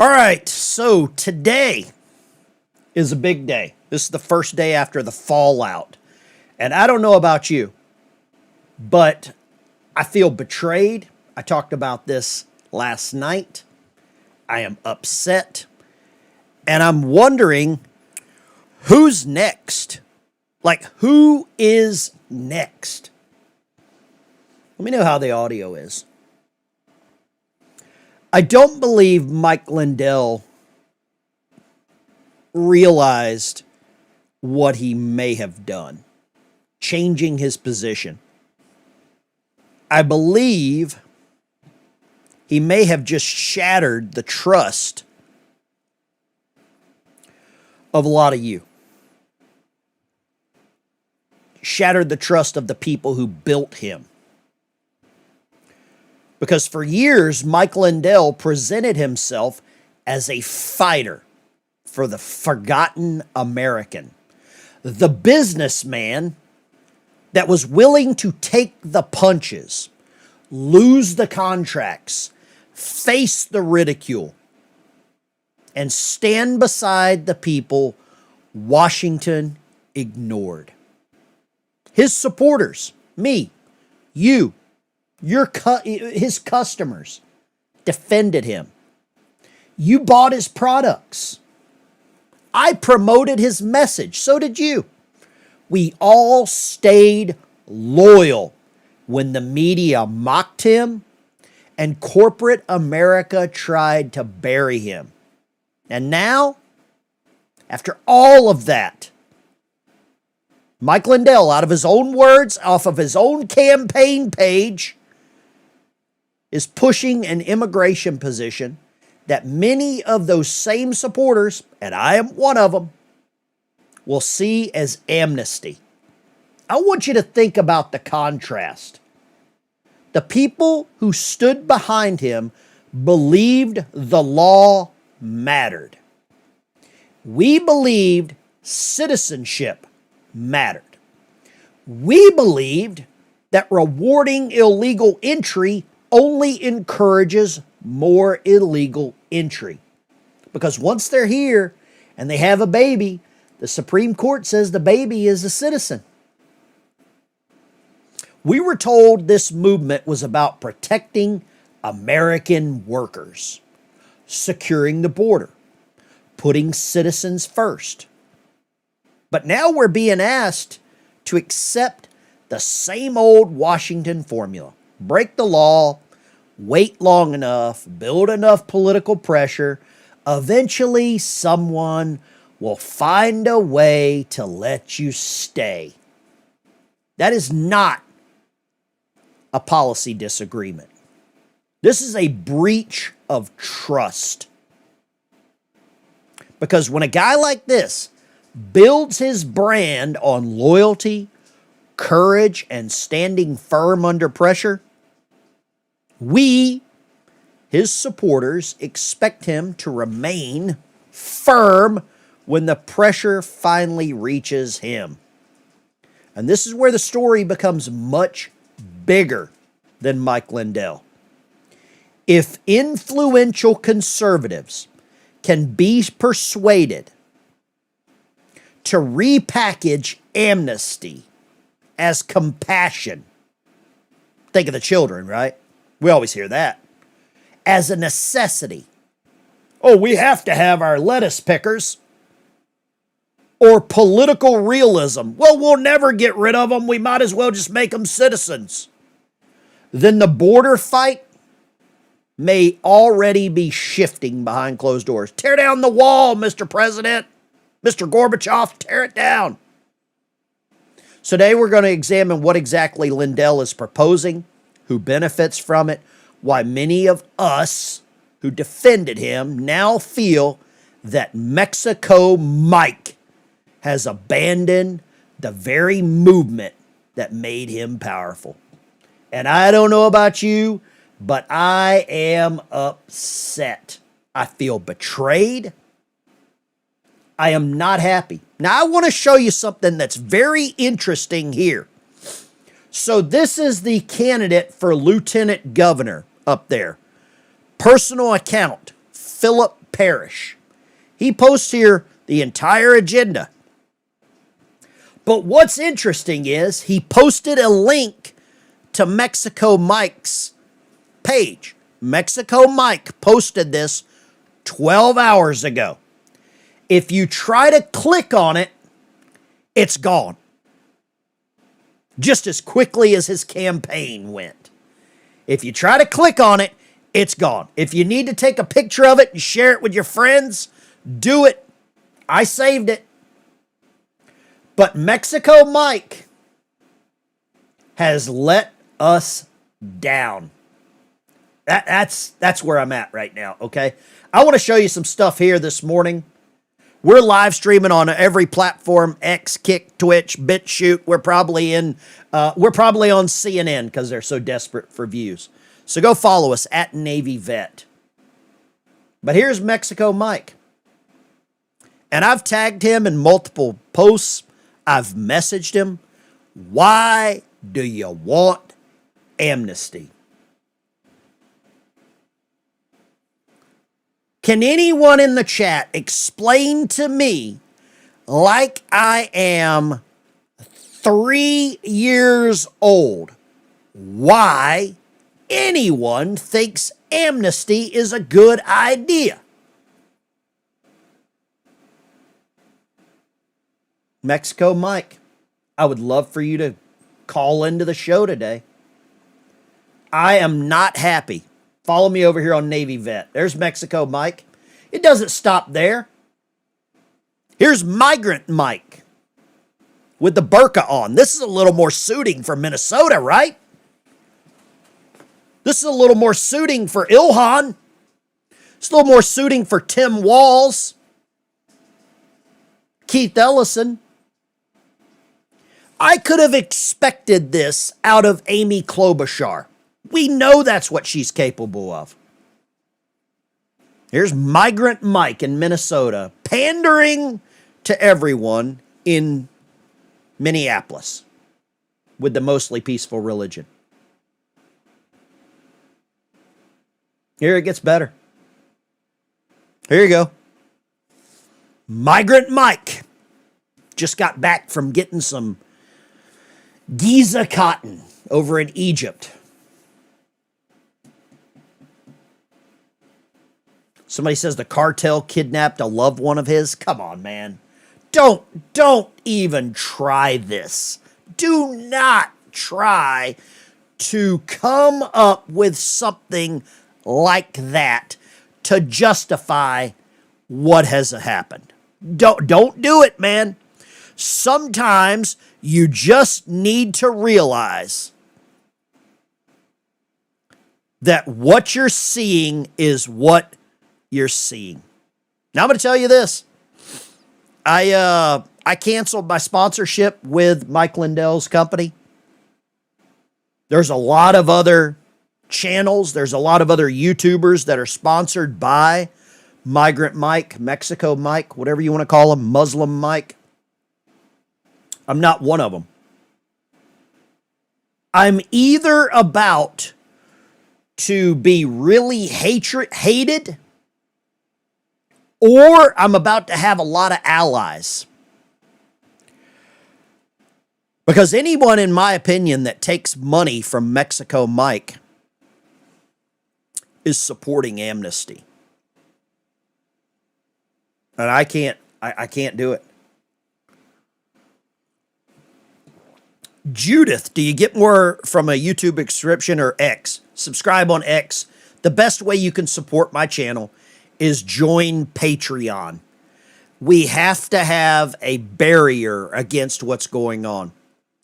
All right, so today is a big day. This is the first day after the fallout. And I don't know about you, but I feel betrayed. I talked about this last night. I am upset. And I'm wondering who's next? Like, who is next? Let me know how the audio is. I don't believe Mike Lindell realized what he may have done, changing his position. I believe he may have just shattered the trust of a lot of you. Shattered the trust of the people who built him. Because for years, Mike Lindell presented himself as a fighter for the forgotten American. The businessman that was willing to take the punches, lose the contracts, face the ridicule, and stand beside the people Washington ignored. His supporters, me, you, his customers defended him. You bought his products. I promoted his message. So did you. We all stayed loyal when the media mocked him and corporate America tried to bury him. And now, after all of that, Mike Lindell, out of his own words, off of his own campaign page, is pushing an immigration position that many of those same supporters, and I am one of them, will see as amnesty. I want you to think about the contrast. The people who stood behind him believed the law mattered. We believed citizenship mattered. We believed that rewarding illegal entry only encourages more illegal entry. Because once they're here and they have a baby, the Supreme Court says the baby is a citizen. We were told this movement was about protecting American workers, securing the border, putting citizens first. But now we're being asked to accept the same old Washington formula. Break the law, wait long enough, build enough political pressure. Eventually, someone will find a way to let you stay. That is not a policy disagreement. This is a breach of trust. Because when a guy like this builds his brand on loyalty, courage, and standing firm under pressure, we, his supporters, expect him to remain firm when the pressure finally reaches him. And this is where the story becomes much bigger than Mike Lindell. If influential conservatives can be persuaded to repackage amnesty as compassion, think of the children, right? We always hear that. As a necessity. Oh, we have to have our lettuce pickers. Or political realism. Well, we'll never get rid of them. We might as well just make them citizens. Then the border fight may already be shifting behind closed doors. Tear down the wall, Mr. President. Mr. Gorbachev, tear it down. So today we're going to examine what exactly Lindell is proposing, who benefits from it, why many of us who defended him now feel that Mexico Mike has abandoned the very movement that made him powerful. And I don't know about you, but I am upset. I feel betrayed. I am not happy. Now, I want to show you something that's very interesting here. So this is the candidate for lieutenant governor up there. Personal account, Philip perish. He posts here the entire agenda. But what's interesting is he posted a link to Mexico Mike's page. Mexico Mike posted this 12 hours ago. If you try to click on it, it's gone. Just as quickly as his campaign went. If you try to click on it, it's gone. If you need to take a picture of it and share it with your friends, do it. I saved it. But Mexico Mike has let us down. That's where I'm at right now, okay? I want to show you some stuff here this morning. We're live streaming on every platform, X, Kick, Twitch, BitChute. We're probably on CNN because they're so desperate for views. So go follow us at Navy Vet. But here's Mexico Mike. And I've tagged him in multiple posts. I've messaged him. Why do you want amnesty? Can anyone in the chat explain to me, like I am 3 years old, why anyone thinks amnesty is a good idea? Mexico Mike, I would love for you to call into the show today. I am not happy. Follow me over here on Navy Vet. There's Mexico Mike. It doesn't stop there. Here's Migrant Mike with the burqa on. This is a little more suiting for Minnesota, right? This is a little more suiting for Ilhan. It's a little more suiting for Tim Walz, Keith Ellison. I could have expected this out of Amy Klobuchar. We know that's what she's capable of. Here's Migrant Mike in Minnesota, pandering to everyone in Minneapolis with the mostly peaceful religion. Here it gets better. Here you go. Migrant Mike just got back from getting some Giza cotton over in Egypt. Somebody says the cartel kidnapped a loved one of his. Come on, man. Don't even try this. Do not try to come up with something like that to justify what has happened. Don't do it, man. Sometimes you just need to realize that what you're seeing is what you're seeing. Now I'm going to tell you this. I canceled my sponsorship with Mike Lindell's company. There's a lot of other channels. There's a lot of other YouTubers that are sponsored by Migrant Mike, Mexico Mike, whatever you want to call him, Muslim Mike. I'm not one of them. I'm either about to be really hated, or I'm about to have a lot of allies. Because anyone, in my opinion, that takes money from Mexico Mike is supporting amnesty. And I can't do it. Judith, do you get more from a YouTube subscription or X? Subscribe on X. The best way you can support my channel is join Patreon. We have to have a barrier against what's going on.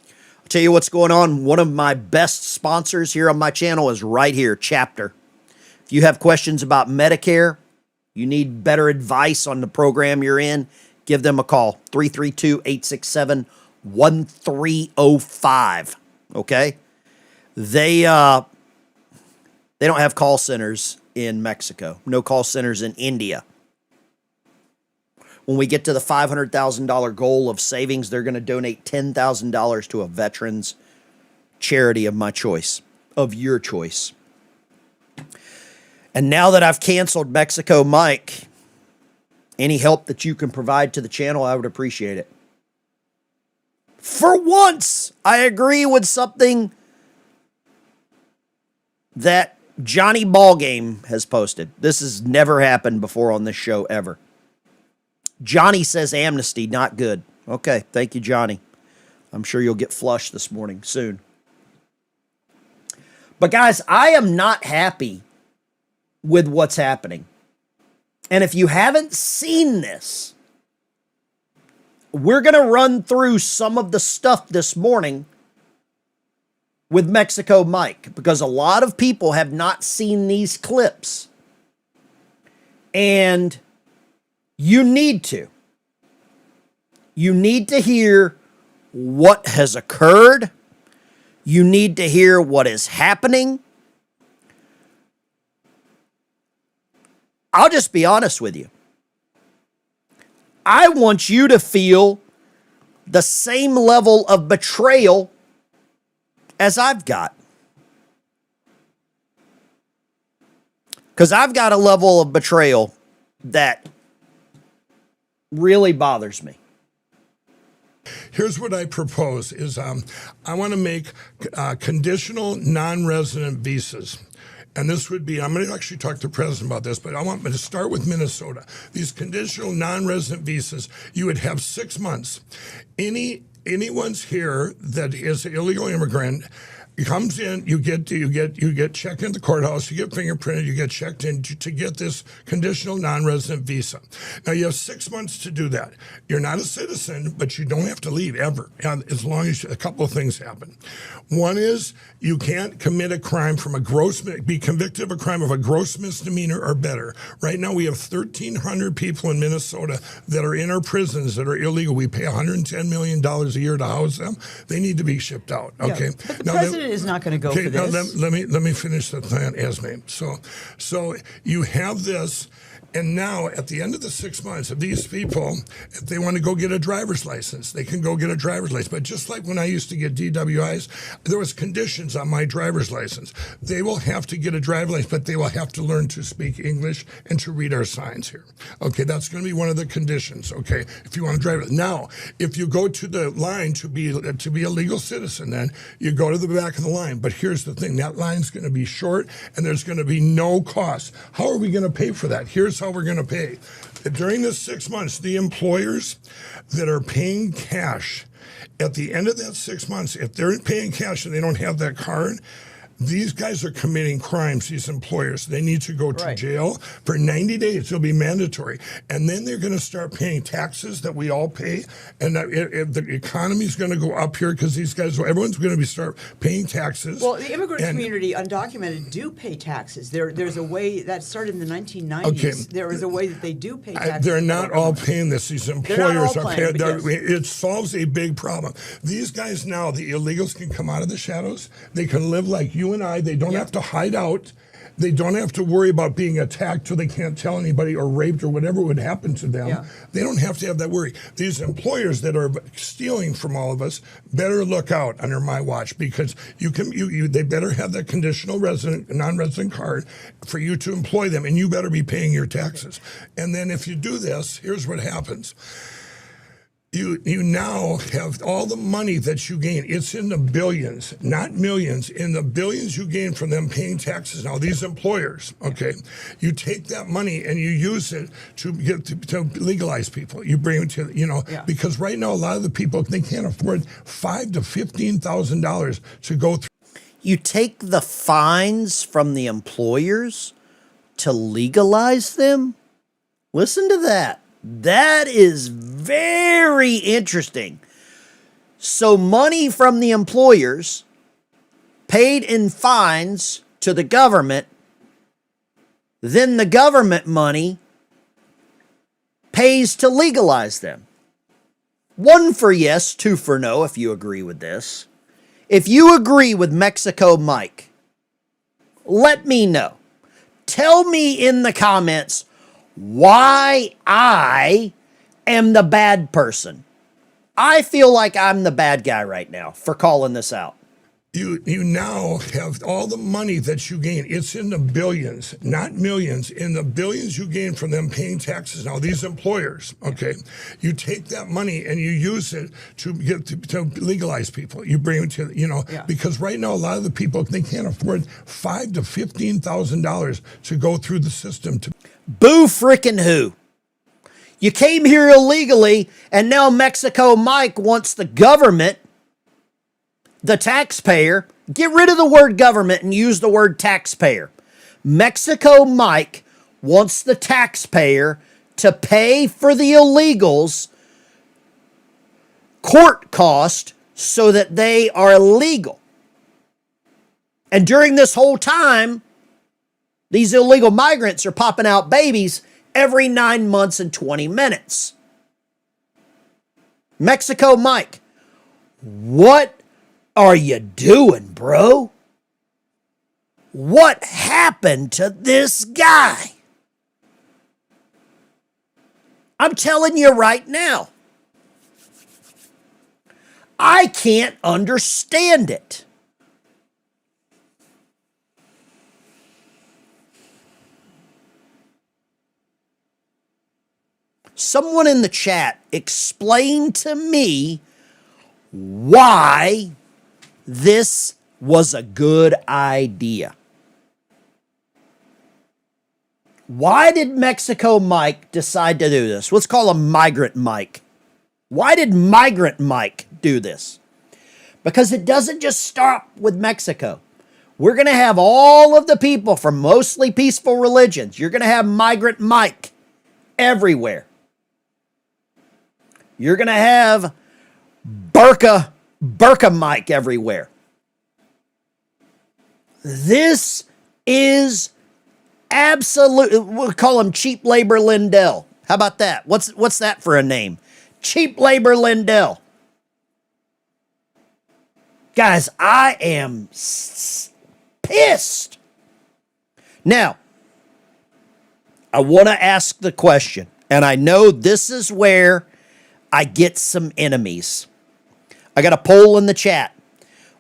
I'll tell you what's going on. One of my best sponsors here on my channel is right here, Chapter. If you have questions about Medicare, you need better advice on the program you're in, give them a call, 332-867-1305. Okay? They don't have call centers in Mexico. No call centers in India. When we get to the $500,000 goal of savings, they're going to donate $10,000 to a veterans charity of my choice, of your choice. And now that I've canceled Mexico Mike, Any help that you can provide to the channel, I would appreciate it. For once, I agree with something that Johnny Ballgame has posted. This has never happened before on this show, ever. Johnny says Amnesty, not good. Okay, thank you, Johnny. I'm sure you'll get flushed this morning soon. But guys, I am not happy with what's happening. And if you haven't seen this, we're going to run through some of the stuff this morning with Mexico Mike, because a lot of people have not seen these clips. And you need to. You need to hear what has occurred. You need to hear what is happening. I'll just be honest with you. I want you to feel the same level of betrayal as I've got. Because I've got a level of betrayal that really bothers me. Here's what I propose is I want to make conditional non-resident visas. And this would be, I'm going to actually talk to the president about this, but I want to start with Minnesota. These conditional non-resident visas, you would have 6 months. Anyone's here that is an illegal immigrant comes in, you get checked in the courthouse, you get fingerprinted, you get checked in to get this conditional non-resident visa. Now you have 6 months to do that. You're not a citizen, but you don't have to leave ever, as long as a couple of things happen. One is you can't commit a crime be convicted of a crime of a gross misdemeanor or better. Right now we have 1,300 people in Minnesota that are in our prisons that are illegal. We pay $110 million a year to house them. They need to be shipped out. Okay. Yeah, but the president is not going to go for this. Let me finish the plan, Esme. So you have this. And now, at the end of the 6 months, if these people, if they want to go get a driver's license, they can go get a driver's license. But just like when I used to get DWIs, there was conditions on my driver's license. They will have to get a driver's license, but they will have to learn to speak English and to read our signs here. Okay, that's going to be one of the conditions. Okay, if you want to drive. Now, if you go to the line to be a legal citizen, then you go to the back of the line. But here's the thing: that line's going to be short, and there's going to be no cost. How are we going to pay for that? Here's how we're going to pay. During this 6 months, the employers that are paying cash, at the end of that 6 months, if they're paying cash and they don't have that card, these guys are committing crimes, these employers. They need to go to jail for 90 days. It'll be mandatory. And then they're going to start paying taxes that we all pay. And the economy is going to go up here because these guys, everyone's going to start paying taxes. Well, the immigrant community, undocumented, do pay taxes. There's a way that started in the 1990s. Okay. There is a way that they do pay taxes. They're not all paying this. These employers are paying. It solves a big problem. These guys now, the illegals can come out of the shadows. They can live like you and I. They don't have to hide out. They don't have to worry about being attacked so they can't tell anybody or raped or whatever would happen to them. Yeah. They don't have to have that worry. These employers that are stealing from all of us better look out under my watch, because they better have that conditional non-resident card for you to employ them, and you better be paying your taxes. And then if you do this, here's what happens. You now have all the money that you gain. It's in the billions, not millions. In the billions you gain from them paying taxes. Now, these employers, okay, you take that money and you use it to legalize people. You bring it to, because right now a lot of the people, they can't afford $5,000 to $15,000 to go through. You take the fines from the employers to legalize them? Listen to that. That is very interesting. So money from the employers paid in fines to the government, then the government money pays to legalize them. 1 for yes, 2 for no, if you agree with this. If you agree with Mexico Mike, let me know. Tell me in the comments why I am the bad person. I feel like I'm the bad guy right now for calling this out. you now have all the money that you gain. It's in the billions, not millions. In the billions you gain from them paying taxes. Now these employers, okay, you take that money and you use it to legalize people. You bring it to because right now a lot of the people, they can't afford $5,000 to $15,000 to go through the system. Boo frickin' who? You came here illegally, and now Mexico Mike wants the government, the taxpayer. Get rid of the word government and use the word taxpayer. Mexico Mike wants the taxpayer to pay for the illegals' court cost so that they are legal. And during this whole time, these illegal migrants are popping out babies every 9 months and 20 minutes. Mexico Mike, what are you doing, bro? What happened to this guy? I'm telling you right now, I can't understand it. Someone in the chat explain to me why this was a good idea. Why did Mexico Mike decide to do this? Let's call him Migrant Mike. Why did Migrant Mike do this? Because it doesn't just stop with Mexico. We're going to have all of the people from mostly peaceful religions. You're going to have Migrant Mike everywhere. You're going to have Burka Mike everywhere. This is absolute. We'll call him cheap labor Lindell. How about that? What's that for a name? Cheap labor Lindell. Guys, I am pissed. Now, I want to ask the question, and I know this is where I get some enemies. I got a poll in the chat.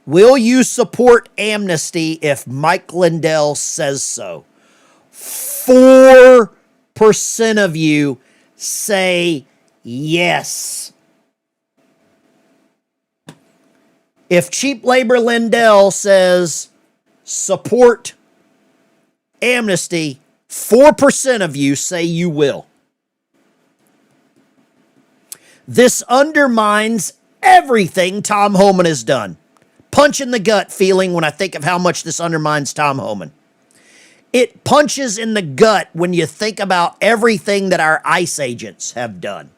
Will you support Amnesty if Mike Lindell says so? 4% of you say yes. If cheap labor Lindell says support Amnesty, 4% of you say you will. This undermines everything Tom Homan has done. Punch in the gut feeling when I think of how much this undermines Tom Homan. It punches in the gut when you think about everything that our ICE agents have done.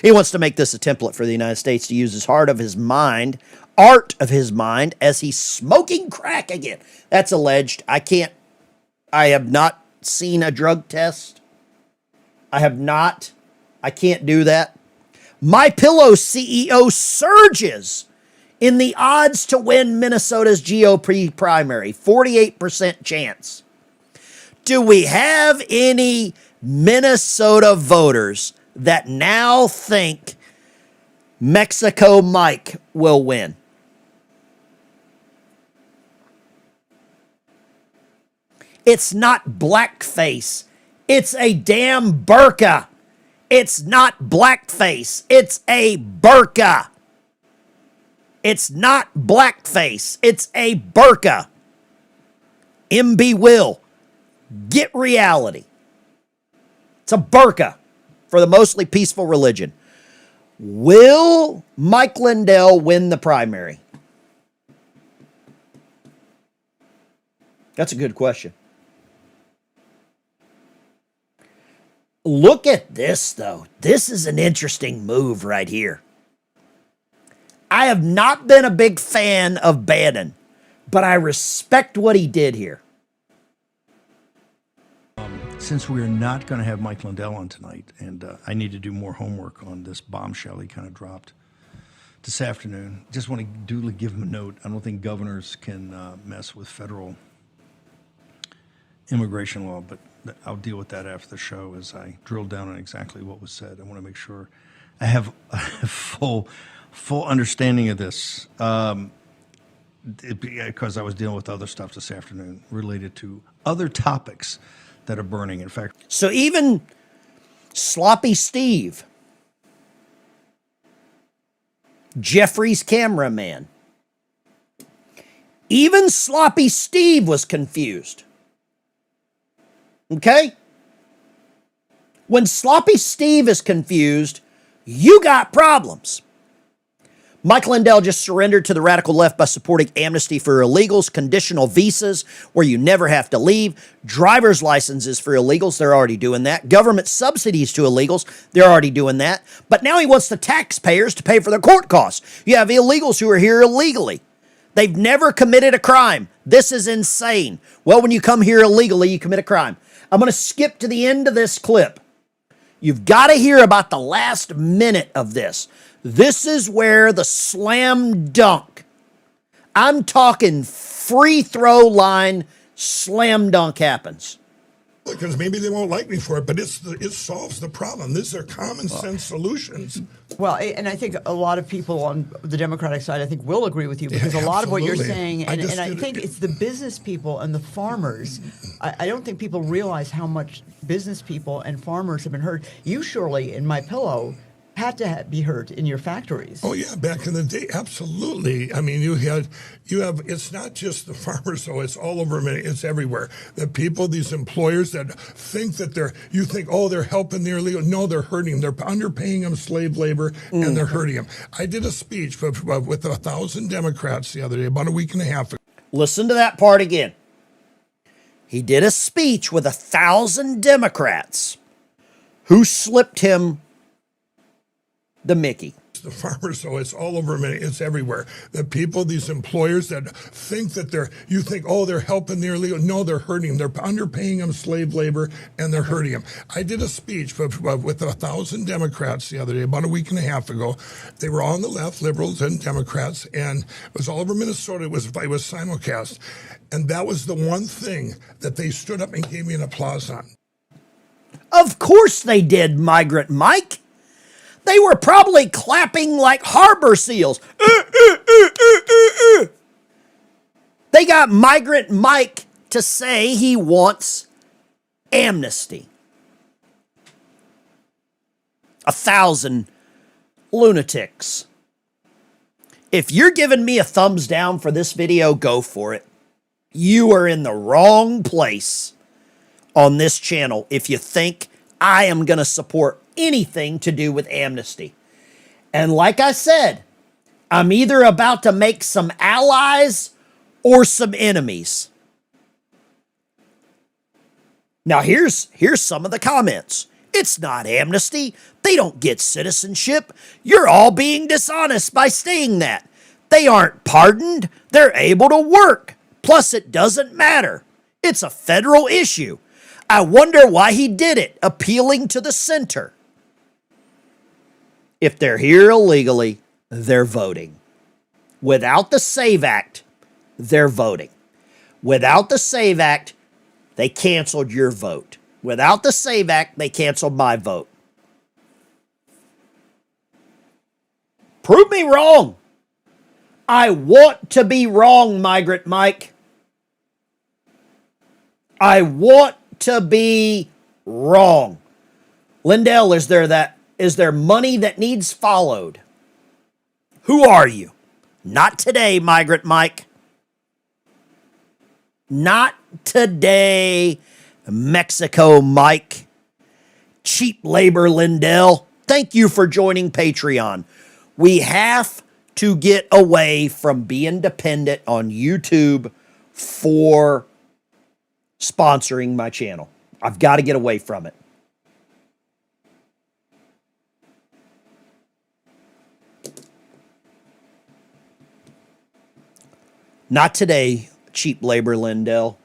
He wants to make this a template for the United States to use as art of his mind, as he's smoking crack again. That's alleged. I have not seen a drug test. I can't do that. My Pillow CEO surges in the odds to win Minnesota's GOP primary. 48% chance. Do we have any Minnesota voters that now think Mexico Mike will win? It's not blackface. It's a damn burqa. It's not blackface. It's a burqa. It's not blackface. It's a burqa. MB Will, get reality. It's a burqa for the mostly peaceful religion. Will Mike Lindell win the primary? That's a good question. Look at this, though. This is an interesting move right here. I have not been a big fan of Bannon, but I respect what he did here. Since we're not going to have Mike Lindell on tonight, and I need to do more homework on this bombshell he kind of dropped this afternoon, just want to duly give him a note. I don't think governors can mess with federal immigration law, but I'll deal with that after the show as I drill down on exactly what was said. I want to make sure I have a full understanding of this because I was dealing with other stuff this afternoon related to other topics that are burning. In fact, So even Sloppy Steve, Jeffrey's cameraman, even Sloppy Steve was confused. Okay? When Sloppy Steve is confused, you got problems. Mike Lindell just surrendered to the radical left by supporting amnesty for illegals, conditional visas where you never have to leave, driver's licenses for illegals, they're already doing that, government subsidies to illegals, they're already doing that, but now he wants the taxpayers to pay for their court costs. You have illegals who are here illegally. They've never committed a crime. This is insane. Well, when you come here illegally, you commit a crime. I'm going to skip to the end of this clip. You've got to hear about the last minute of this. This is where the slam dunk, I'm talking free throw line slam dunk happens. Because maybe they won't like me for it, but it solves the problem. These are common sense solutions. Well, and I think a lot of people on the Democratic side, I think, will agree with you because a lot of what you're saying, and I think it's the business people and the farmers. I don't think people realize how much business people and farmers have been hurt. You surely, in My Pillow, had to be hurt in your factories. Oh yeah, back in the day, absolutely. I mean, you have. It's not just the farmers, though. It's all over. It's everywhere. The people, these employers that think that you think, oh, they're helping the illegal. No, they're hurting them. They're underpaying them slave labor, and they're hurting them. I did a speech with 1,000 Democrats the other day, about a week and a half ago. Listen to that part again. He did a speech with 1,000 Democrats who slipped him the Mickey. The farmers, though, it's all over. It's everywhere. The people, these employers that think that you think, oh, they're helping the illegal. No, they're hurting them. They're underpaying them slave labor, and they're hurting them. I did a speech with 1,000 Democrats the other day, about a week and a half ago. They were all on the left, liberals and Democrats, and it was all over Minnesota. It was simulcast, and that was the one thing that they stood up and gave me an applause on. Of course they did, Migrant Mike. They were probably clapping like harbor seals. They got Migrant Mike to say he wants amnesty. 1,000 lunatics. If you're giving me a thumbs down for this video, go for it. You are in the wrong place on this channel if you think I am going to support anything to do with amnesty. And like I said, I'm either about to make some allies or some enemies. Now here's some of the comments. It's not amnesty. They don't get citizenship. You're all being dishonest by saying that. They aren't pardoned. They're able to work. Plus, it doesn't matter. It's a federal issue. I wonder why he did it, appealing to the center. If they're here illegally, they're voting. Without the SAVE Act, they're voting. Without the SAVE Act, they canceled your vote. Without the SAVE Act, they canceled my vote. Prove me wrong. I want to be wrong, Migrant Mike. I want to be wrong. Lindell, is there money that needs followed? Who are you? Not today, Migrant Mike. Not today, Mexico Mike. Cheap labor Lindell. Thank you for joining Patreon. We have to get away from being dependent on YouTube for sponsoring my channel. I've got to get away from it. Not today, cheap labor Lindell.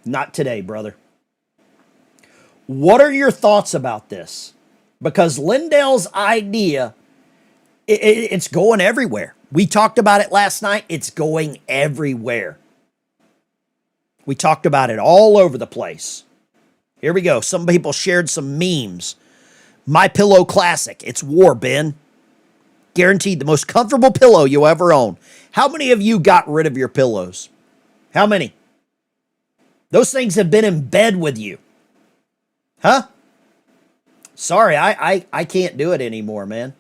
Not today, brother. What are your thoughts about this? Because Lindell's idea, it's going everywhere. We talked about it last night. It's going everywhere. We talked about it all over the place. Here we go. Some people shared some memes. My Pillow Classic. It's war, Ben. Guaranteed the most comfortable pillow you'll ever own. How many of you got rid of your pillows? How many? Those things have been in bed with you. Huh? Sorry, I can't do it anymore, man.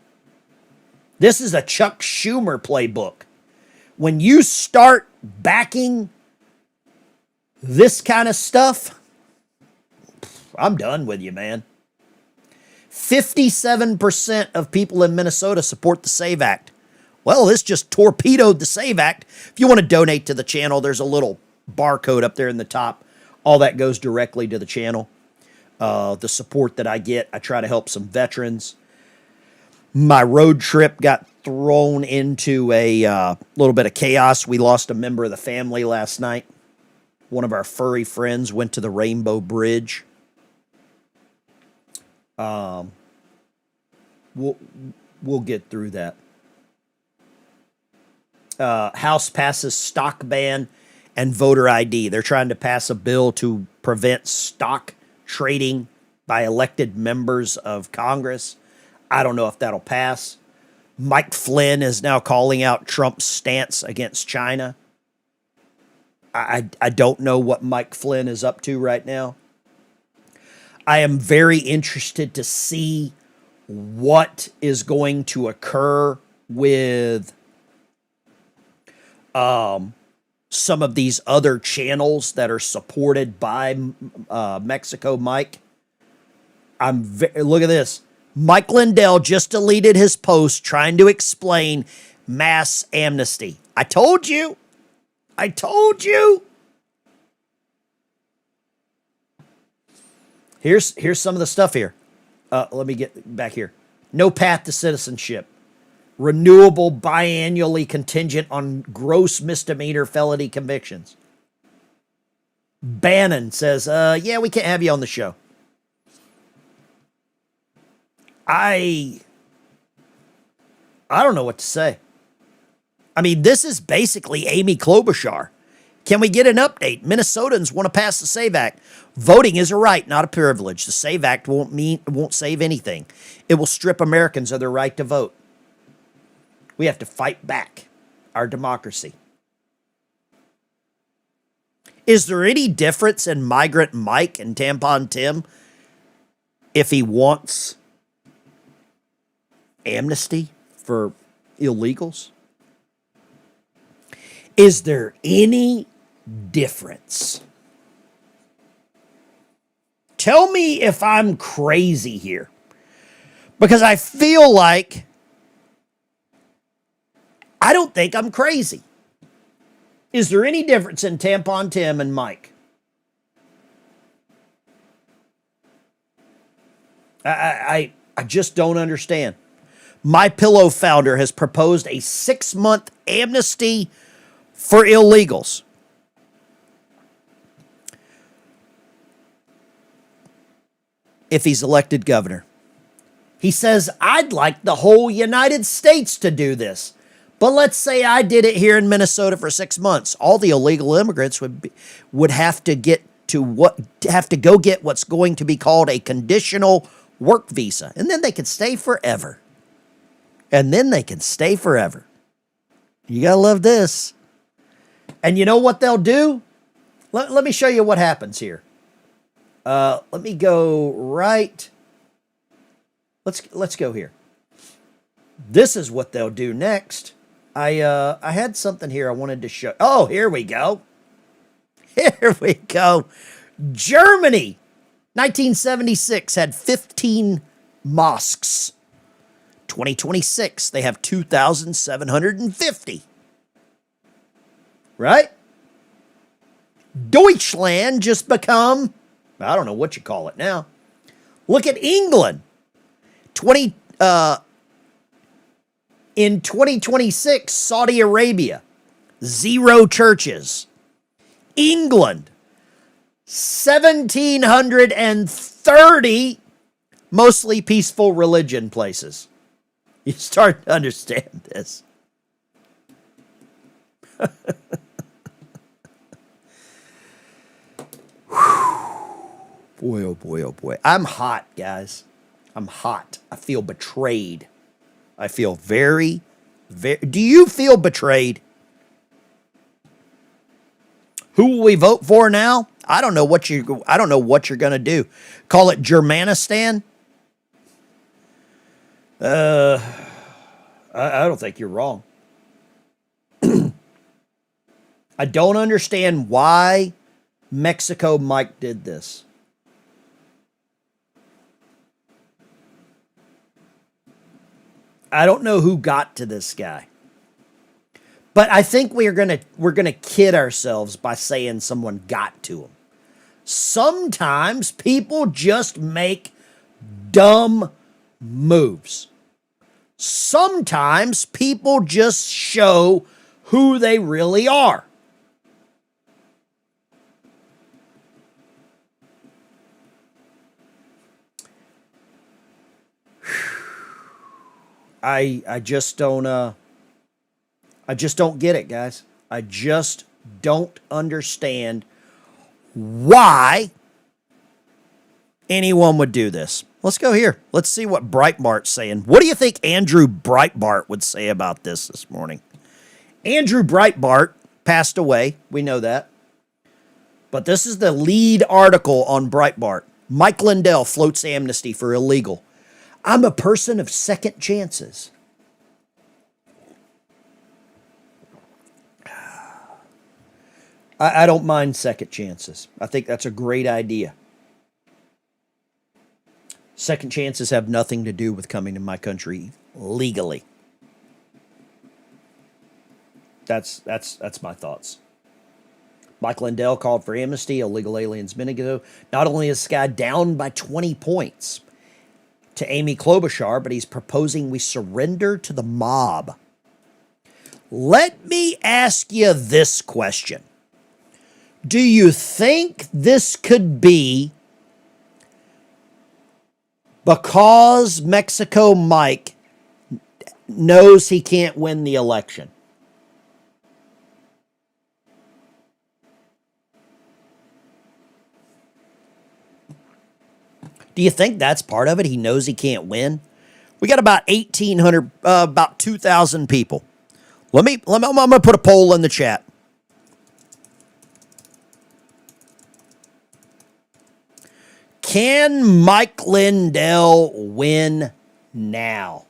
This is a Chuck Schumer playbook. When you start backing this kind of stuff, I'm done with you, man. 57% of people in Minnesota support the SAVE Act. Well, this just torpedoed the SAVE Act. If you want to donate to the channel, there's a little barcode up there in the top. All that goes directly to the channel. The support that I get, I try to help some veterans. My road trip got thrown into a little bit of chaos. We lost a member of the family last night. One of our furry friends went to the Rainbow Bridge. We'll get through that. House passes stock ban and voter ID. They're trying to pass a bill to prevent stock trading by elected members of Congress. I don't know if that'll pass. Mike Flynn is now calling out Trump's stance against China. I don't know what Mike Flynn is up to right now. I am very interested to see what is going to occur with some of these other channels that are supported by Mexico Mike. Look at this. Mike Lindell just deleted his post trying to explain mass amnesty. I told you. I told you. Here's some of the stuff here. Let me get back here. No path to citizenship. Renewable biannually contingent on gross misdemeanor felony convictions. Bannon says, yeah, we can't have you on the show. I don't know what to say. I mean, this is basically Amy Klobuchar. Can we get an update? Minnesotans want to pass the SAVE Act. Voting is a right, not a privilege. The SAVE Act won't save anything. It will strip Americans of their right to vote. We have to fight back our democracy. Is there any difference in Migrant Mike and Tampon Tim if he wants amnesty for illegals? Is there any difference? Tell me if I'm crazy here, because I feel like I don't think I'm crazy. Is there any difference in Tampon Tim and Mike? I just don't understand. My Pillow founder has proposed a 6-month amnesty for illegals. If he's elected governor. He says, I'd like the whole United States to do this. But let's say I did it here in Minnesota for 6 months. All the illegal immigrants would have to go get what's going to be called a conditional work visa. And then they can stay forever. And then they can stay forever. You gotta love this. And you know what they'll do? Let me show you what happens here. Let me go right. Let's go here. This is what they'll do next. I had something here I wanted to show. Oh, here we go. Here we go. Germany, 1976 had 15 mosques. 2026, they have 2,750. Right? Deutschland just become, I don't know what you call it now. Look at England. In 2026, Saudi Arabia, 0 churches. England, 1,730 mostly peaceful religion places. You start to understand this. Boy, oh boy, oh boy. I'm hot, guys. I'm hot. I feel betrayed. I feel very, very. Do you feel betrayed? Who will we vote for now? I don't know what you're going to do. Call it Germanistan? I don't think you're wrong. I don't understand why Mexico Mike did this. I don't know who got to this guy. But I think we're gonna kid ourselves by saying someone got to him. Sometimes people just make dumb moves. Sometimes people just show who they really are. I just don't get it, guys. I just don't understand why anyone would do this. Let's go here. Let's see what Breitbart's saying. What do you think Andrew Breitbart would say about this morning? Andrew Breitbart passed away. We know that. But this is the lead article on Breitbart. Mike Lindell floats amnesty for illegal. I'm a person of second chances. I don't mind second chances. I think that's a great idea. Second chances have nothing to do with coming to my country legally. That's my thoughts. Mike Lindell called for amnesty, illegal aliens minute ago. Not only is this guy down by 20 points to Amy Klobuchar, but he's proposing we surrender to the mob. Let me ask you this question. Do you think this could be because Mexico Mike knows he can't win the election? Do you think that's part of it? He knows he can't win. We got about 1,800, about 2,000 people. I'm gonna put a poll in the chat. Can Mike Lindell win now?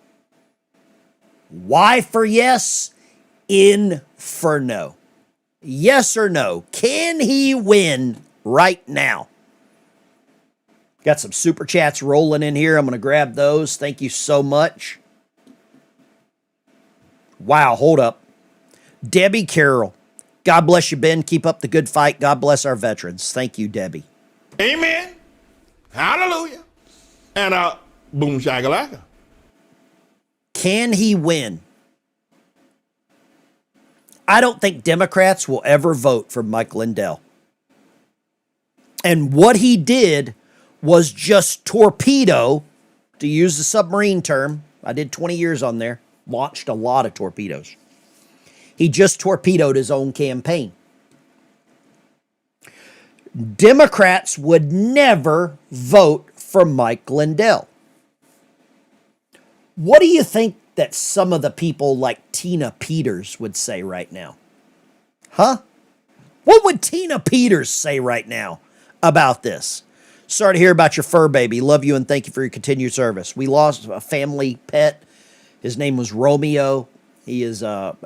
Y for yes, N for no. Yes or no? Can he win right now? Got some super chats rolling in here. I'm going to grab those. Thank you so much. Wow, hold up. Debbie Carroll. God bless you, Ben. Keep up the good fight. God bless our veterans. Thank you, Debbie. Amen. Hallelujah. And boom shakalaka. Can he win? I don't think Democrats will ever vote for Mike Lindell. And what he did was just torpedo, to use the submarine term. I did 20 years on there. Launched a lot of torpedoes. He just torpedoed his own campaign. Democrats would never vote for Mike Lindell. What do you think that some of the people like Tina Peters would say right now? Huh? What would Tina Peters say right now about this? Sorry to hear about your fur baby. Love you and thank you for your continued service. We lost a family pet. His name was Romeo. He was a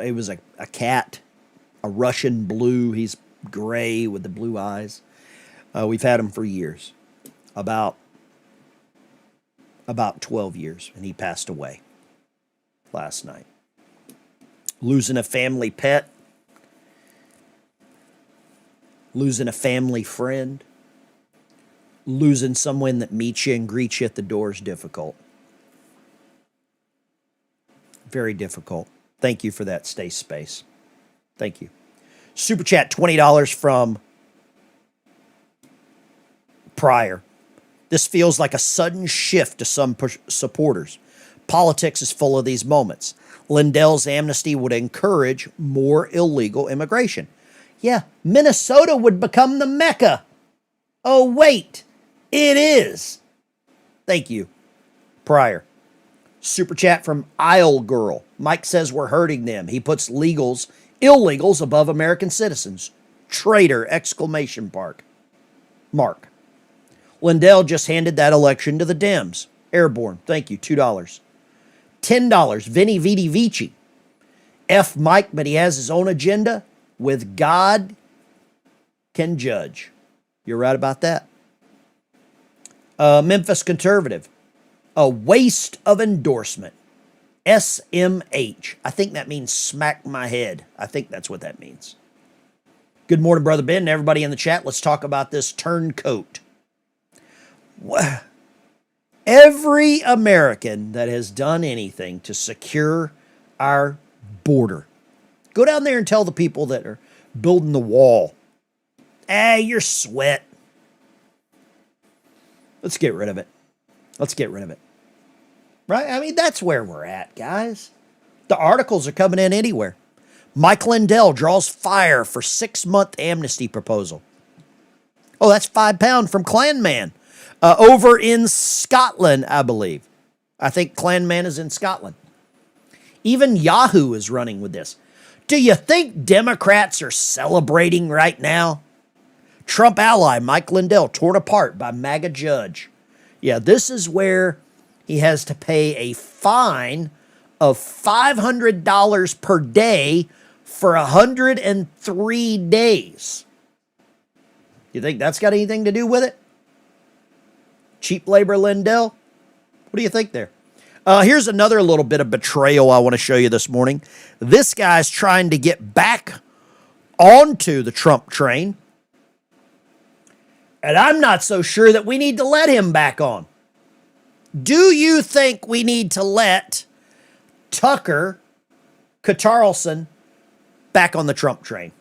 cat, a Russian blue. He's gray with the blue eyes. We've had him for years, about 12 years, and he passed away last night. Losing a family pet, losing a family friend, losing someone that meets you and greets you at the door is difficult. Very difficult. Thank you for that, Stay Space. Thank you. Super Chat, $20 from Pryor. This feels like a sudden shift to some supporters. Politics is full of these moments. Lindell's amnesty would encourage more illegal immigration. Yeah, Minnesota would become the Mecca. Oh, wait, it is. Thank you. prior. Super chat from Isle Girl. Mike says we're hurting them. He puts illegals above American citizens. Traitor! Exclamation mark. Lindell just handed that election to the Dems. Airborne. Thank you. $2. $10. Vinny Vidi Vici. F Mike, but he has his own agenda. With God can judge. You're right about that. Memphis Conservative. A waste of endorsement. SMH. I think that means smack my head. I think that's what that means. Good morning, Brother Ben, and everybody in the chat. Let's talk about this turncoat. Every American that has done anything to secure our border, go down there and tell the people that are building the wall, you're sweat. Let's get rid of it. Let's get rid of it. Right? I mean, that's where we're at, guys. The articles are coming in anywhere. Mike Lindell draws fire for 6-month amnesty proposal. Oh, that's £5 from Clanman. Over in Scotland, I believe. I think Clanman is in Scotland. Even Yahoo is running with this. Do you think Democrats are celebrating right now? Trump ally Mike Lindell torn apart by MAGA judge. Yeah, this is where he has to pay a fine of $500 per day for 103 days. You think that's got anything to do with it? Cheap labor Lindell? What do you think there? Here's another little bit of betrayal I want to show you this morning. This guy's trying to get back onto the Trump train. And I'm not so sure that we need to let him back on. Do you think we need to let Tucker Carlson back on the Trump train?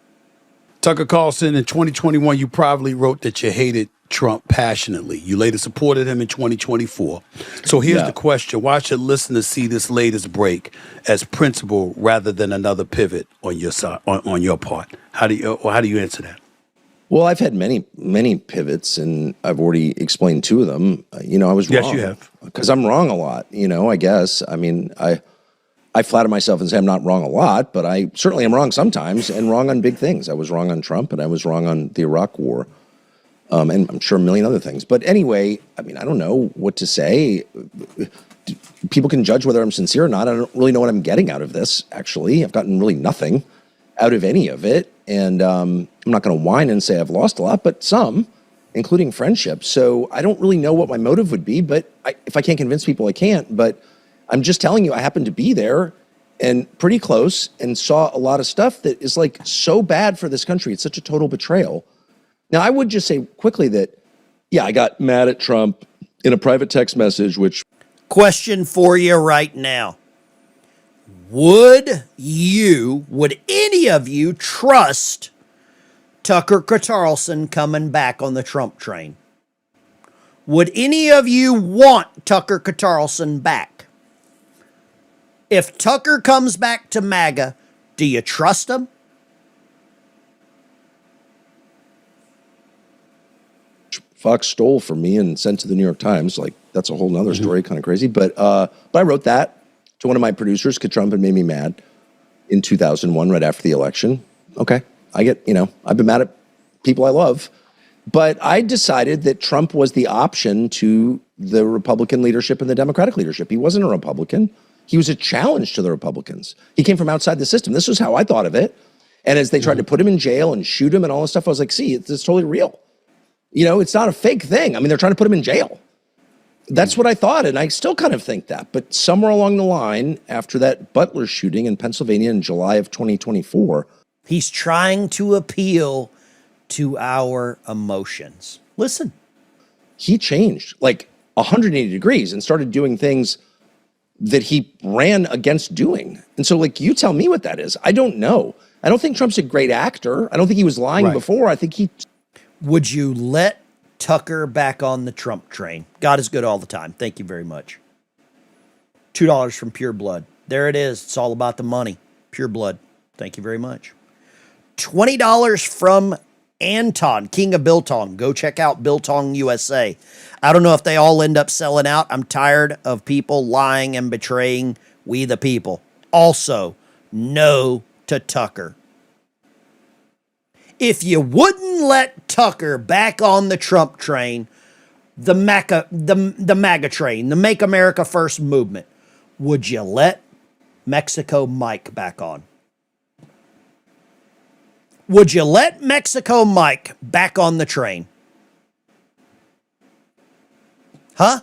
Tucker Carlson, in 2021, you probably wrote that you hated Trump passionately. You later supported him in 2024. So here's the question. Why should listeners see this latest break as principle rather than another pivot on your side, on your part? How do you answer that? Well, I've had many pivots, and I've already explained 2 of them. I was wrong. Yes, you have. Because I'm wrong a lot, I guess. I mean, I flatter myself and say I'm not wrong a lot, but I certainly am wrong sometimes, and wrong on big things. I was wrong on Trump, and I was wrong on the Iraq War, and I'm sure a million other things. But anyway, I mean, I don't know what to say. People can judge whether I'm sincere or not. I don't really know what I'm getting out of this, actually. I've gotten really nothing out of any of it. And I'm not going to whine and say I've lost a lot, but some, including friendships. So I don't really know what my motive would be, but if I can't convince people, I can't. But I'm just telling you, I happened to be there and pretty close and saw a lot of stuff that is like so bad for this country. It's such a total betrayal. Now, I would just say quickly that, I got mad at Trump in a private text message, which... Question for you right now. Would any of you trust Tucker Carlson coming back on the Trump train? Would any of you want Tucker Carlson back? If Tucker comes back to MAGA, do you trust him? Fox stole from me and sent to the New York Times. Like, that's a whole nother story, kind of crazy. But I wrote that to one of my producers because Trump had made me mad in 2001, right after the election. Okay, I get, I've been mad at people I love. But I decided that Trump was the option to the Republican leadership and the Democratic leadership. He wasn't a Republican. He was a challenge to the Republicans. He came from outside the system. This was how I thought of it. And as they tried to put him in jail and shoot him and all this stuff, I was like, see, it's totally real. It's not a fake thing. I mean, they're trying to put him in jail. That's what I thought, and I still kind of think that. But somewhere along the line, after that Butler shooting in Pennsylvania in July of 2024... He's trying to appeal to our emotions. Listen. He changed like 180 degrees and started doing things that he ran against doing. And so, you tell me what that is. I don't know. I don't think Trump's a great actor. I don't think he was lying before. I think he... Would you let Tucker back on the Trump train? God is good all the time. Thank you very much. $2 from Pure Blood. There it is. It's all about the money. Pure Blood. Thank you very much. $20 from Anton, King of Biltong. Go check out Biltong USA. I don't know if they all end up selling out. I'm tired of people lying and betraying we the people. Also, no to Tucker. If you wouldn't let Tucker back on the Trump train, the MAGA train, the Make America First movement, would you let Mexico Mike back on? Would you let Mexico Mike back on the train? Huh?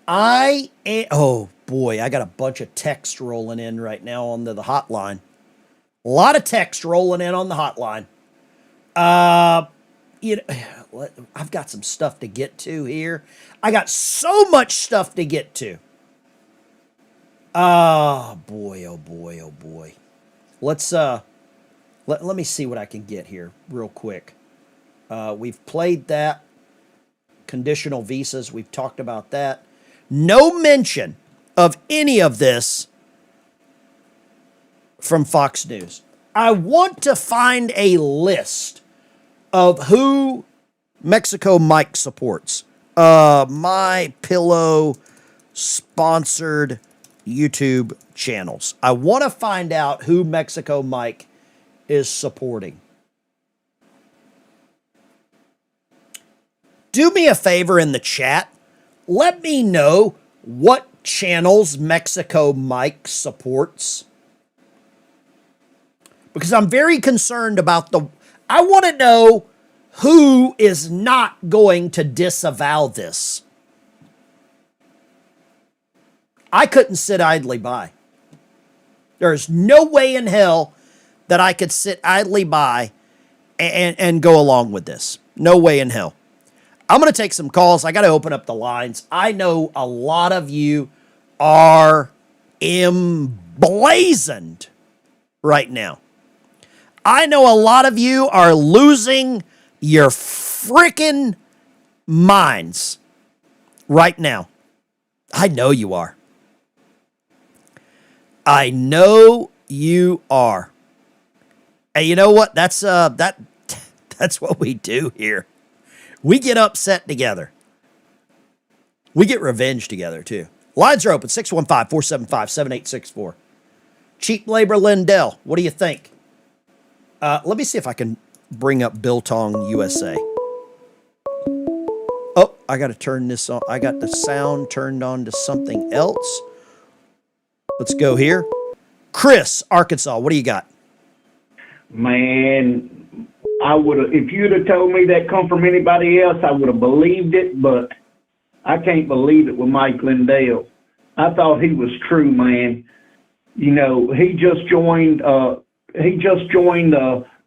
Oh boy, I got a bunch of text rolling in right now on the hotline. A lot of text rolling in on the hotline. I've got some stuff to get to here. I got so much stuff to get to. Oh boy, oh boy, oh boy. Let's let me see what I can get here real quick. We've played that. Conditional visas, we've talked about that. No mention of any of this from Fox News. I want to find a list of who Mexico Mike supports. My Pillow sponsored YouTube channels. I want to find out who Mexico Mike is supporting. Do me a favor in the chat. Let me know what channels Mexico Mike supports. Because I'm very concerned about I want to know who is not going to disavow this. I couldn't sit idly by. There's no way in hell that I could sit idly by and go along with this. No way in hell. I'm going to take some calls. I got to open up the lines. I know a lot of you are emblazoned right now. I know a lot of you are losing your freaking minds right now. I know you are. I know you are. And you know what? That's what we do here. We get upset together. We get revenge together, too. Lines are open, 615-475-7864. Cheap labor Lindell, what do you think? Let me see if I can bring up Biltong USA. Oh, I got to turn this on. I got the sound turned on to something else. Let's go here. Chris, Arkansas, what do you got? Man, I would have, if you'd have told me that come from anybody else, I would have believed it, but I can't believe it with Mike Lindell. I thought he was true, man. You know, he just joined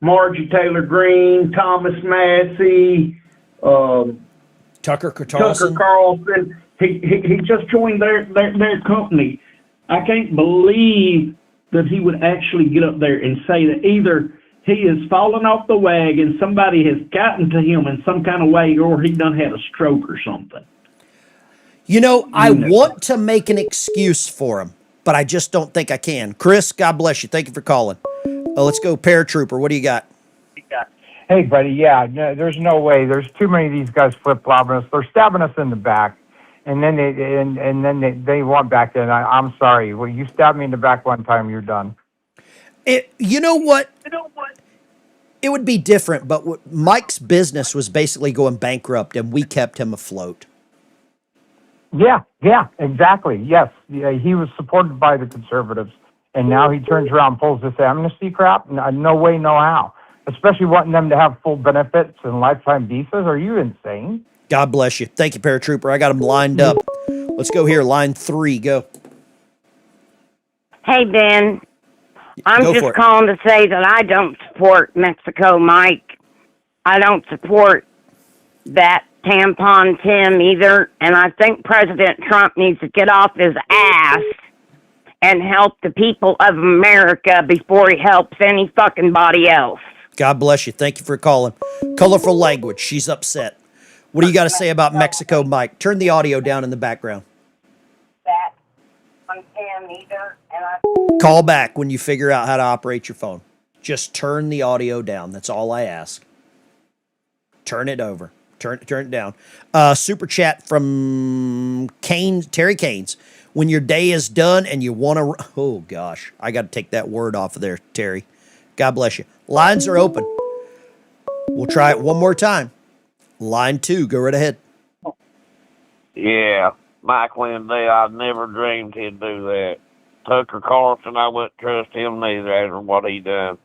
Margie Taylor Greene, Thomas Massey, Tucker Carlson. He just joined their company. I can't believe that he would actually get up there and say that either he has fallen off the wagon, somebody has gotten to him in some kind of way, or he done had a stroke or something. You know, I want to make an excuse for him, but I just don't think I can. Chris, God bless you. Thank you for calling. Let's go, Paratrooper. What do you got? Hey, buddy. Yeah, no, there's no way. There's too many of these guys flip-flopping us. They're stabbing us in the back, and then they want back in. I'm sorry. Well, you stabbed me in the back one time, you're done. You know what? It would be different, but Mike's business was basically going bankrupt, and we kept him afloat. Yeah, exactly. Yes, he was supported by the conservatives, and now he turns around and pulls this amnesty crap. No way, no how. Especially wanting them to have full benefits and lifetime visas. Are you insane? God bless you. Thank you, Paratrooper. I got him lined up. Let's go here. Line 3, go. Hey, Ben. I'm just calling to say that I don't support Mexico Mike. I don't support that tampon Tim either. And I think President Trump needs to get off his ass and help the people of America before he helps any fucking body else. God bless you. Thank you for calling. Colorful language. She's upset. What do you got to say about Mexico Mike? Turn the audio down in the background. That on Tim either. And Call back when you figure out how to operate your phone. Just turn the audio down. That's all I ask. Turn it over. Turn it down. Super chat from Terry Keynes. When your day is done and you want to, oh gosh, I got to take that word off of there, Terry. God bless you. Lines are open. We'll try it one more time. Line 2, go right ahead. Yeah, Mike Lindell, I never dreamed he'd do that. Tucker Carlson, I wouldn't trust him neither after what he done.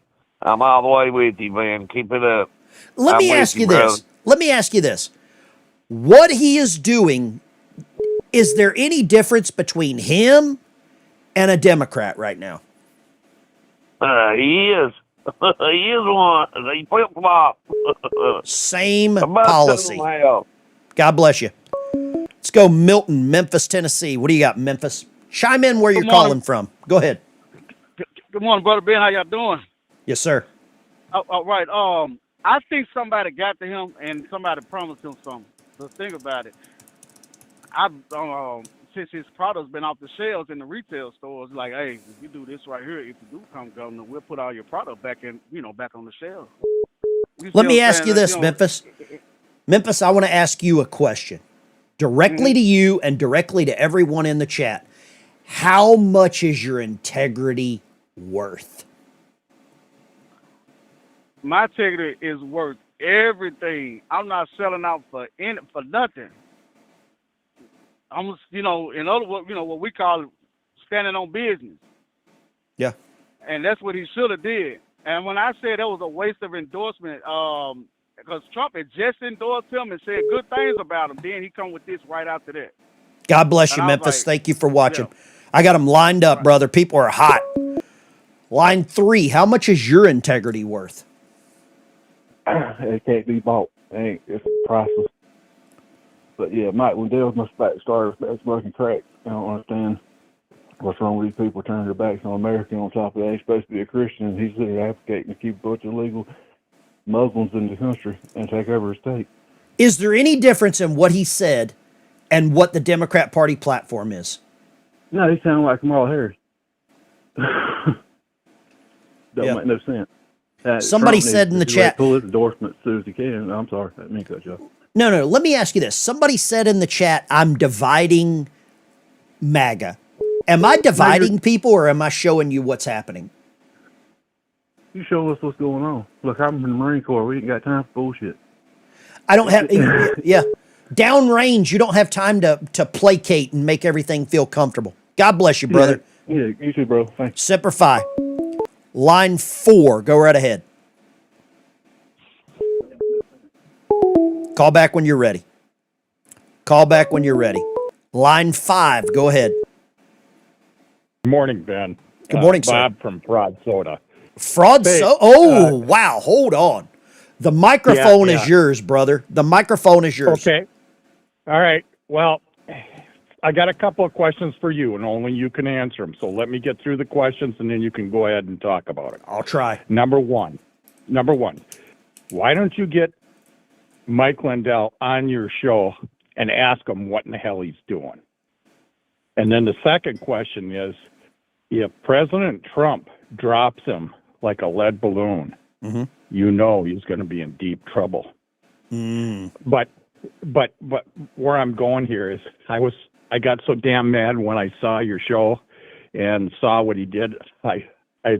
I'm all the way with you, man. Keep it up. Let me ask you this. Let me ask you this. What he is doing, is there any difference between him and a Democrat right now? He is. He is one. He flip-flop. Same policy. God bless you. Let's go Milton, Memphis, Tennessee. What do you got, Memphis? Chime in where you're calling from. Go ahead. Good morning, Brother Ben. How y'all doing? Yes, sir. All right. I think somebody got to him and somebody promised him something. So think about it. Since his product's been off the shelves in the retail stores, like, hey, if you do this right here, if you do come governor, we'll put all your product back on the shelves. Let me ask you this, Memphis. Memphis, I want to ask you a question. Directly to you and directly to everyone in the chat. How much is your integrity worth? My integrity is worth everything. I'm not selling out for nothing. I'm, in other words, what we call standing on business. Yeah. And that's what he should have did. And when I said that was a waste of endorsement, because Trump had just endorsed him and said good things about him, then he come with this right after that. God bless you, Memphis. Thank you for watching. Yeah. I got them lined up, brother. People are hot. Line 3, how much is your integrity worth? It can't be bought. It's priceless. But yeah, Mike Lindell's my backstarter that's smoking crack. I don't understand what's wrong with these people turning their backs on America. On top of that, he's supposed to be a Christian, and he's there advocating to keep a bunch of illegal Muslims in the country and take over his state. Is there any difference in what he said and what the Democrat Party platform is? No, he sounds like Kamala Harris. Don't make no sense. Somebody said in the chat, pull his endorsement as soon as he can. I'm sorry, I didn't cut you off. No. Let me ask you this. Somebody said in the chat, I'm dividing MAGA. Am I dividing people or am I showing you what's happening? You show us what's going on. Look, I'm in the Marine Corps. We ain't got time for bullshit. I don't have, yeah. Downrange, you don't have time to placate and make everything feel comfortable. God bless you, brother. Yeah, you too, bro. Thanks. Semper Fi. Line 4, go right ahead. Call back when you're ready. Call back when you're ready. Line 5, go ahead. Good morning, Ben. Good morning, sir. Bob from Fraud Soda. Fraud Soda? Oh, wow. Hold on. The microphone is yours, brother. The microphone is yours. Okay. All right. Well, I got a couple of questions for you, and only you can answer them. So let me get through the questions, and then you can go ahead and talk about it. I'll try. Number one, why don't you get Mike Lindell on your show and ask him what in the hell he's doing? And then the second question is, if President Trump drops him like a lead balloon, you know he's going to be in deep trouble. But where I'm going here is I got so damn mad when I saw your show and saw what he did. I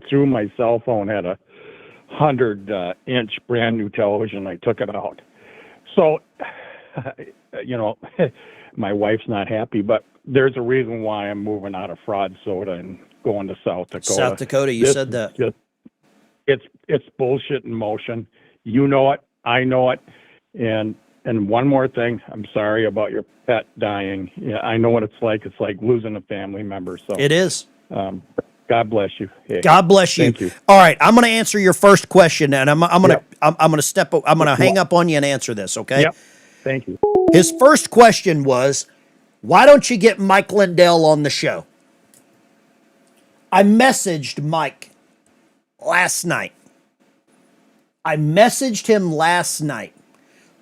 threw my cell phone at a 100-inch brand new television. I took it out. So, my wife's not happy, but there's a reason why I'm moving out of Fraud Soda and going to South Dakota. South Dakota, you said that. It's bullshit in motion. You know it. I know it. And one more thing. I'm sorry about your pet dying. Yeah, I know what it's like. It's like losing a family member. So it is. God bless you. Hey, God bless you. Thank you. All right, I'm going to answer your first question, and I'm going to hang up on you and answer this. Okay. Yep. Thank you. His first question was, why don't you get Mike Lindell on the show? I messaged Mike last night. Let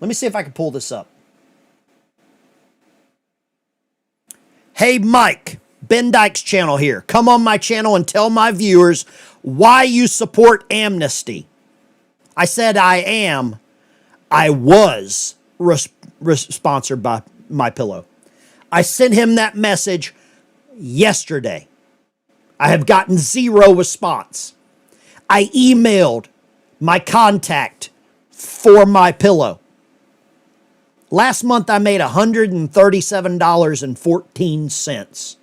me see if I can pull this up. Hey, Mike, Ben Dykes channel here. Come on my channel and tell my viewers why you support Amnesty. I said I was sponsored by MyPillow. I sent him that message yesterday. I have gotten 0 response. I emailed my contact for MyPillow. Last month I made $137.14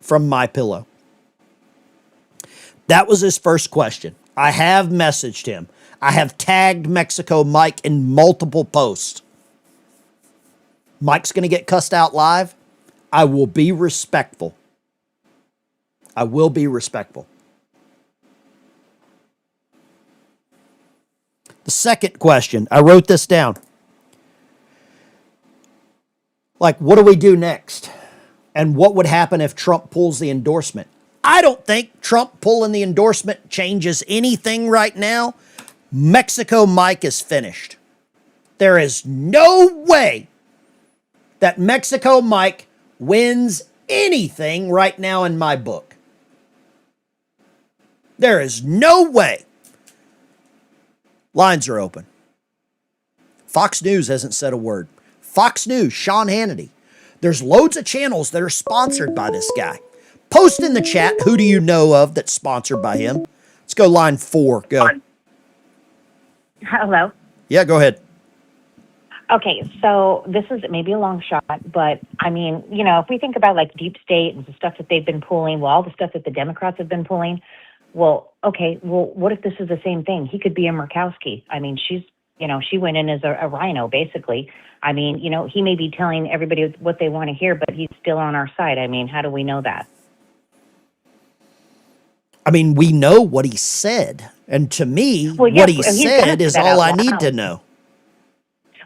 from MyPillow. That was his first question. I have messaged him. I have tagged Mexico Mike in multiple posts. Mike's going to get cussed out live. I will be respectful. I will be respectful. The second question, I wrote this down. Like, what do we do next? And what would happen if Trump pulls the endorsement? I don't think Trump pulling the endorsement changes anything right now. Mexico Mike is finished. There is no way that Mexico Mike wins anything right now in my book. There is no way. Lines are open. Fox News hasn't said a word. Fox News, Sean Hannity. There's loads of channels that are sponsored by this guy. Post in the chat, who do you know of that's sponsored by him? Let's go line 4. Go. Hello. Yeah, go ahead. Okay, so this is maybe a long shot, but I mean, you know, if we think about like deep state and the stuff that they've been pulling, well, all the stuff that the Democrats have been pulling, well, okay, well, what if this is the same thing? He could be a Murkowski. I mean, she's, you know, she went in as a rhino, basically. I mean, you know, he may be telling everybody what they want to hear, but he's still on our side. I mean, how do we know that? I mean, we know what he said. And to me, well, what he said is all I need to know.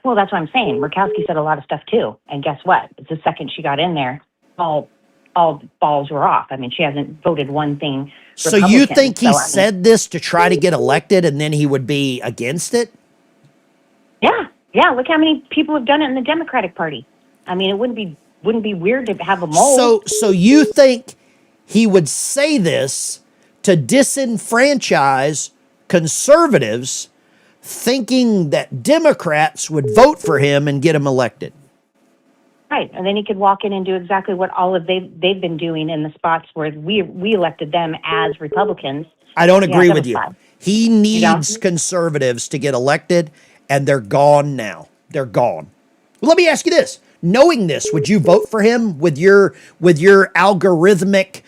Well, that's what I'm saying. Murkowski said a lot of stuff too. And guess what? It's the second she got in there, all balls were off. I mean, she hasn't voted one thing So you think he said this to try to get elected and then he would be against it? Yeah. Yeah. Look how many people have done it in the Democratic Party. I mean, it wouldn't be weird to have a mole. So you think he would say this to disenfranchise conservatives, thinking that Democrats would vote for him and get him elected? Right, and then he could walk in and do exactly what all of they've been doing in the spots where we elected them as Republicans. I don't agree with you. He needs conservatives to get elected, and they're gone now. They're gone. Well, let me ask you this. Knowing this, would you vote for him with your algorithmic,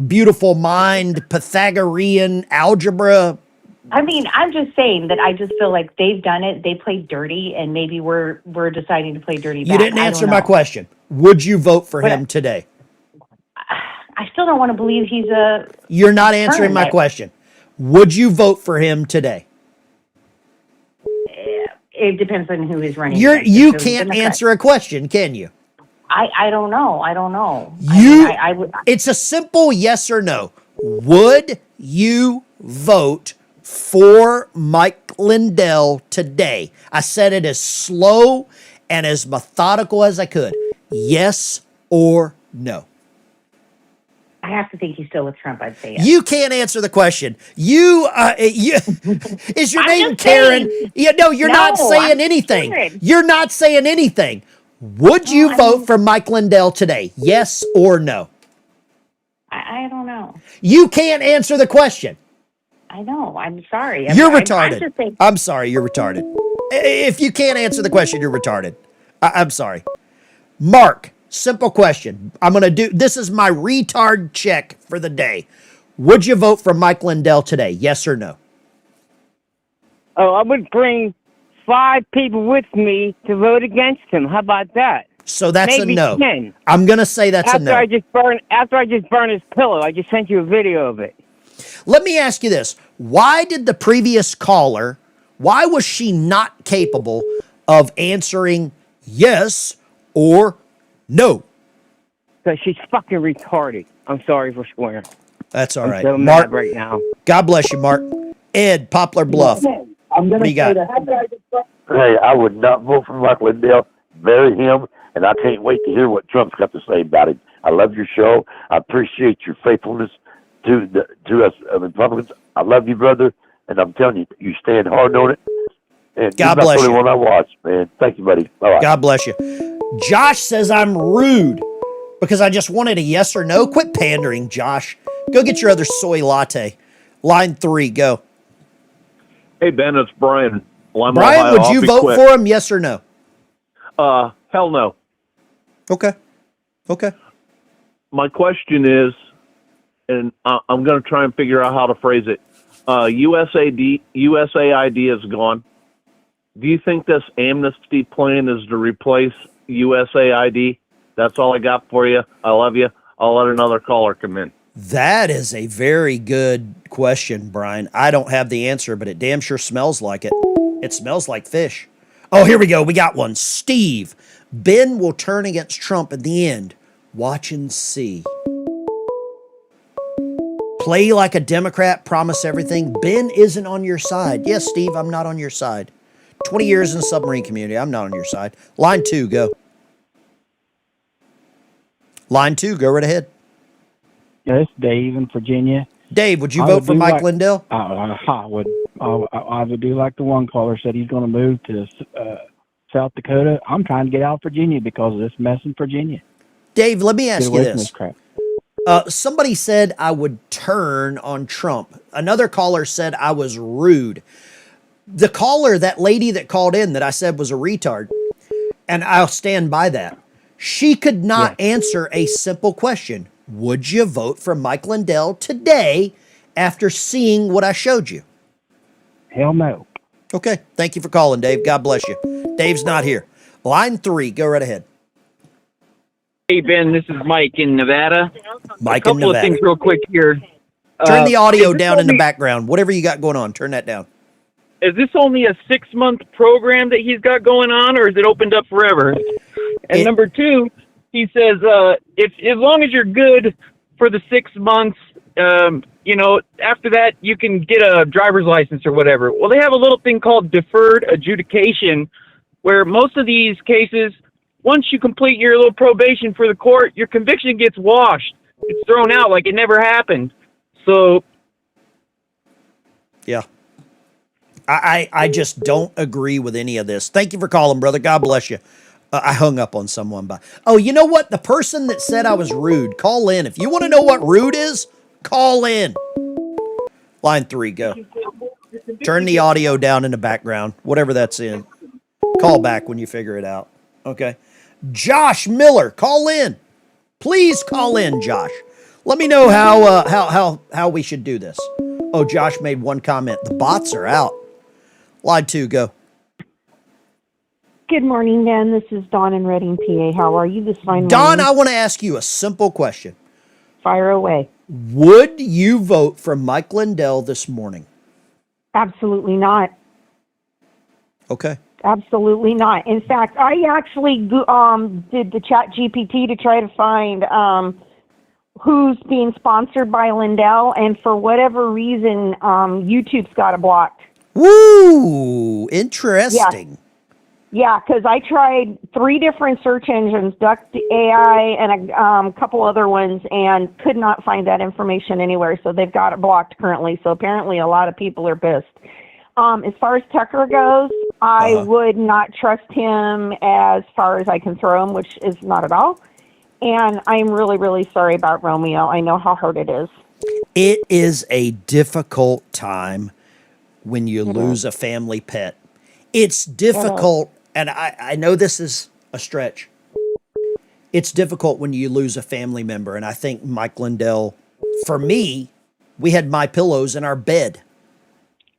beautiful mind, Pythagorean algebra? I mean, I'm just saying that I just feel like they've done it. They played dirty, and maybe we're deciding to play dirty back. You didn't answer my question. Would you vote for him today? I still don't want to believe he's a... You're not answering my question. Would you vote for him today? It depends on who he's running. You can't answer a question, can you? I don't know. I don't know. I would. It's a simple yes or no. Would you vote for Mike Lindell today? I said it as slow and as methodical as I could. Yes or no? I have to think he's still with Trump. I'd say yes. You can't answer the question. Is your name Karen? Yeah, no, you're not saying anything. Karen. You're not saying anything. Would you vote for Mike Lindell today? Yes or no? I don't know. You can't answer the question. I know. I'm sorry. You're retarded. I'm sorry. You're retarded. If you can't answer the question, you're retarded. I'm sorry. Mark, simple question. This is my retard check for the day. Would you vote for Mike Lindell today? Yes or no? Oh, I would bring 5 people with me to vote against him. How about that? So that's Maybe a no. 10. I'm going to say that's a no. After I just burned his pillow, I just sent you a video of it. Let me ask you this. Why did the previous caller, why was she not capable of answering yes or no? Because she's fucking retarded. I'm sorry for swearing. That's all right. So Mark, mad right now. God bless you, Mark. Ed, Poplar Bluff. I'm What do you got? Hey, I would not vote for Mike Lindell. bury him, and I can't wait to hear what Trump's got to say about it. I love your show. I appreciate your faithfulness to us Republicans. I love you, brother, and I'm telling you, you stand hard on it. And God bless you. You're not the only one I watch, man. Thank you, buddy. Bye-bye. God bless you. Josh says I'm rude because I just wanted a yes or no. Quit pandering, Josh. Go get your other soy latte. Line 3, go. Hey, Ben, it's Brian. Brian, would you vote for him, yes or no? Hell no. Okay. My question is, and I'm going to try and figure out how to phrase it. USAID is gone. Do you think this amnesty plan is to replace USAID? That's all I got for you. I love you. I'll let another caller come in. That is a very good question, Brian. I don't have the answer, but it damn sure smells like it. It smells like fish. Oh, here we go. We got one. Steve. Ben will turn against Trump at the end. Watch and see. Play like a Democrat, promise everything. Ben isn't on your side. Yes, Steve, I'm not on your side. 20 years in the submarine community. I'm not on your side. Line 2, go. Line 2, go right ahead. Yeah, it's Dave in Virginia. Dave, would you vote for Mike Lindell? I would do like the one caller said. He's going to move to South Dakota. I'm trying to get out of Virginia because of this mess in Virginia. Dave, let me ask you this. Crap. Somebody said I would turn on Trump. Another caller said I was rude. The caller, that lady that called in that I said was a retard, and I'll stand by that. She could not answer a simple question. Would you vote for Mike Lindell today after seeing what I showed you? Hell no. Okay. Thank you for calling, Dave. God bless you. Dave's not here. Line 3, go right ahead. Hey, Ben, this is Mike in Nevada. Mike in Nevada. A couple of things real quick here. Turn the audio down in the background. Whatever you got going on, turn that down. Is this only a 6-month program that he's got going on, or is it opened up forever? And number 2, he says, if as long as you're good for the 6 months, after that you can get a driver's license or whatever. Well, they have a little thing called deferred adjudication, where most of these cases, once you complete your little probation for the court, your conviction gets washed. It's thrown out like it never happened. So, yeah. I just don't agree with any of this. Thank you for calling, brother. God bless you. I hung up on someone. Oh, you know what? The person that said I was rude, call in. If you want to know what rude is, call in. Line 3, go. Turn the audio down in the background, whatever that's in. Call back when you figure it out. Okay. Josh Miller, call in. Please call in, Josh. Let me know how we should do this. Oh, Josh made one comment. The bots are out. Line 2, go. Good morning, Ben. This is Dawn in Reading, PA. How are you this fine morning? Dawn, I want to ask you a simple question. Fire away. Would you vote for Mike Lindell this morning? Absolutely not. Okay. Absolutely not. In fact, I actually did the chat GPT to try to find who's being sponsored by Lindell, and for whatever reason, YouTube's got it blocked. Woo! Interesting. Yeah, because I tried 3 different search engines, DuckAI and a couple other ones, and could not find that information anywhere. So they've got it blocked currently. So apparently a lot of people are pissed. As far as Tucker goes, I would not trust him as far as I can throw him, which is not at all. And I'm really, really sorry about Romeo. I know how hard it is. It is a difficult time when you lose a family pet. It's difficult, and I know this is a stretch. It's difficult when you lose a family member, and I think Mike Lindell, for me, we had my pillows in our bed.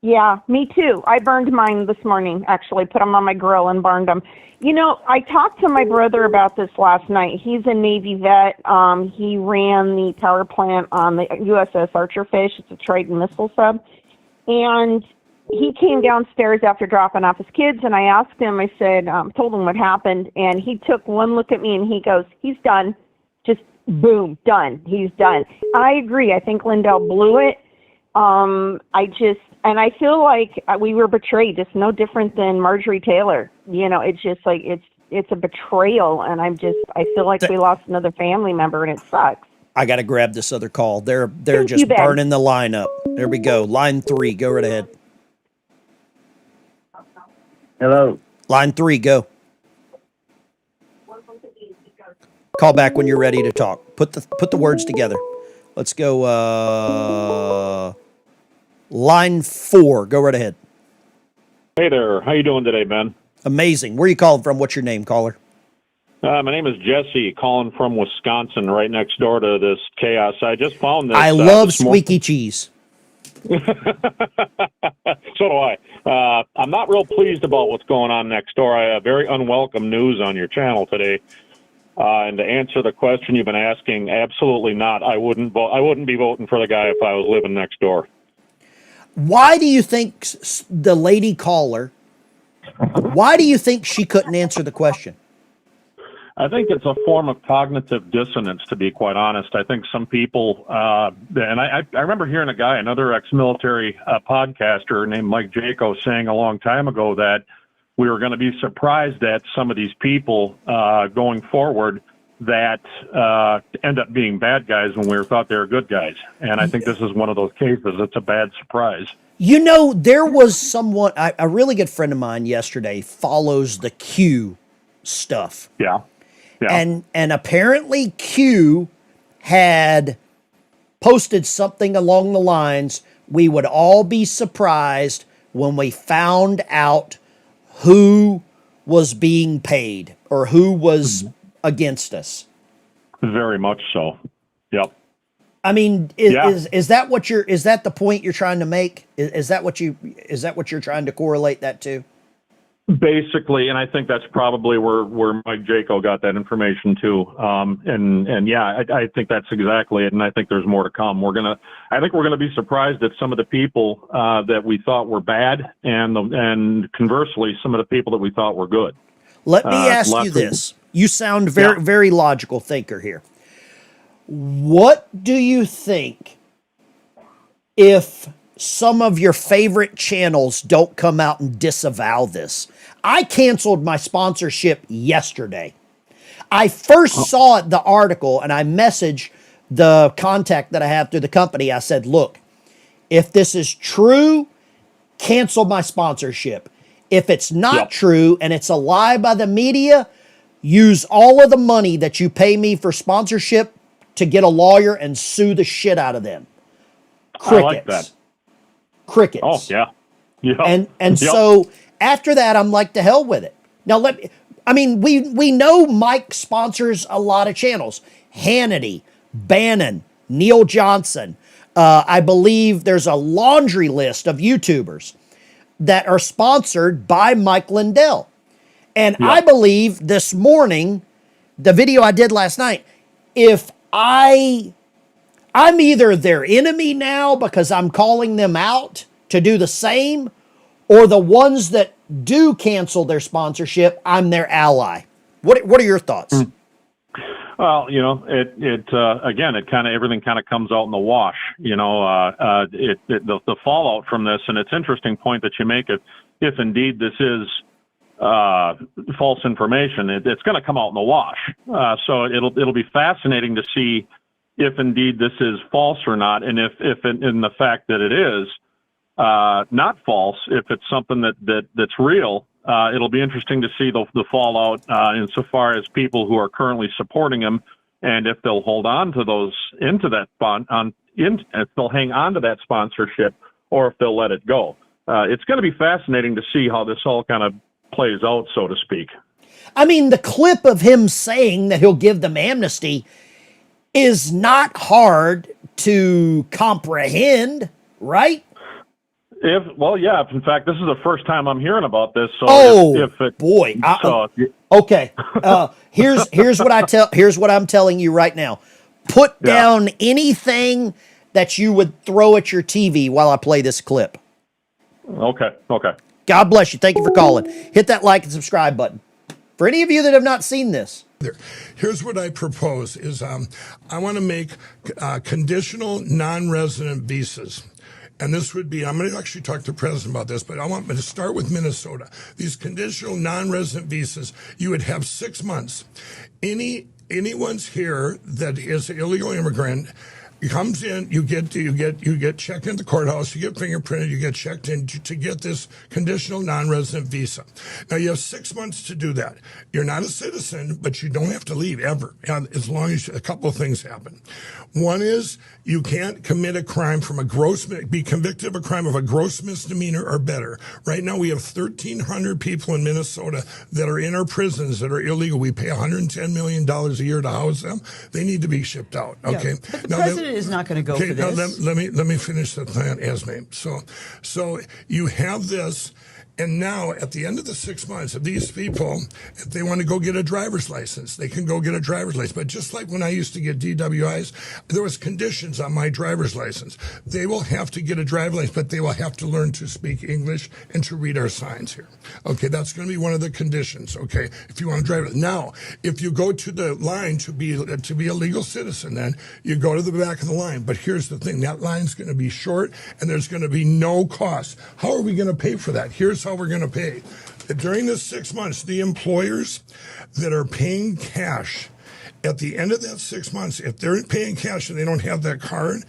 Yeah, me too. I burned mine this morning, actually. Put them on my grill and burned them. You know, I talked to my brother about this last night. He's a Navy vet. He ran the power plant on the USS Archerfish. It's a Triton missile sub. And he came downstairs after dropping off his kids, and I asked him, I said, told him what happened, and he took one look at me, and he goes, he's done. Just boom, done. He's done. I agree. I think Lindell blew it. And I feel like we were betrayed. It's no different than Marjorie Taylor. You know, it's just like, it's a betrayal, and I feel like we lost another family member, and it sucks. I got to grab this other call. They're Thank just you, Ben. burning the line up. There we go. Line 3, go right ahead. Hello. Line 3, go. Call back when you're ready to talk. Put the words together. Let's go. Line 4, go right ahead. Hey there. How you doing today, Ben? Amazing. Where are you calling from? What's your name, caller? My name is Jesse, calling from Wisconsin, right next door to this chaos. I just found this. I love squeaky cheese. So do I. I'm not real pleased about what's going on next door. I have very unwelcome news on your channel today. And to answer the question you've been asking, absolutely not. I wouldn't be voting for the guy if I was living next door. Why do you think the lady caller, why do you think she couldn't answer the question? I think it's a form of cognitive dissonance, to be quite honest. I think some people, and I remember hearing a guy, another ex-military podcaster named Mike Jaco, saying a long time ago that we were going to be surprised at some of these people going forward that end up being bad guys when we thought they were good guys. And I think this is one of those cases. It's a bad surprise. You know, there was someone, a really good friend of mine yesterday follows the Q stuff. Yeah. Yeah. And apparently Q had posted something along the lines, we would all be surprised when we found out who was being paid or who was against us. Very much so. Yep. I mean, is that what is that the point you're trying to make? Is that what you're trying to correlate that to? Basically, and I think that's probably where Mike Jaco got that information too. And yeah, I think that's exactly it. And I think there's more to come. I think we're gonna be surprised at some of the people that we thought were bad, and conversely, some of the people that we thought were good. Let me ask you this. You sound very logical thinker here. What do you think if some of your favorite channels don't come out and disavow this? I canceled my sponsorship yesterday. I first saw the article and I messaged the contact that I have through the company. I said, look, if this is true, cancel my sponsorship. If it's not true and it's a lie by the media, use all of the money that you pay me for sponsorship to get a lawyer and sue the shit out of them. Crickets. I like that. Crickets. Oh, yeah. Yeah. And so after that, I'm like, to hell with it. Now, we know Mike sponsors a lot of channels. Hannity, Bannon, Neil Johnson. I believe there's a laundry list of YouTubers that are sponsored by Mike Lindell. And I believe this morning, the video I did last night, if I'm either their enemy now because I'm calling them out to do the same, or the ones that do cancel their sponsorship, I'm their ally. What are your thoughts? Well, again, everything kind of comes out in the wash. The fallout from this, and it's an interesting point that you make. If indeed this is false information, it's going to come out in the wash. So it'll be fascinating to see if indeed this is false or not, and if in the fact that it is not false, if it's something that's real. It'll be interesting to see the fallout insofar as people who are currently supporting him, and if they'll hold on to if they'll hang on to that sponsorship, or if they'll let it go. It's going to be fascinating to see how this all kind of plays out, so to speak. I mean, the clip of him saying that he'll give them amnesty is not hard to comprehend, right? In fact, this is the first time I'm hearing about this. So okay. Here's what I'm telling you right now. Put down anything that you would throw at your TV while I play this clip. Okay. God bless you. Thank you for calling. Hit that like and subscribe button. For any of you that have not seen this. Here's what I propose is I want to make conditional non-resident visas. and this would be, I'm going to actually talk to the president about this, but I want to start with Minnesota. These conditional non-resident visas, you would have 6 months. Anyone's here that is an illegal immigrant comes in, you get checked in the courthouse, you get fingerprinted, you get checked in to get this conditional non-resident visa. Now you have 6 months to do that. You're not a citizen, but you don't have to leave ever, as long as a couple of things happen. One is you can't commit a crime be convicted of a crime of a gross misdemeanor or better. Right now we have 1,300 people in Minnesota that are in our prisons that are illegal. We pay $110 million a year to house them. They need to be shipped out. Okay. Yeah, but the president is not going to go for this. Now let me finish the plan, Esme. So you have this. And now, at the end of the 6 months, if these people, if they want to go get a driver's license, they can go get a driver's license. But just like when I used to get DWIs, there was conditions on my driver's license. They will have to get a driver's license, but they will have to learn to speak English and to read our signs here. Okay, that's going to be one of the conditions. Okay, if you want to drive. Now, if you go to the line to be a legal citizen, then you go to the back of the line. But here's the thing: that line's going to be short, and there's going to be no cost. How are we going to pay for that? Here's how we're going to pay. During the 6 months, the employers that are paying cash, at the end of that 6 months, if they're paying cash and they don't have that card,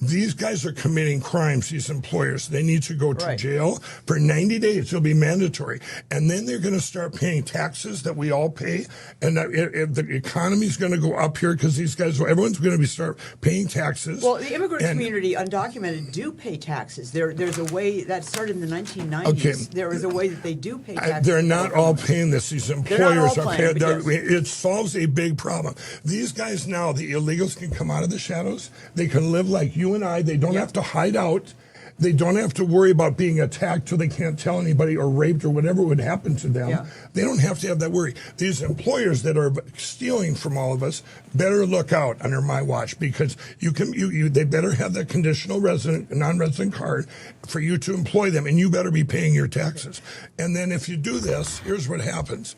these guys are committing crimes, these employers. They need to go to jail for 90 days. It'll be mandatory. And then they're going to start paying taxes that we all pay. And the economy's going to go up here because these guys, everyone's going to start paying taxes. Well, the immigrant community, undocumented, do pay taxes. There's a way that started in the 1990s. Okay. There is a way that they do pay taxes. They're not all paying this. These employers are paying. It solves a big problem. These guys now, the illegals can come out of the shadows. They can live like you and I. They don't have to hide out. They don't have to worry about being attacked till they can't tell anybody or raped or whatever would happen to them. Yeah. They don't have to have that worry. These employers that are stealing from all of us better look out under my watch, because they better have that conditional non-resident card for you to employ them, and you better be paying your taxes. And then if you do this, here's what happens.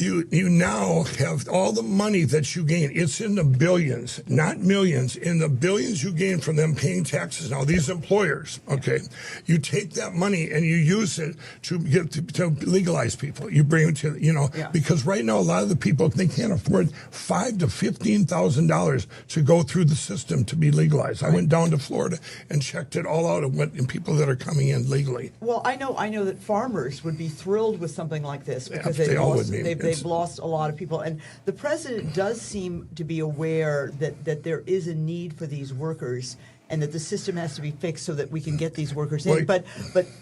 You now have all the money that you gain. It's in the billions, not millions. In the billions you gain from them paying taxes. Now, these employers, okay, you take that money and you use it to legalize people. You bring it to, because right now a lot of the people, they can't afford $5,000 to $15,000 to go through the system to be legalized. I went down to Florida and checked it all out and people that are coming in legally. Well, I know that farmers would be thrilled with something like this because they've lost a lot of people. And the president does seem to be aware that there is a need for these workers and that the system has to be fixed so that we can get these workers in. But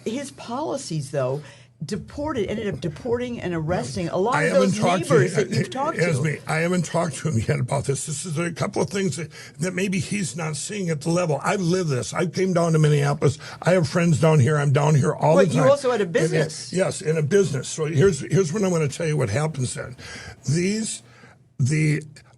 his policies, though, ended up deporting and arresting a lot of those neighbors that you've talked to. I haven't talked to him yet about this. This is a couple of things that maybe he's not seeing at the level. I've lived this. I came down to Minneapolis. I have friends down here. I'm down here all the time. You also had a business. Yes, in a business. So here's what I'm going to tell you what happens then.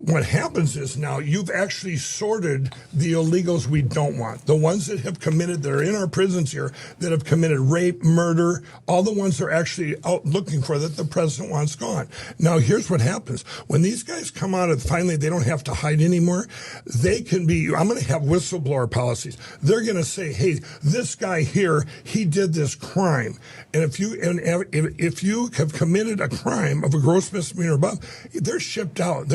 What happens is now you've actually sorted the illegals we don't want. The ones that have committed, that are in our prisons here, that have committed rape, murder, all the ones they're actually out looking for that the president wants gone. Now, here's what happens. When these guys come out and finally they don't have to hide anymore, they can be, I'm going to have whistleblower policies. They're going to say, hey, this guy here, he did this crime. And if you have committed a crime of a gross misdemeanor above, they're shipped out.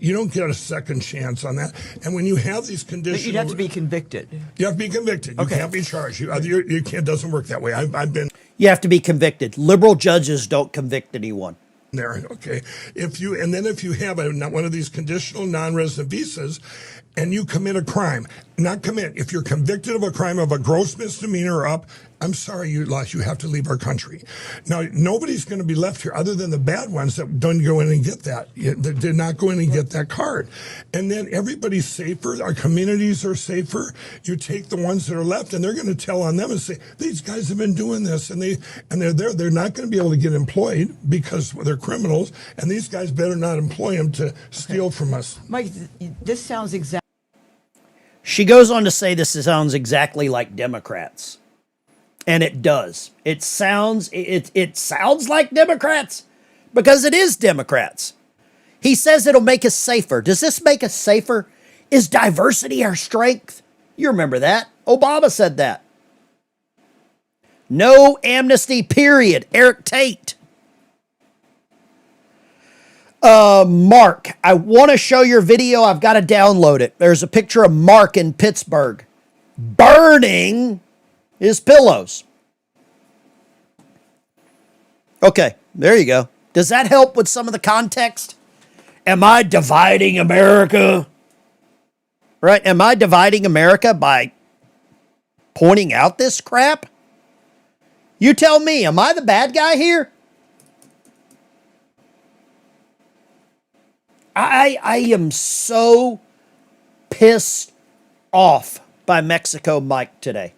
You don't get a second chance on that. And when you have these conditions, but you'd have to be convicted. You have to be convicted. You can't be charged. You can't. It doesn't work that way. I've been. You have to be convicted. Liberal judges don't convict anyone. There, okay. If you have one of these conditional non-resident visas, and you commit a crime, if you're convicted of a crime of a gross misdemeanor or up, I'm sorry, you have to leave our country. Now, nobody's going to be left here other than the bad ones that don't go in and get that. They're not going and get that card. And then everybody's safer. Our communities are safer. You take the ones that are left and they're going to tell on them and say, these guys have been doing this and they're there. They're not going to be able to get employed because they're criminals. And these guys better not employ them to steal from us. Mike, this sounds exactly. She goes on to say this sounds exactly like Democrats. And it does. It sounds like Democrats because it is Democrats. He says it'll make us safer. Does this make us safer? Is diversity our strength? You remember that. Obama said that. No amnesty, period. Eric Tate. Mark, I want to show your video. I've got to download it. There's a picture of Mark in Pittsburgh burning his pillows. Okay, there you go. Does that help with some of the context? Am I dividing America? Right? Am I dividing America by pointing out this crap? You tell me, am I the bad guy here? I am so pissed off by Mexico Mike today.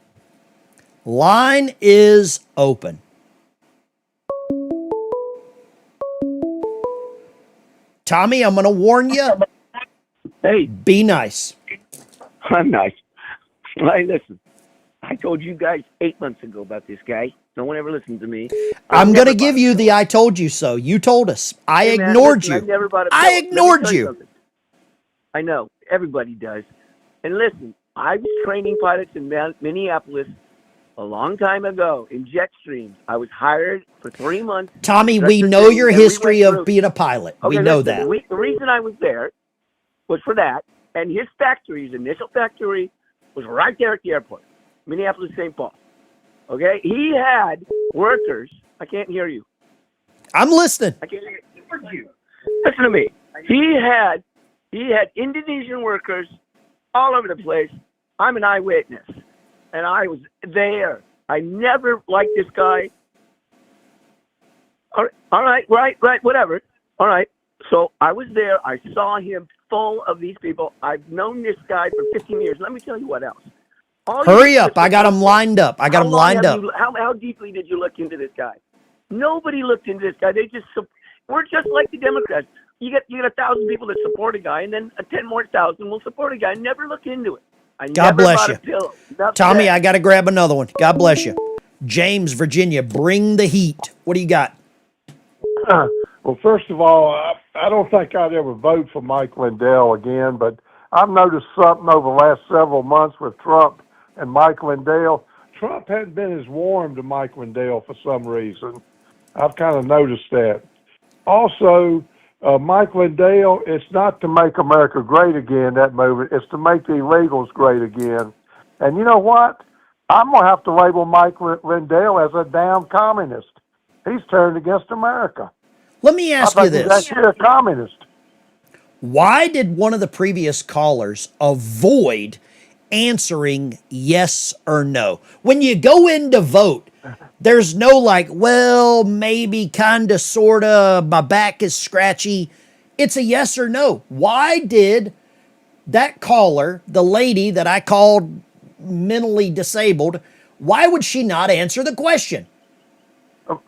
Line is open. Tommy, I'm going to warn you. Hey. Be nice. I'm nice. Hey, listen. I told you guys 8 months ago about this guy. No one ever listened to me. I'm going to give you the I told you so. You told us. I ignored you. I ignored you. I know. Everybody does. And listen, I was training pilots in Minneapolis a long time ago in jet streams. I was hired for 3 months. Tommy, we know your history of being a pilot. Okay, we know listen, that. The reason I was there was for that. And his factory, his initial factory, was right there at the airport. Minneapolis, St. Paul. Okay? He had workers. I can't hear you. I'm listening. I can't hear you. Listen to me. He had Indonesian workers all over the place. I'm an eyewitness. And I was there. I never liked this guy. All right, whatever. All right. So I was there. I saw him full of these people. I've known this guy for 15 years. Let me tell you what else. Hurry up. I got them lined up. How deeply did you look into this guy? Nobody looked into this guy. We're just like the Democrats. You get 1,000 people that support a guy, and then 10,000 more will support a guy. Never look into it. God bless you. Tommy, I got to grab another one. God bless you. James, Virginia, bring the heat. What do you got? Well, first of all, I don't think I'd ever vote for Mike Lindell again, but I've noticed something over the last several months with Trump and Mike Lindell. Trump hadn't been as warm to Mike Lindell for some reason. I've kind of noticed that. Also, Mike Lindell, it's not to make America great again, that movement. It's to make the illegals great again. And you know what? I'm going to have to label Mike Lindell as a damn communist. He's turned against America. Let me ask you this. He's actually a communist. Why did one of the previous callers avoid answering yes or no? When you go in to vote, there's no like, well, maybe, kind of, sort of, my back is scratchy. It's a yes or no. Why did that caller, the lady that I called mentally disabled, why would she not answer the question?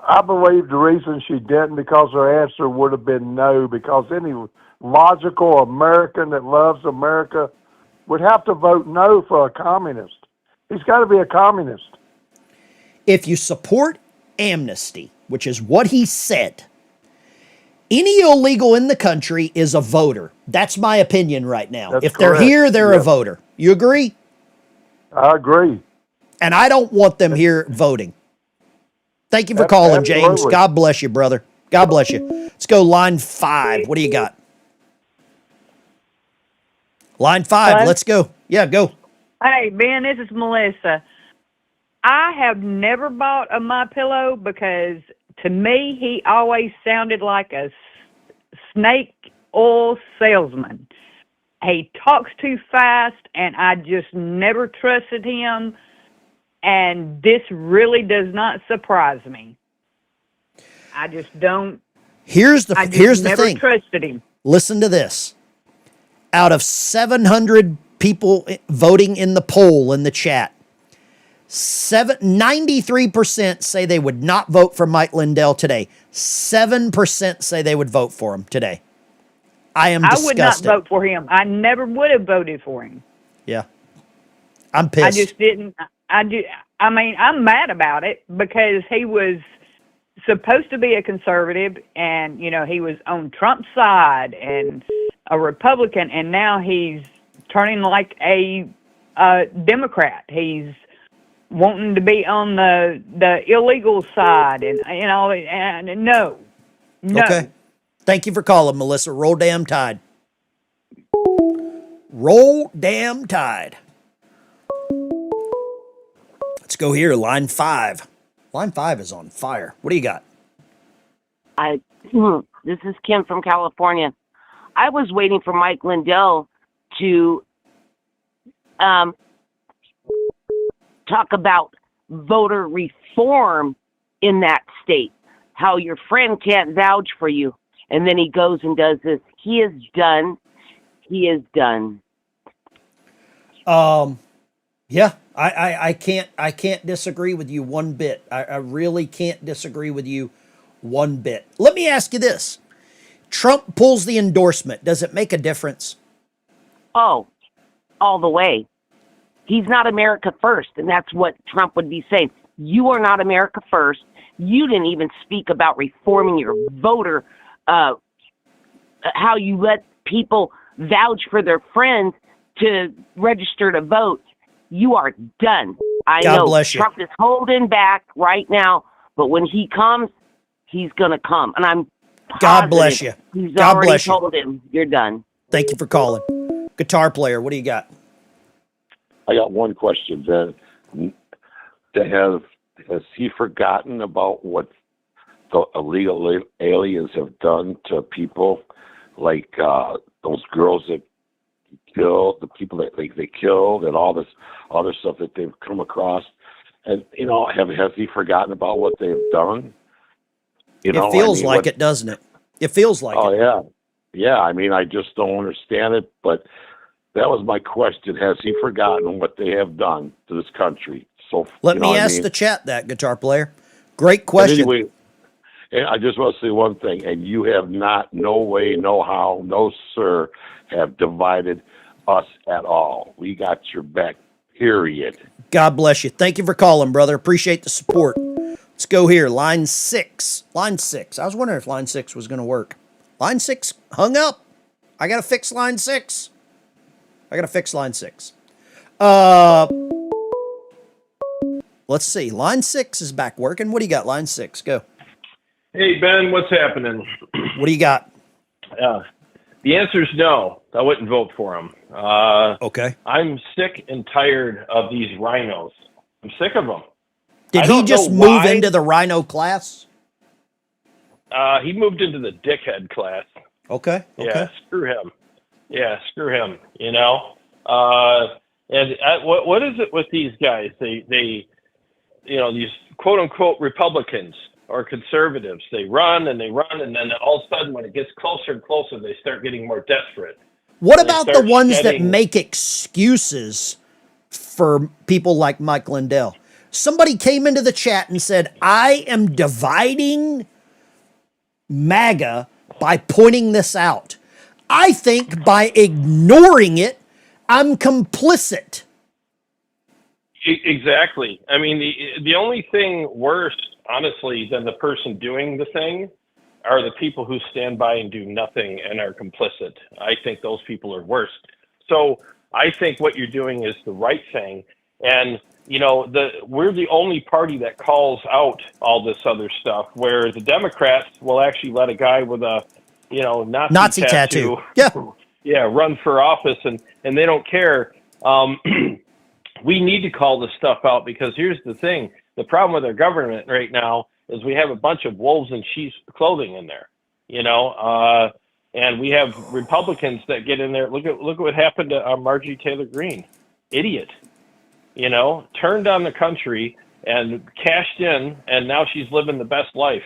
I believe the reason she didn't, because her answer would have been no, because any logical American that loves America would have to vote no for a communist. He's got to be a communist. If you support amnesty, which is what he said, any illegal in the country is a voter. That's my opinion right now. That's if they're correct. here, they're a voter. You agree? I agree. And I don't want them here voting. Thank you for calling, James. God bless you, brother. God bless you. Let's go line 5. What do you got? Line 5. Hello? Let's go. Yeah, go. Hey, Ben, this is Melissa. I have never bought a My Pillow because to me, he always sounded like a snake oil salesman. He talks too fast, and I just never trusted him. And this really does not surprise me. I just don't. Here's the never thing. Trusted him. Listen to this. Out of 700 people voting in the poll in the chat, 93% say they would not vote for Mike Lindell today. 7% say they would vote for him today. I am disgusted. I would not vote for him. I never would have voted for him. Yeah. I'm pissed. I just didn't. I mean, I'm mad about it because he was supposed to be a conservative and, you know, he was on Trump's side and a Republican, and now he's turning like a a Democrat. He's wanting to be on the illegal side, and no. Okay. Thank you for calling, Melissa. Roll damn tide. Roll damn tide. Let's go here. Line 5. Line 5 is on fire. What do you got? This is Kim from California. I was waiting for Mike Lindell to talk about voter reform in that state. How your friend can't vouch for you. And then he goes and does this. He is done. He is done. Yeah, I can't disagree with you one bit. I really can't disagree with you one bit. Let me ask you this. Trump pulls the endorsement. Does it make a difference? Oh, all the way. He's not America first, and that's what Trump would be saying. You are not America first. You didn't even speak about reforming your voter, how you let people vouch for their friends to register to vote. You are done. I God know bless you. Trump is holding back right now, but when he comes, he's going to come. And I'm positive God bless you. He's God already bless you. told him, you're done. Thank you for calling. Guitar player, what do you got? I got one question, Ben. Has he forgotten about what the illegal aliens have done to people, like those girls that killed, the people that they killed, and all this other stuff that they've come across? And has he forgotten about what they've done? It feels like it, doesn't it? It feels like it. Oh yeah. I just don't understand it. But that was my question. Has he forgotten what they have done to this country? So let me ask the chat that, guitar player. Great question. Anyway, I just want to say one thing, and you have not, no way, no how, no sir, have divided us at all. We got your back, period. God bless you. Thank you for calling, brother. Appreciate the support. Let's go here. Line 6. Line 6. I was wondering if line 6 was going to work. Line 6 hung up. I got to fix line 6. Let's see. Line 6 is back working. What do you got? Line 6. Go. Hey, Ben, what's happening? What do you got? The answer is no. I wouldn't vote for him. Okay. I'm sick and tired of these rhinos. I'm sick of them. Did he just move into the rhino class? He moved into the dickhead class. Okay. Yeah, screw him. What is it with these guys? They these quote unquote Republicans or conservatives, they run, and then all of a sudden when it gets closer and closer, they start getting more desperate. What about the ones that make excuses for people like Mike Lindell? Somebody came into the chat and said, I am dividing MAGA by pointing this out. I think by ignoring it, I'm complicit. Exactly. I mean, the only thing worse, honestly, than the person doing the thing are the people who stand by and do nothing and are complicit. I think those people are worse. So I think what you're doing is the right thing. And, we're the only party that calls out all this other stuff, where the Democrats will actually let a guy with a, Nazi tattoo. Yeah, run for office, and they don't care. We need to call this stuff out, because here's the thing. The problem with our government right now is we have a bunch of wolves in sheep's clothing in there, and we have Republicans that get in there. Look at what happened to Marjorie Taylor Greene. Idiot. Turned on the country and cashed in, and now she's living the best life,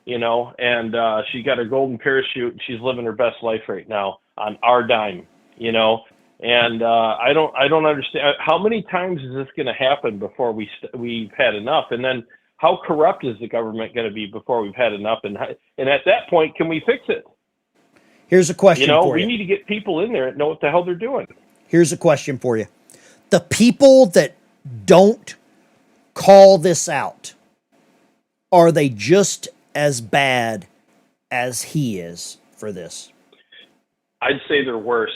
and she got her golden parachute, and she's living her best life right now on our dime, and I don't understand how many times is this going to happen before we've had enough, and then how corrupt is the government going to be before we've had enough, and at that point, can we fix it? Here's a question for we you. need to get people in there that know what the hell they're doing. Here's a question for you. The people that don't call this out, are they just as bad as he is for this? I'd say they're worse.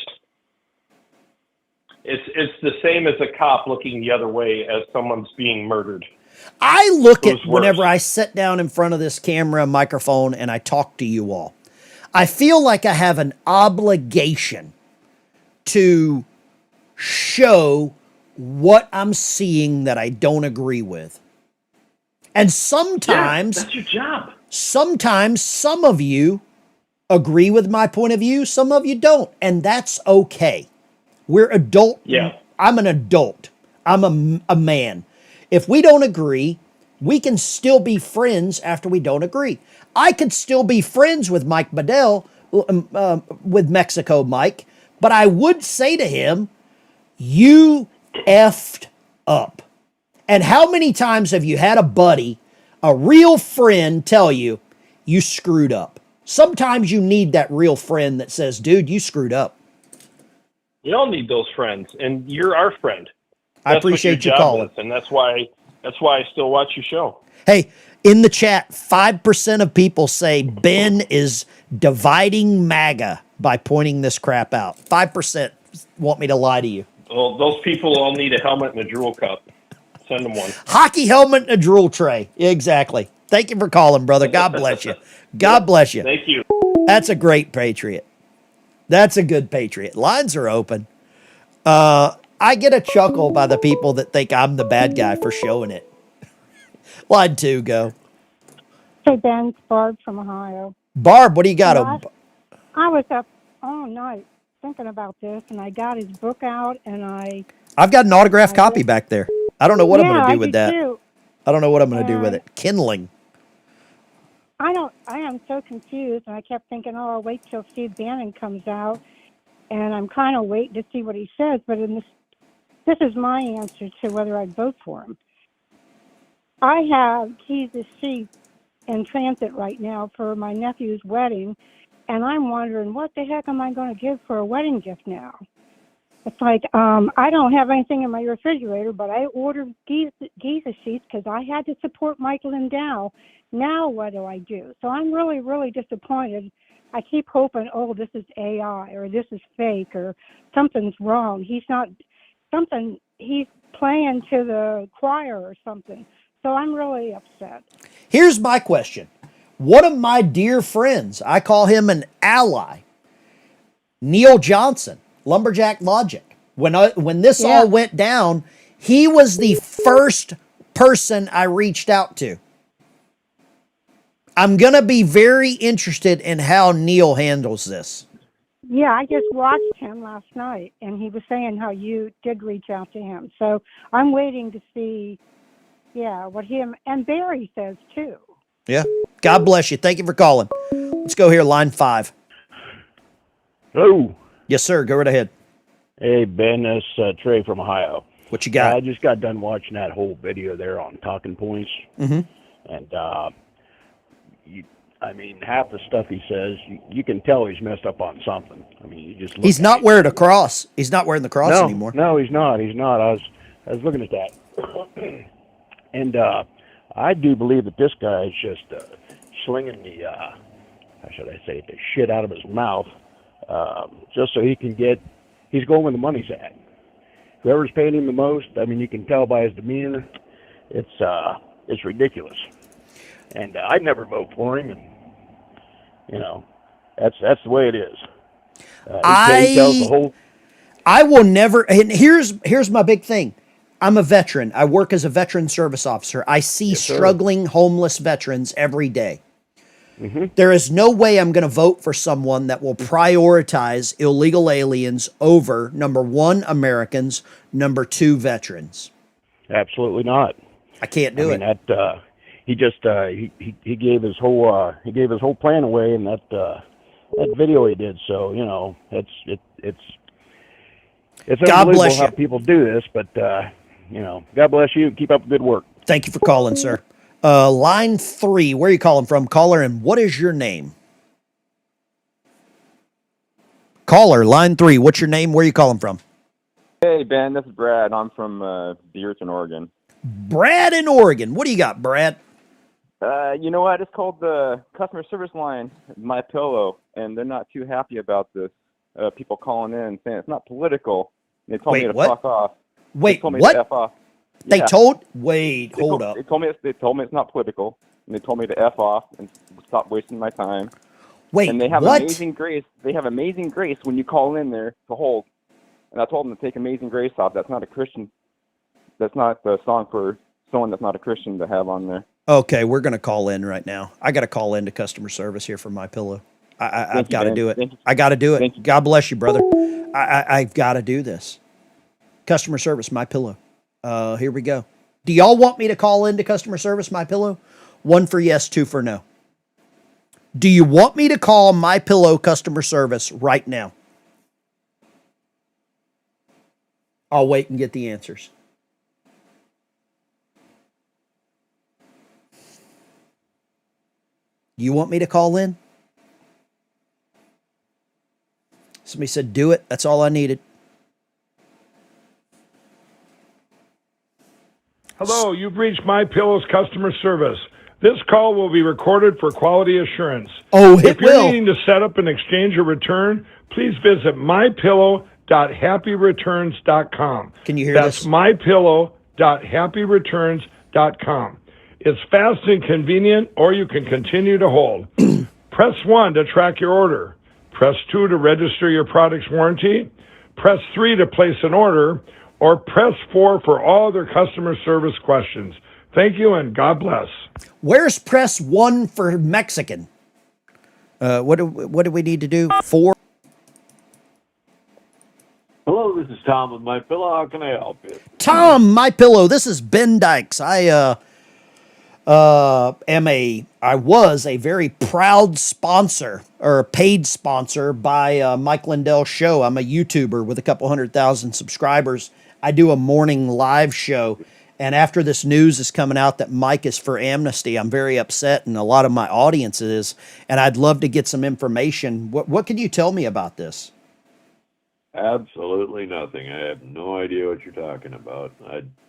It's the same as a cop looking the other way as someone's being murdered. I look Who's at whenever worse? I sit down in front of this camera, microphone, and I talk to you all, I feel like I have an obligation to show what I'm seeing that I don't agree with. And sometimes, that's your job. Sometimes some of you agree with my point of view, some of you don't, and that's okay. We're adult. Yeah. I'm an adult. I'm a man. If we don't agree, we can still be friends after we don't agree. I could still be friends with Mike Bedell, with Mexico Mike, but I would say to him, you effed up. And how many times have you had a buddy, a real friend, tell you, you screwed up? Sometimes you need that real friend that says, dude, you screwed up. We all need those friends, and you're our friend. I appreciate you job calling. is, and that's why I still watch your show. Hey, in the chat, 5% of people say Ben is dividing MAGA by pointing this crap out. 5% want me to lie to you. Well, those people all need a helmet and a drool cup. Send them one. Hockey helmet and a drool tray. Exactly. Thank you for calling, brother. God bless you. God bless you. Thank you. That's a great patriot. That's a good patriot. Lines are open. I get a chuckle by the people that think I'm the bad guy for showing it. Line 2, go. Hey, Ben, it's Barb from Ohio. Barb, what do you got? I was up all night thinking about this, and I got his book out, and I've got an autographed copy back there. I don't know what I'm going to do I with do that. too. I don't know what I'm going to do with it. Kindling. I am so confused, and I kept thinking, oh, I'll wait till Steve Bannon comes out, and I'm kind of waiting to see what he says, but this is my answer to whether I'd vote for him. I have keys to seat in transit right now for my nephew's wedding, and I'm wondering what the heck am I going to give for a wedding gift now? It's like I don't have anything in my refrigerator, but I ordered Giza sheets because I had to support Mike Lindell. Now what do I do? So I'm really, really disappointed. I keep hoping, oh, this is AI or this is fake or something's wrong. He's playing to the choir or something. So I'm really upset. Here's my question. One of my dear friends, I call him an ally, Neil Johnson, Lumberjack Logic. When this all went down, he was the first person I reached out to. I'm going to be very interested in how Neil handles this. Yeah, I just watched him last night, and he was saying how you did reach out to him. So I'm waiting to see, what him and Barry says, too. Yeah. God bless you. Thank you for calling. Let's go here, line 5. Hello. Yes, sir. Go right ahead. Hey, Ben, that's Trey from Ohio. What you got? I just got done watching that whole video there on talking points. Mm-hmm. And, half the stuff he says, you can tell he's messed up on something. I mean, you just look He's not wearing a cross. He's not wearing the cross anymore. No, he's not. He's not. I was looking at that. And I do believe that this guy is just slinging the, how should I say it, the shit out of his mouth just so he can get, he's going where the money's at. Whoever's paying him the most, you can tell by his demeanor, it's ridiculous. And I'd never vote for him, and that's the way it is. He tells the whole. I will never. And here's my big thing. I'm a veteran. I work as a veteran service officer. I see struggling homeless veterans every day. Mm-hmm. There is no way I'm going to vote for someone that will prioritize illegal aliens over, number 1, Americans, number 2, veterans. Absolutely not. I can't do it. He just he gave his whole plan away in that video he did. So it's God unbelievable bless how you. people do this, but God bless you. Keep up the good work. Thank you for calling, sir. Line 3, where are you calling from, caller, and what is your name? Caller, line 3, what's your name? Where are you calling from? Hey, Ben, this is Brad. I'm from Beaverton, Oregon. Brad in Oregon. What do you got, Brad? You know what? It's called the customer service line, My Pillow, and they're not too happy about this. People calling in saying it's not political, They told me to what? fuck off. Wait, they told me what? To F off. They Yeah. told? Wait, hold up. They told me it's not political, and they told me to F off and stop wasting my time. Wait, and they have what? Amazing Grace. They have Amazing Grace when you call in there to hold. And I told them to take Amazing Grace off. That's not a Christian. That's not the song for someone that's not a Christian to have on there. Okay, we're going to call in right now. I got to call into customer service here for My Pillow. I've got to do it. I got to do it. God bless you, brother. I've got to do this. Customer service, My Pillow. Here we go. Do y'all want me to call into customer service, My Pillow? 1 for yes, 2 for no. Do you want me to call My Pillow customer service right now? I'll wait and get the answers. You want me to call in? Somebody said, do it. That's all I needed. Hello, you've reached My Pillow's customer service. This call will be recorded for quality assurance. Oh, if you're needing to set up an exchange or return, please visit mypillow.happyreturns.com. Can you hear That's this? mypillow.happyreturns.com. It's fast and convenient, or you can continue to hold. Press 1 to track your order. Press 2 to register your product's warranty. Press 3 to place an order, or press 4 for all other customer service questions. Thank you, and God bless. Where's press 1 for Mexican? What do we need to do? 4? Hello, this is Tom with My Pillow. How can I help you? Tom, My Pillow. This is Ben Dykes. I was a very proud sponsor or a paid sponsor by Mike Lindell's show. I'm a YouTuber with a couple 100,000 subscribers. I do a morning live show. And after this news is coming out that Mike is for Amnesty, I'm very upset, and a lot of my audience is. And I'd love to get some information. What can you tell me about this? Absolutely nothing. I have no idea what you're talking about.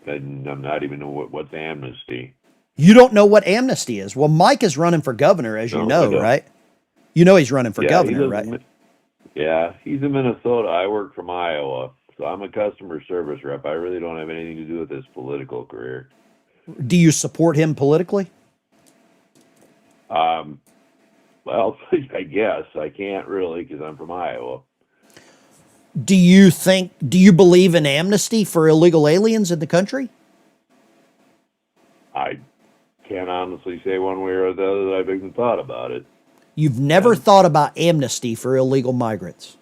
I'm not even know what's Amnesty. You don't know what Amnesty is? Well, Mike is running for governor, as you know, right? You know he's running for governor, right? Yeah, he's in Minnesota. I work from Iowa, so I'm a customer service rep. I really don't have anything to do with his political career. Do you support him politically? Well, I guess. I can't really because I'm from Iowa. Do you believe in amnesty for illegal aliens in the country? I can't honestly say one way or the other that I've even thought about it. You've never thought about amnesty for illegal migrants?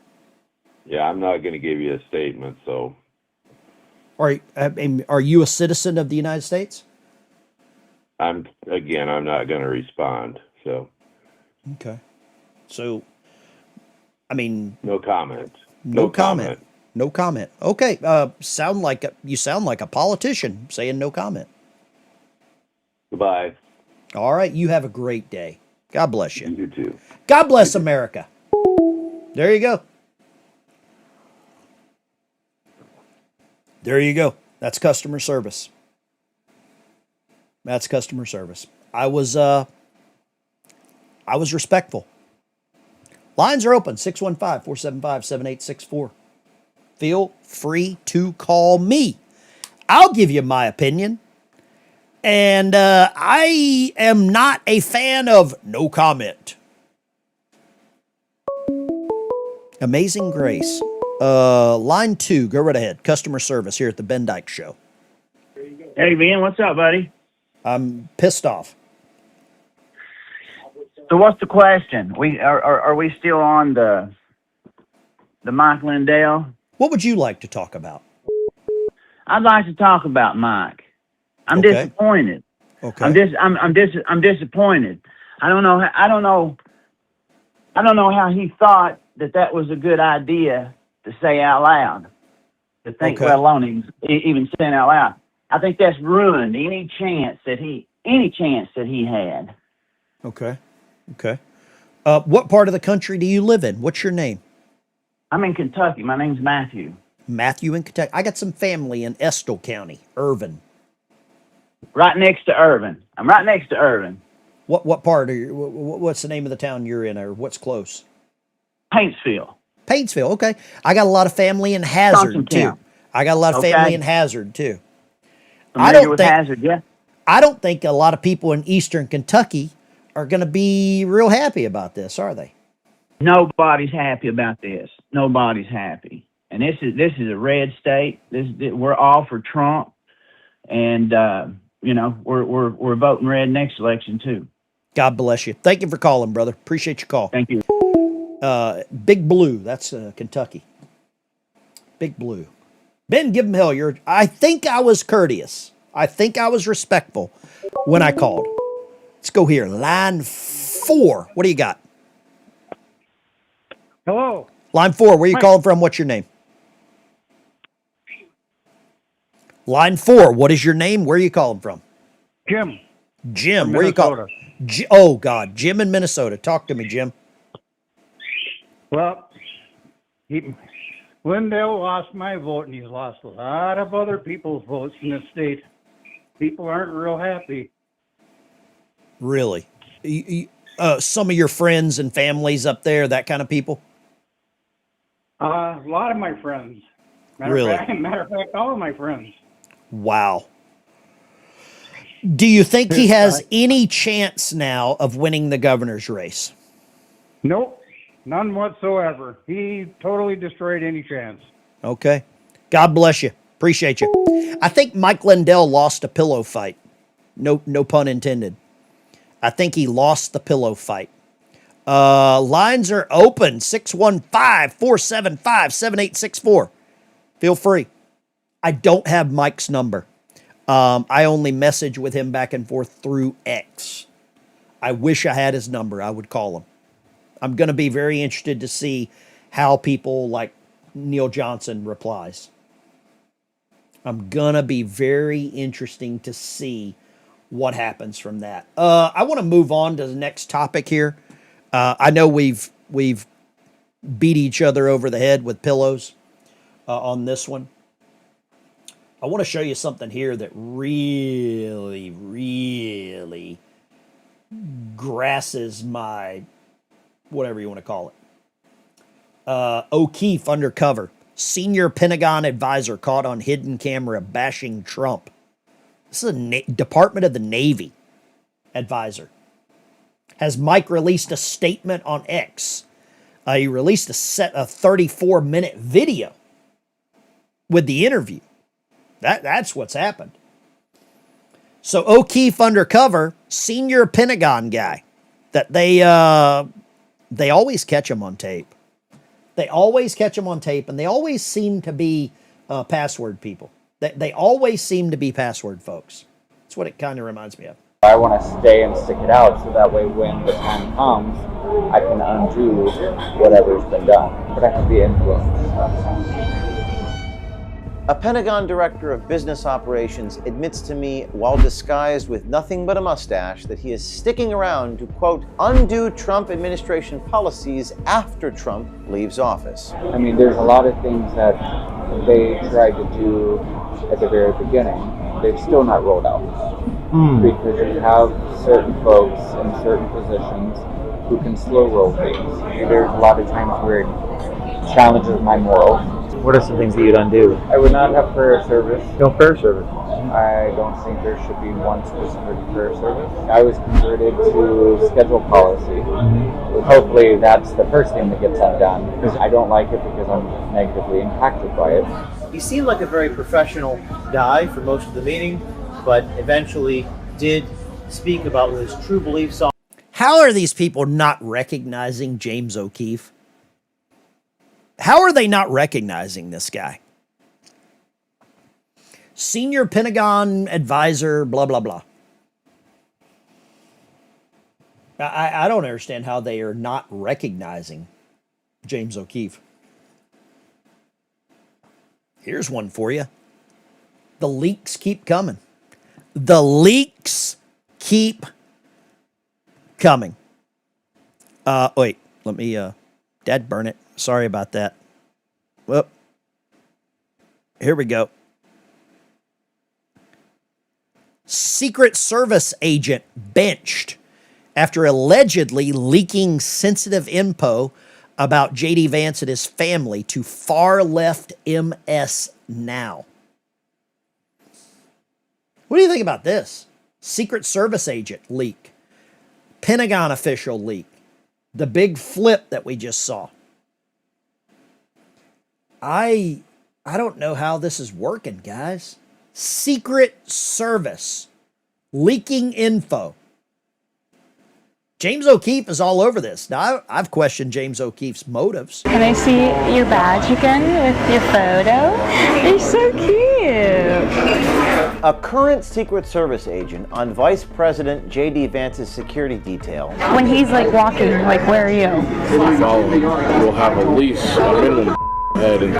Yeah, I'm not going to give you a statement, so. Are you a citizen of the United States? I'm not going to respond, so. Okay. So, I mean. No comment. No comment. No comment. Okay. You sound like a politician saying no comment. Goodbye. All right. You have a great day. God bless you. You too. God bless America. There you go. There you go. That's customer service. That's customer service. I was respectful. Lines are open, 615-475-7864. Feel free to call me. I'll give you my opinion. And I am not a fan of no comment. Amazing Grace. Line 2, go right ahead. Customer service here at the Ben Dykes Show. Hey, Ben, what's up, buddy? I'm pissed off. So what's the question? Are we still on the Mike Lindell? What would you like to talk about? I'd like to talk about Mike. I'm Okay. disappointed. Okay. I'm disappointed. I don't know how he thought that was a good idea to say out loud. To think, Okay. let alone even saying out loud. I think that's ruined any chance that he had. Okay. Okay. What part of the country do you live in? What's your name? I'm in Kentucky. My name's Matthew. Matthew in Kentucky. I got some family in Estill County, Irvin. Right next to Irvin. I'm right next to Irvin. What part are you? What's the name of the town you're in, or what's close? Paintsville. Paintsville. Okay. I got a lot of family in Hazard too. I got a lot of family in Hazard too. Familiar with Hazard, yeah. I don't think a lot of people in Eastern Kentucky are going to be real happy about this, are they? Nobody's happy about this. Nobody's happy. And this is a red state. We're all for Trump, and we're voting red next election too. God bless you. Thank you for calling, brother. Appreciate your call. Thank you. Big Blue, that's Kentucky. Big Blue. Ben, give him hell. I think I was courteous. I think I was respectful when I called. Let's go here. Line 4. What do you got? Hello. Line 4. Where you calling from? What's your name? Line 4. What is your name? Where are you calling from? Jim. Jim. From Where you calling? Oh, God. Jim in Minnesota. Talk to me, Jim. Well, Lindell lost my vote, and he's lost a lot of other people's votes in the state. People aren't real happy. Really? Some of your friends and families up there, that kind of people? A lot of my friends. Really? Matter of fact, all of my friends. Wow. Do you think he has any chance now of winning the governor's race? Nope. None whatsoever. He totally destroyed any chance. Okay. God bless you. Appreciate you. I think Mike Lindell lost a pillow fight. No pun intended. I think he lost the pillow fight. Lines are open. 615-475-7864. Feel free. I don't have Mike's number. I only message with him back and forth through X. I wish I had his number. I would call him. I'm going to be very interested to see how people like Neil Johnson replies. I'm going to be very interesting to see what happens from that. I want to move on to the next topic here. I know we've beat each other over the head with pillows on this one. I want to show you something here that really, really grasses my whatever you want to call it. O'Keefe undercover. Senior Pentagon advisor caught on hidden camera bashing Trump. This is a Department of the Navy advisor. Has Mike released a statement on X? He released a 34-minute video with the interview. That's what's happened. So O'Keefe undercover, senior Pentagon guy, that they always catch him on tape. They always catch him on tape, and they always seem to be password people. They always seem to be password folks. That's what it kind of reminds me of. I want to stay and stick it out so that way when the time comes, I can undo whatever's been done. But I can be influenced. A Pentagon director of business operations admits to me, while disguised with nothing but a mustache, that he is sticking around to, quote, undo Trump administration policies after Trump leaves office. I mean, there's a lot of things that they tried to do at the very beginning. They've still not rolled out. Because you have certain folks in certain positions who can slow roll things. There's a lot of times where it challenges my morals. What are some things that you'd undo? I would not have prayer service. No prayer service. I don't think there should be one specific prayer service. I was converted to schedule policy. Hopefully that's the first thing that gets undone, because I don't like it because I'm negatively impacted by it. He seemed like a very professional guy for most of the meeting, but eventually did speak about what his true beliefs are. How are these people not recognizing James O'Keefe? How are they not recognizing this guy? Senior Pentagon advisor, blah, blah, blah. I don't understand how they are not recognizing James O'Keefe. Here's one for you. The leaks keep coming. The leaks keep coming. Wait, let me, Dad, burn it. Sorry about that. Well, here we go. Secret Service agent benched after allegedly leaking sensitive info about J.D. Vance and his family to far left MS Now. What do you think about this? Secret Service agent leak, Pentagon official leak, the big flip that we just saw. I don't know how this is working, guys. Secret Service leaking info. James O'Keefe is all over this. Now, I've questioned James O'Keefe's motives. Can I see your badge again with your photo? You're so cute. A current Secret Service agent on Vice President J.D. Vance's security detail. When he's like walking, like where are you? Follow me. We'll have a lease, a minimum head, and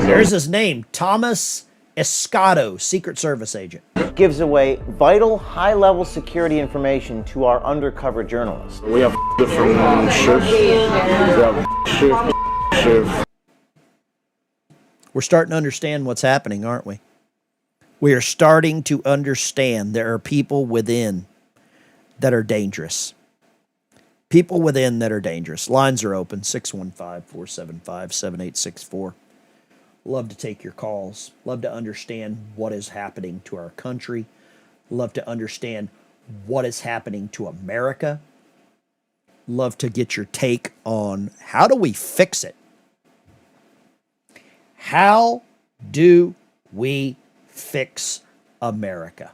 there's his name, Thomas Escato, Secret Service agent. Gives away vital high-level security information to our undercover journalists. we have different shifts. We have shift. We're starting to understand what's happening, aren't we? We are starting to understand there are people within that are dangerous. People within that are dangerous. Lines are open, 615-475-7864. Love to take your calls. Love to understand what is happening to our country. Love to understand what is happening to America. Love to get your take on how do we fix it? How do we fix America?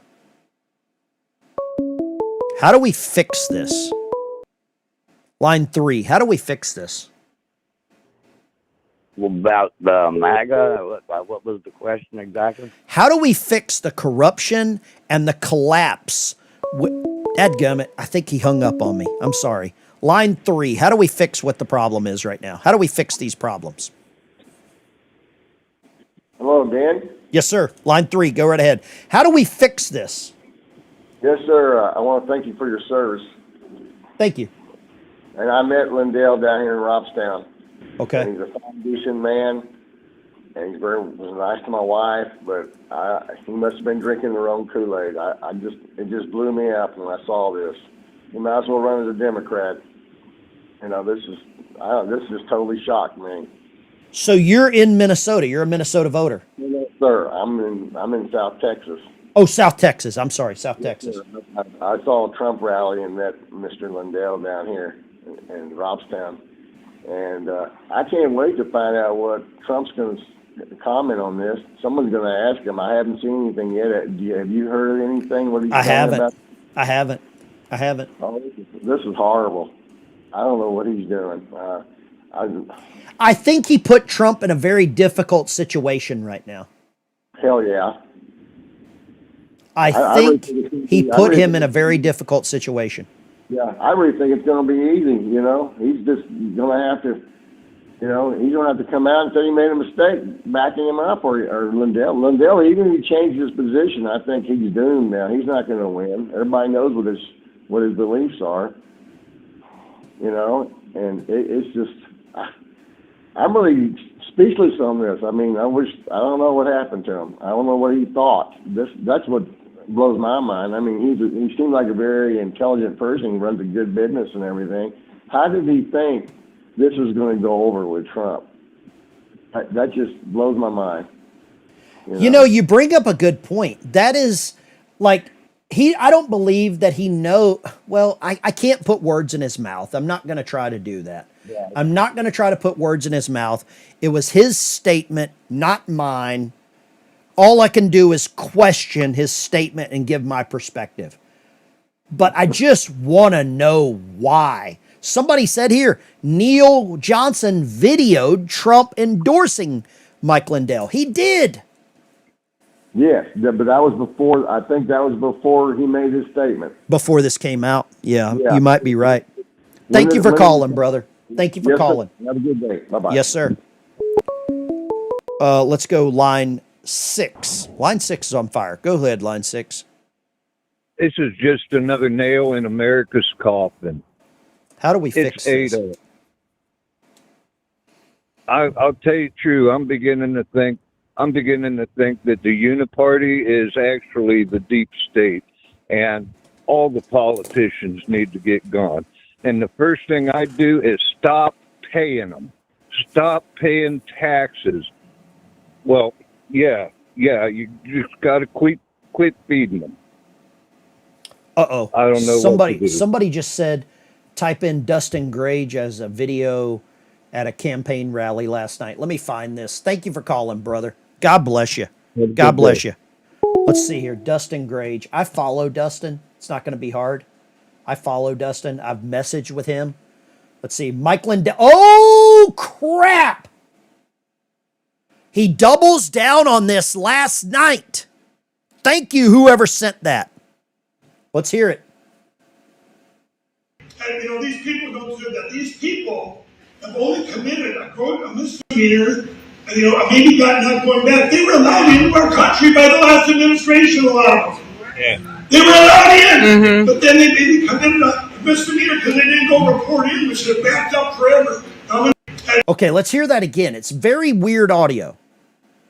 How do we fix this? Line 3, how do we fix this? About the MAGA, what was the question exactly? How do we fix the corruption and the collapse? Dadgummit, I think he hung up on me. I'm sorry. Line 3, how do we fix what the problem is right now? How do we fix these problems? Hello, Dan? Yes, sir. Line 3, go right ahead. How do we fix this? Yes, sir. I want to thank you for your service. Thank you. And I met Lindell down here in Robstown. Okay. And he's a fine, decent man, and was nice to my wife, but he must have been drinking the wrong Kool-Aid. It just blew me up when I saw this. He might as well run as a Democrat. You know, this just totally shocked me. So you're in Minnesota. You're a Minnesota voter. Yes, sir. I'm in South Texas. Oh, South Texas. I'm sorry, South Texas. I saw a Trump rally and met Mr. Lindell down here in Robstown. And I can't wait to find out what Trump's going to comment on this. Someone's going to ask him. I haven't seen anything yet. Have you heard anything? What he's I haven't. About? I haven't. Oh, this is horrible. I don't know what he's doing. I think he put Trump in a very difficult situation right now. Hell yeah. I think he put him in a very difficult situation. Yeah, I really think it's going to be easy, you know. He's just going to have to, he's going to have to come out and say he made a mistake backing him up, or Lindell. Lindell, even if he changed his position, I think he's doomed now. He's not going to win. Everybody knows what his beliefs are, you know, and it's just, I'm really speechless on this. I mean, I don't know what happened to him. I don't know what he thought. That's what blows my mind. I mean, he seemed like a very intelligent person. He runs a good business and everything. How did he think this was going to go over with Trump? That just blows my mind. You know, you bring up a good point. That is like, I don't believe that well, I can't put words in his mouth. I'm not going to try to do that. Yeah. I'm not going to try to put words in his mouth. It was his statement, not mine. All I can do is question his statement and give my perspective. But I just want to know why. Somebody said here, Neil Johnson videoed Trump endorsing Mike Lindell. He did. Yes, but that was before, I think that was before he made his statement. Before this came out. Yeah. You might be right. Thank you for calling, brother. Thank you for calling. Sir. Have a good day. Bye-bye. Yes, sir. Let's go line 6. Line 6 is on fire. Go ahead, line 6. This is just another nail in America's coffin. How do we fix this? I'll tell you true. I'm beginning to think that the Uniparty is actually the deep state, and all the politicians need to get gone. And the first thing I do is stop paying them. Stop paying taxes. Well, yeah, you just got to quit feeding them. Uh-oh. I don't know what to do. Somebody just said, type in Dustin Grage as a video at a campaign rally last night. Let me find this. Thank you for calling, brother. God bless you. God bless you. Let's see here. Dustin Grage. I follow Dustin. It's not going to be hard. I follow Dustin. I've messaged with him. Let's see. Mike Lindell. Oh, crap. He doubles down on this last night. Thank you, whoever sent that. Let's hear it. And these people don't say that. These people have only committed a misdemeanor, and maybe not going back. They were allowed into our country by the last administration allowed. Yeah. They were allowed in, but then they committed a misdemeanor because they didn't go report in, which they backed up forever. Okay, let's hear that again. It's very weird audio.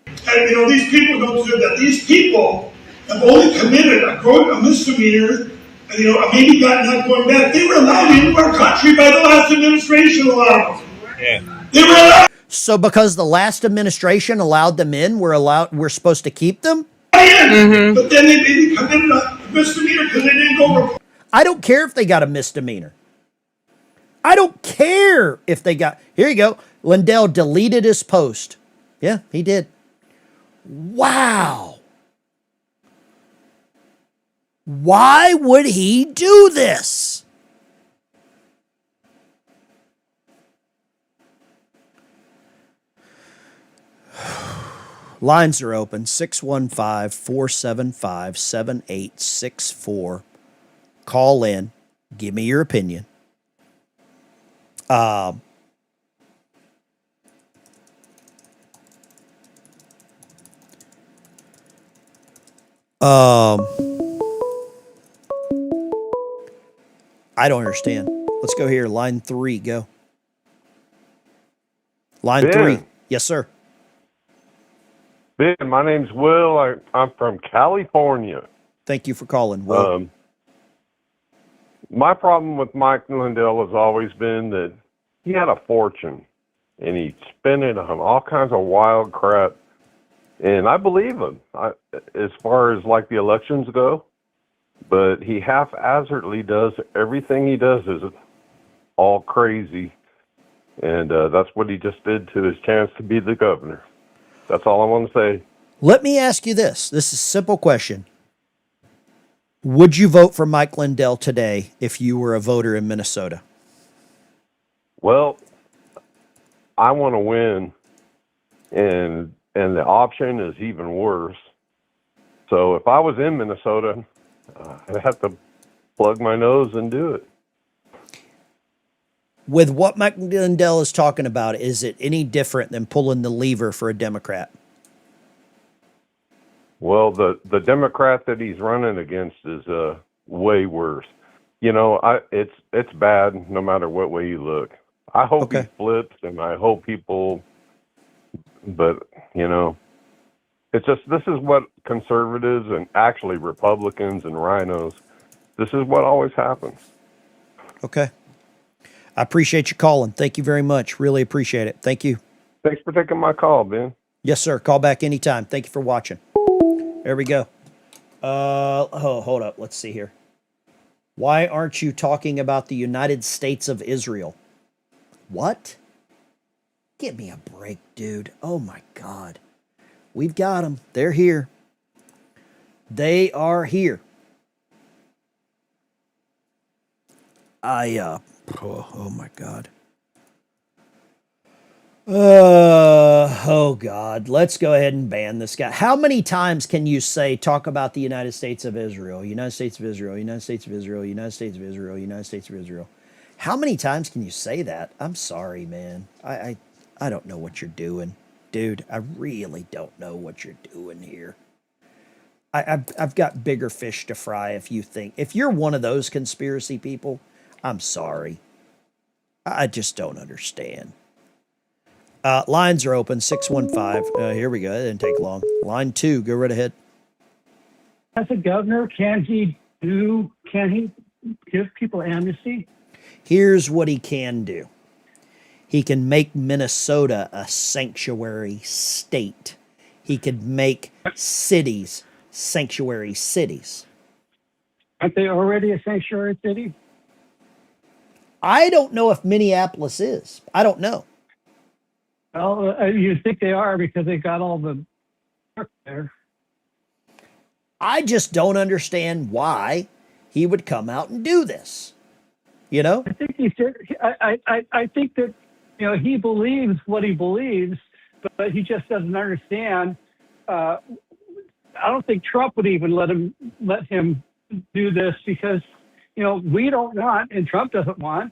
And these people don't say that. These people have only committed a misdemeanor, and maybe not going back. They were allowed into our country by the last administration allowed. Yeah. They were allowed. So because the last administration allowed them in, we're supposed to keep them? But then they committed a misdemeanor because they didn't go report. I don't care if they got a misdemeanor. I don't care if they got... Here you go. Lindell deleted his post. Yeah, he did. Wow. Why would he do this? Lines are open. 615-475-7864. Call in. Give me your opinion. I don't understand. Let's go here. Line 3, go. Line 3. Yes, sir. Ben, my name's Will. I'm from California. Thank you for calling, Will. My problem with Mike Lindell has always been that he had a fortune, and he spent it on all kinds of wild crap. And I believe him as far as like the elections go, but he haphazardly does everything he does is all crazy, and that's what he just did to his chance to be the governor. That's all I want to say. Let me ask you this. This is a simple question. Would you vote for Mike Lindell today if you were a voter in Minnesota? Well, I want to win, and the option is even worse. So if I was in Minnesota, I'd have to plug my nose and do it. With what Mike Lindell is talking about, is it any different than pulling the lever for a Democrat? Well, the Democrat that he's running against is way worse. It's bad no matter what way you look. I hope he flips, and I hope people, but it's just, this is what conservatives and actually Republicans and rhinos, this is what always happens. Okay. I appreciate you calling. Thank you very much. Really appreciate it. Thank you. Thanks for taking my call, Ben. Yes, sir. Call back anytime. Thank you for watching. There we go. Hold up. Let's see here. Why aren't you talking about the United States of Israel? What? Give me a break, dude. Oh my God. We've got them. They're here. They are here. Oh my God. Oh God. Let's go ahead and ban this guy. How many times can you talk about the United States of Israel, United States of Israel, United States of Israel, United States of Israel, United States of Israel? How many times can you say that? I'm sorry, man. I don't know what you're doing. Dude, I really don't know what you're doing here. I've got bigger fish to fry if you're one of those conspiracy people, I'm sorry. I just don't understand. Lines are open, 615. Here we go. It didn't take long. Line 2, go right ahead. As a governor, can he give people amnesty? Here's what he can do. He can make Minnesota a sanctuary state. He could make cities sanctuary cities. Aren't they already a sanctuary city? I don't know if Minneapolis is. I don't know. Well, you think they are because they got all the work there. I just don't understand why he would come out and do this. You know? I think I think that he believes what he believes, but he just doesn't understand. I don't think Trump would even let him do this because we don't want, and Trump doesn't want,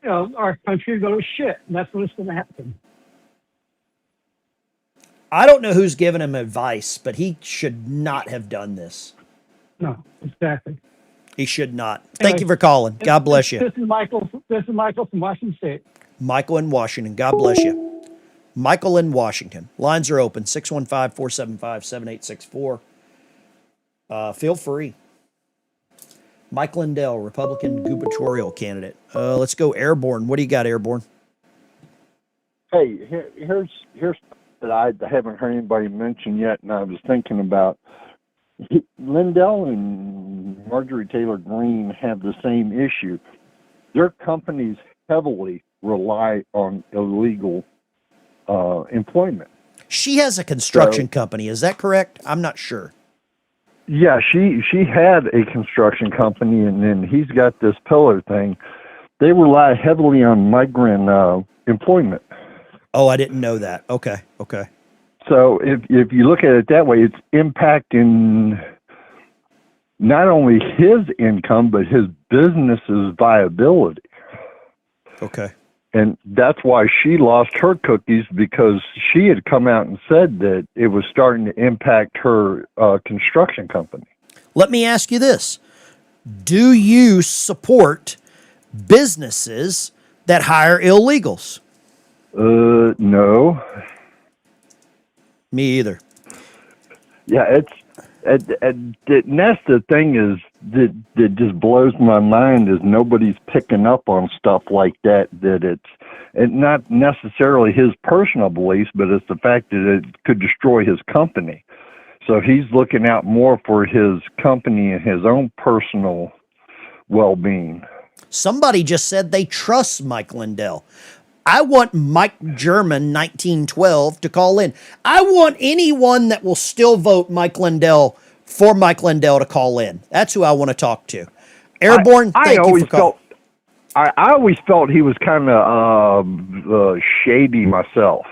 our country to go to shit, and that's what's going to happen. I don't know who's giving him advice, but he should not have done this. No, exactly. He should not. Thank you for calling. God bless you. This is Michael from Washington State. Michael in Washington. God bless you. Michael in Washington. Lines are open. 615-475-7864. Feel free. Mike Lindell, Republican gubernatorial candidate. Let's go Airborne. What do you got, Airborne? Hey, here's that I haven't heard anybody mention yet, and I was thinking about. Lindell and Marjorie Taylor Greene have the same issue. Their companies heavily rely on illegal employment. She has a construction company. Is that correct? I'm not sure. Yeah, she had a construction company, and then he's got this pillar thing. They rely heavily on migrant employment. Oh, I didn't know that. Okay. So if you look at it that way, it's impacting not only his income, but his business's viability. Okay. And that's why she lost her cookies, because she had come out and said that it was starting to impact her construction company. Let me ask you this. Do you support businesses that hire illegals? No. Me either. Yeah, and that's the thing is that just blows my mind is nobody's picking up on stuff like that. That it's not necessarily his personal beliefs, but it's the fact that it could destroy his company. So he's looking out more for his company and his own personal well-being. Somebody just said they trust Mike Lindell. I want Mike German 1912 to call in. I want anyone that will still vote Mike Lindell for Mike Lindell to call in. That's who I want to talk to. Airborne, thank you for calling. I always felt he was kind of shady myself.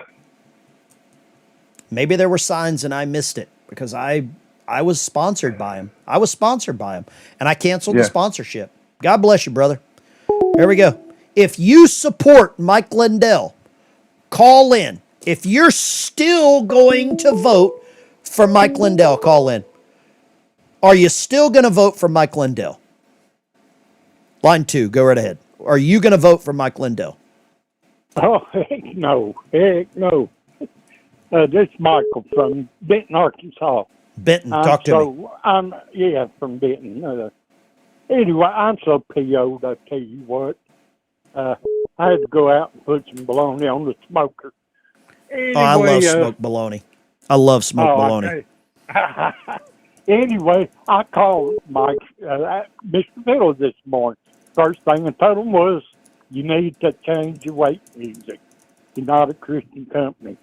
Maybe there were signs and I missed it because I was sponsored by him. I was sponsored by him, and I canceled the sponsorship. God bless you, brother. There we go. If you support Mike Lindell, call in. If you're still going to vote for Mike Lindell, call in. Are you still going to vote for Mike Lindell? Line 2, go right ahead. Are you going to vote for Mike Lindell? Oh, heck no. This is Michael from Benton, Arkansas. Benton, talk to me. From Benton. Anyway, I'm so PO'd, I tell you what. I had to go out and put some bologna on the smoker. Anyway, I love smoked bologna. I love smoked bologna. Okay. Anyway, I called Mike, Mr. Fiddle this morning. First thing I told him was, you need to change your wait music. You're not a Christian company.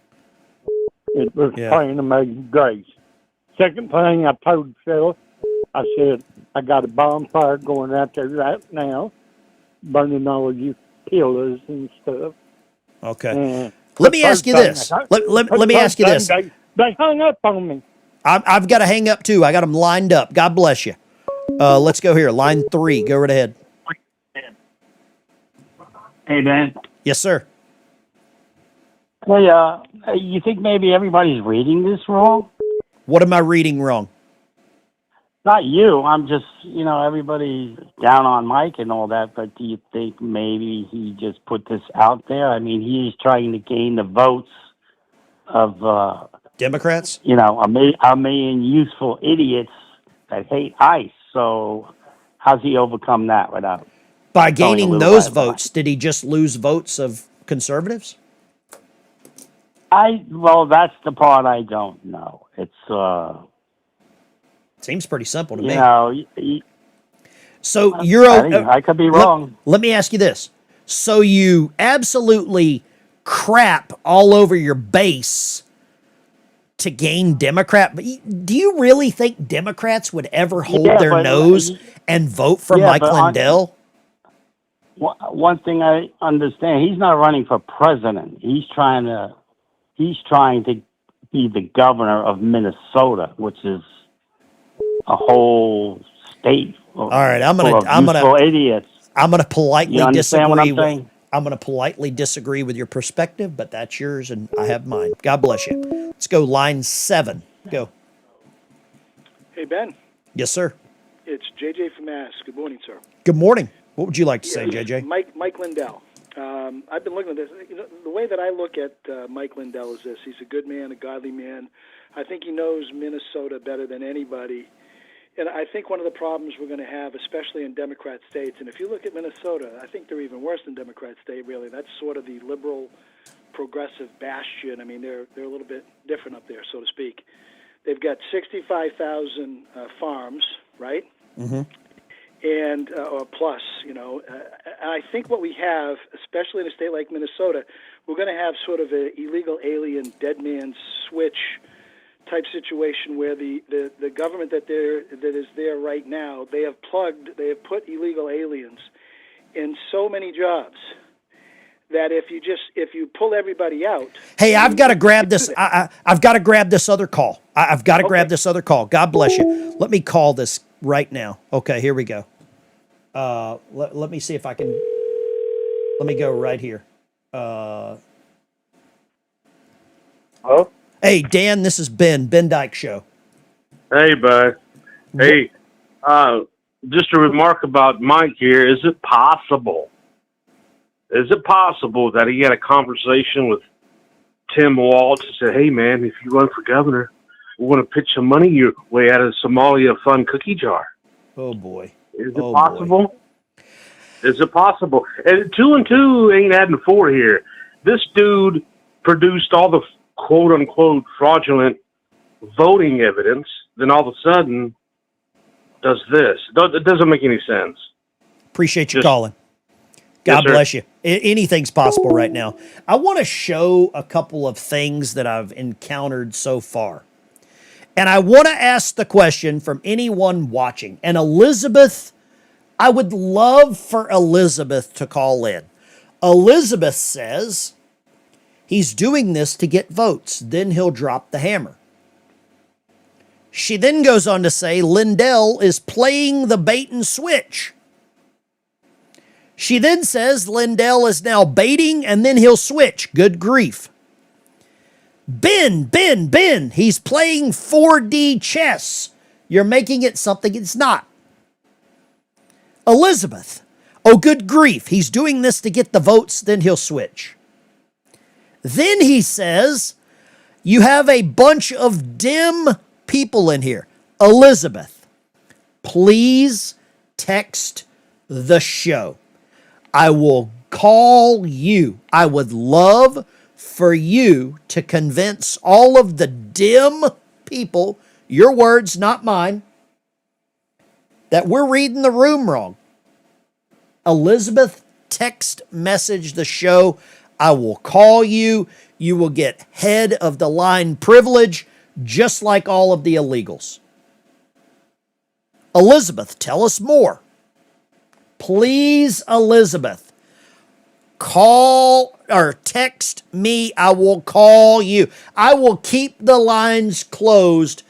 It was playing Amazing Grace. Second thing I told Phil, I said, I got a bonfire going out there right now, burning all of you pillars and stuff. Okay. Let me ask you this. Let me ask you this. They hung up on me. I've got to hang up too. I got them lined up. God bless you. Let's go here. Line 3. Go right ahead. Hey, Dan. Yes, sir. Hey, you think maybe everybody's reading this wrong? What am I reading wrong? Not you. I'm just, everybody's down on Mike and all that, but do you think maybe he just put this out there? I mean, he's trying to gain the votes of Democrats? A million useful idiots that hate ICE. So how's he overcome that without? By gaining those votes, did he just lose votes of conservatives? Well, that's the part I don't know. It's seems pretty simple to you me. know, So you're I could be wrong. Let me ask you this. So you absolutely crap all over your base to gain Democrat. But do you really think Democrats would ever hold their nose and vote for Mike Lindell? One thing I understand, he's not running for president. He's trying to be the governor of Minnesota, which is a whole state. All right, I'm idiots. I'm gonna politely You understand disagree. what I'm saying? I'm gonna politely disagree with your perspective, but that's yours and I have mine. God bless you. Let's go line 7. Go. Hey, Ben. Yes, sir. It's JJ from Mass. Good morning, sir. Good morning. What would you like to say, JJ? Mike Lindell. I've been looking at this. You know, the way that I look at Mike Lindell is this. He's a good man, a godly man. I think he knows Minnesota better than anybody. And I think one of the problems we're going to have, especially in Democrat states, and if you look at Minnesota, I think they're even worse than Democrat state, really. That's sort of the liberal, progressive bastion. I mean, they're a little bit different up there, so to speak. They've got 65,000 farms, right? Mm-hmm. And or plus, you know. And I think what we have, especially in a state like Minnesota, we're going to have sort of an illegal alien dead man's switch type situation where the government that is there right now, they have put illegal aliens in so many jobs that if you pull everybody out. Hey, I've got to grab this. I've got to grab this other call. I've got to grab this other call. God bless you. Let me call this right now. Okay, here we go. Let me see if I can. Let me go right here. Hello? Hey, Dan, this is Ben Dykes Show. Hey, bud. Hey, just a remark about Mike here. Is it possible that he had a conversation with Tim Walz and said, hey, man, if you run for governor, we want to pitch some money your way out of the Somalia fund cookie jar? Oh, boy. Is it possible? Boy. Is it possible? And 2 and 2 ain't adding 4 here. This dude produced all the quote-unquote fraudulent voting evidence, then all of a sudden does this. It doesn't make any sense. Appreciate you calling. God bless you. Anything's possible right now. I want to show a couple of things that I've encountered so far. And I want to ask the question from anyone watching. And Elizabeth, I would love for Elizabeth to call in. Elizabeth says he's doing this to get votes. Then he'll drop the hammer. She then goes on to say Lindell is playing the bait and switch. She then says Lindell is now baiting and then he'll switch. Good grief. Ben, he's playing 4D chess. You're making it something it's not. Elizabeth, oh, good grief. He's doing this to get the votes, then he'll switch. Then he says, you have a bunch of dim people in here. Elizabeth, please text the show. I will call you. I would love for you to convince all of the dim people, your words, not mine, that we're reading the room wrong. Elizabeth, text message the show. I will call you. You will get head of the line privilege, just like all of the illegals. Elizabeth, tell us more. Please, Elizabeth, call or text me. I will call you. I will keep the lines closed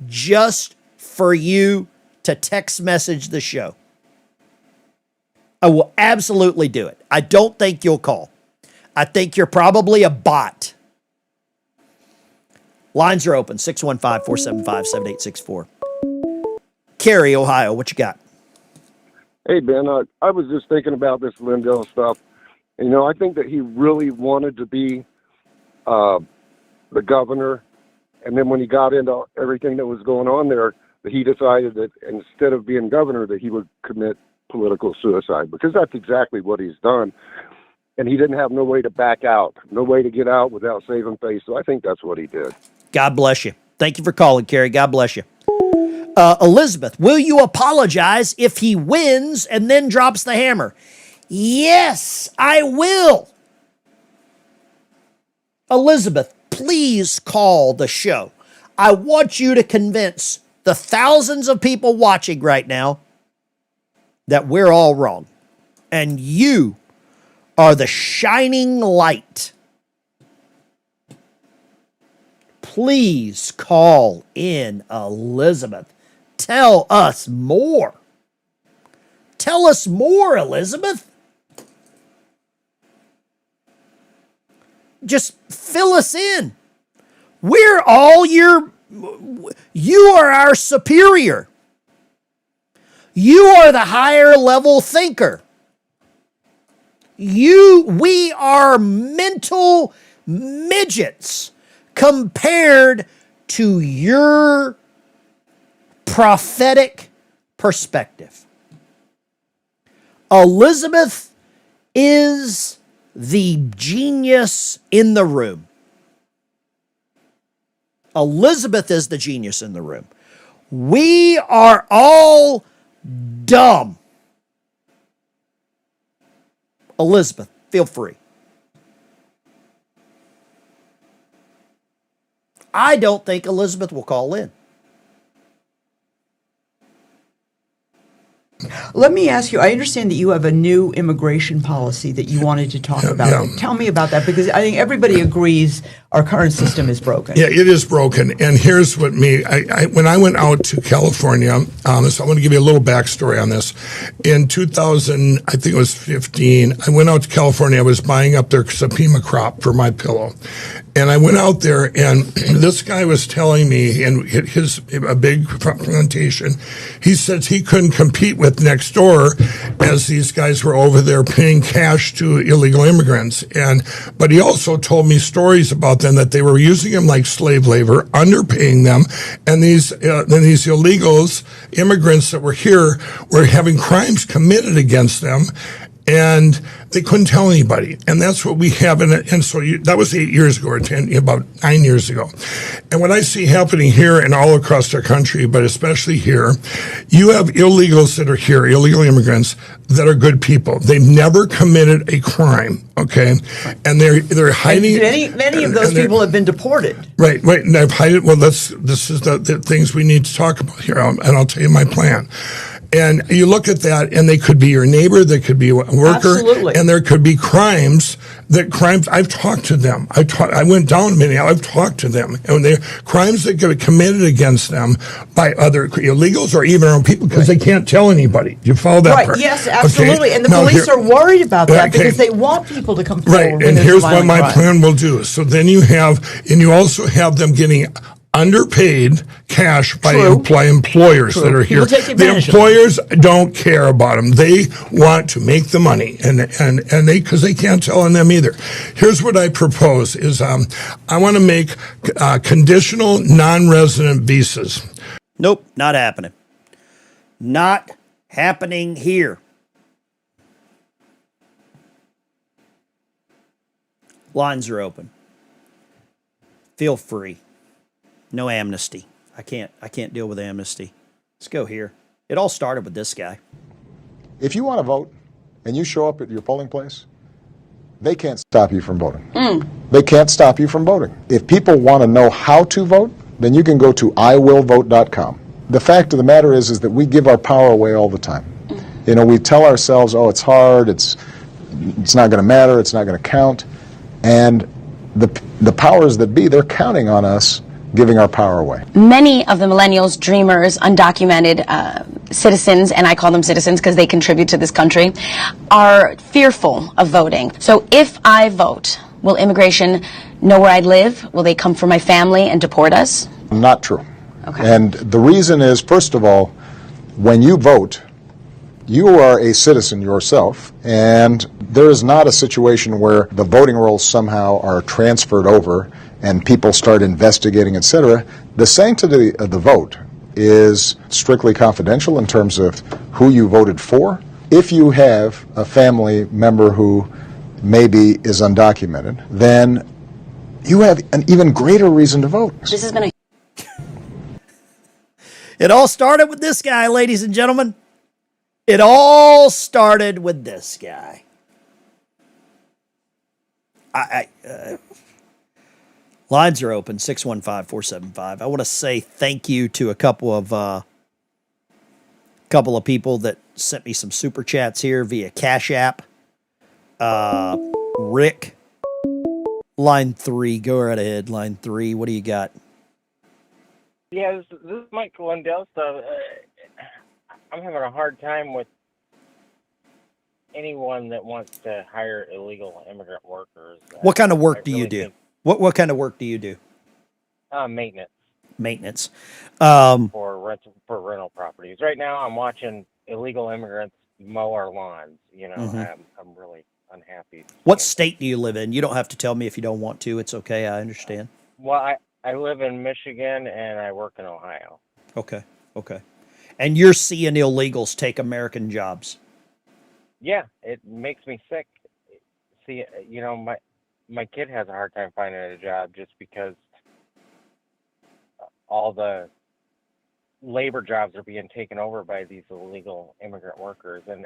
just for you to text message the show. I will absolutely do it. I don't think you'll call. I think you're probably a bot. Lines are open, 615-475-7864. Cary, Ohio, what you got? Hey, Ben, I was just thinking about this Lindell stuff. You know, I think that he really wanted to be the governor, and then when he got into everything that was going on there, that he decided that instead of being governor, that he would commit political suicide, because that's exactly what he's done. and he didn't have no way to back out, no way to get out without saving face. So I think that's what he did. God bless you. Thank you for calling, Kerry. God bless you. Elizabeth, will you apologize if he wins and then drops the hammer? Yes, I will. Elizabeth, please call the show. I want you to convince the thousands of people watching right now that we're all wrong. And you are the shining light. Please call in, Elizabeth. Tell us more. Tell us more, Elizabeth. Just fill us in. We're all you are our superior. You are the higher level thinker. We are mental midgets compared to your prophetic perspective. Elizabeth is the genius in the room. Elizabeth is the genius in the room. We are all dumb. Elizabeth, feel free. I don't think Elizabeth will call in. Let me ask you, I understand that you have a new immigration policy that you wanted to talk about. Yeah. Tell me about that, because I think everybody agrees our current system is broken. Yeah, it is broken. And here's what when I went out to California, so I want to give you a little backstory on this. In 2000, I think it was 15, I went out to California. I was buying up their Supima crop for my pillow. And I went out there, and this guy was telling me, and a big plantation, he says he couldn't compete with next door as these guys were over there paying cash to illegal immigrants. But he also told me stories about them that they were using them like slave labor, underpaying them, and these illegals, immigrants that were here, were having crimes committed against them. And they couldn't tell anybody. And that's what we have. And so that was 8 years ago, or about 9 years ago. And what I see happening here and all across our country, but especially here, you have illegals that are here, illegal immigrants, that are good people. They've never committed a crime, okay? And they're hiding. And many of those people have been deported. Right. And they've hidden. Well, this is the things we need to talk about here, and I'll tell you my plan. And you look at that, and they could be your neighbor, they could be a worker, Absolutely. And there could be crimes. I've talked to them. I went down to Minneapolis. I've talked to them, and they're crimes that get committed against them by other illegals or even our own people because they can't tell anybody. Do you follow that part? Yes, absolutely. Okay. And the police are worried about that because they want people to come forward. Right, and here's what my plan will do. So then you also have them getting underpaid cash by employers that are here. The employers don't care about them. They want to make the money, and because they can't tell on them either. Here's what I propose: is I want to make conditional non-resident visas. Nope, not happening. Not happening here. Lines are open. Feel free. No amnesty. I can't deal with amnesty. Let's go here. It all started with this guy. If you want to vote and you show up at your polling place, they can't stop you from voting. They can't stop you from voting. If people want to know how to vote, then you can go to iwillvote.com. The fact of the matter is that we give our power away all the time. You know, we tell ourselves, oh, it's hard, it's not going to matter, it's not going to count. And the powers that be, they're counting on us giving our power away. Many of the millennials, dreamers, undocumented citizens, and I call them citizens because they contribute to this country, are fearful of voting. So if I vote, will immigration know where I live? Will they come for my family and deport us? Not true. Okay. And the reason is, first of all, when you vote, you are a citizen yourself, and there is not a situation where the voting rolls somehow are transferred over and people start investigating, etc. The sanctity of the vote is strictly confidential in terms of who you voted for. If you have a family member who maybe is undocumented, then you have an even greater reason to vote. This has been a It all started with this guy, ladies and gentlemen. It all started with this guy. Lines are open, 615-475. I want to say thank you to a couple of people that sent me some super chats here via Cash App. Rick, line 3, go right ahead. Line 3, what do you got? Yeah, this is Mike Lindell stuff. I'm having a hard time with anyone that wants to hire illegal immigrant workers. What kind of work do you do? What kind of work do you do? Maintenance. Maintenance. For rental properties. Right now, I'm watching illegal immigrants mow our lawns. You know, I'm really unhappy. What state do you live in? You don't have to tell me if you don't want to. It's okay. I understand. Well, I live in Michigan and I work in Ohio. Okay. And you're seeing illegals take American jobs. Yeah, it makes me sick. See, you know, my kid has a hard time finding a job just because all the labor jobs are being taken over by these illegal immigrant workers. And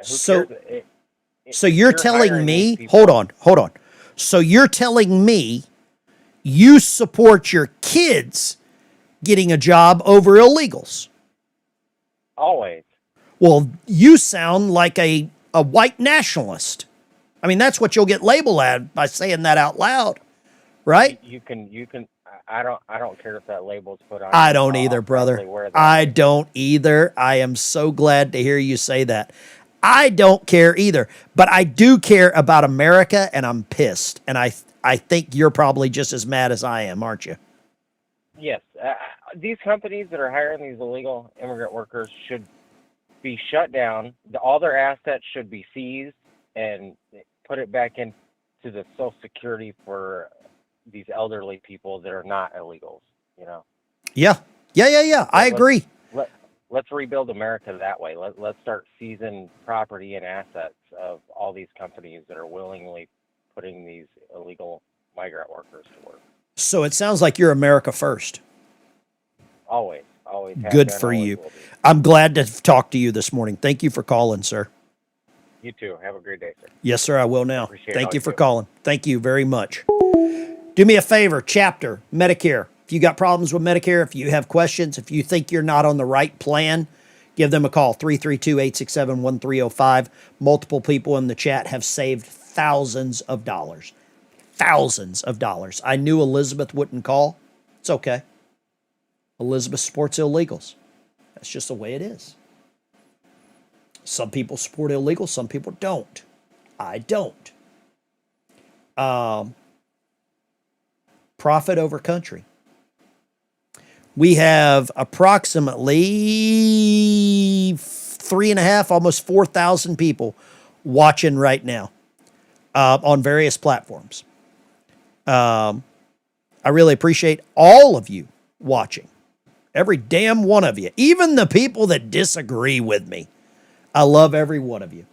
so you're telling me, hold on. So you're telling me you support your kids getting a job over illegals? Always. Well, you sound like a white nationalist. I mean, that's what you'll get labeled as by saying that out loud, right? You can. I don't care if that label's put on. I don't either, brother. I don't either. I am so glad to hear you say that. I don't care either, but I do care about America, and I'm pissed. And I think you're probably just as mad as I am, aren't you? Yes. These companies that are hiring these illegal immigrant workers should be shut down. All their assets should be seized and put it back into the Social Security for these elderly people that are not illegals, you know? Yeah. I agree. Let's rebuild America that way. Let's start seizing property and assets of all these companies that are willingly putting these illegal migrant workers to work. So it sounds like you're America first. Always. Good for you. I'm glad to talk to you this morning. Thank you for calling, sir. You too. Have a great day, sir. Yes, sir, I will now. Thank you for calling. Thank you very much. Do me a favor, chapter, Medicare. If you got problems with Medicare, if you have questions, if you think you're not on the right plan, give them a call, 332-867-1305. Multiple people in the chat have saved thousands of dollars. Thousands of dollars. I knew Elizabeth wouldn't call. It's okay. Elizabeth supports illegals. That's just the way it is. Some people support illegals, some people don't. I don't. Profit over country. We have approximately 3.5, almost 4,000 people watching right now on various platforms. I really appreciate all of you watching. Every damn one of you. Even the people that disagree with me. I love every one of you.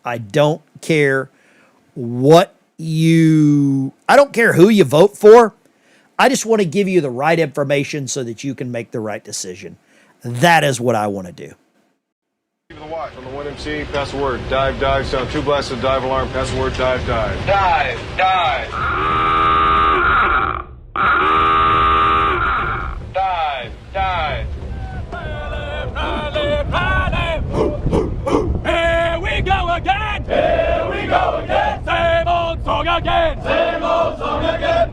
I don't care I don't care who you vote for. I just want to give you the right information so that you can make the right decision. That is what I want to do. The watch on the 1MC, pass the word. Dive, sound 2 blasts of dive alarm, pass the word, dive. Dive. Dive, Here we go again. Same old song again.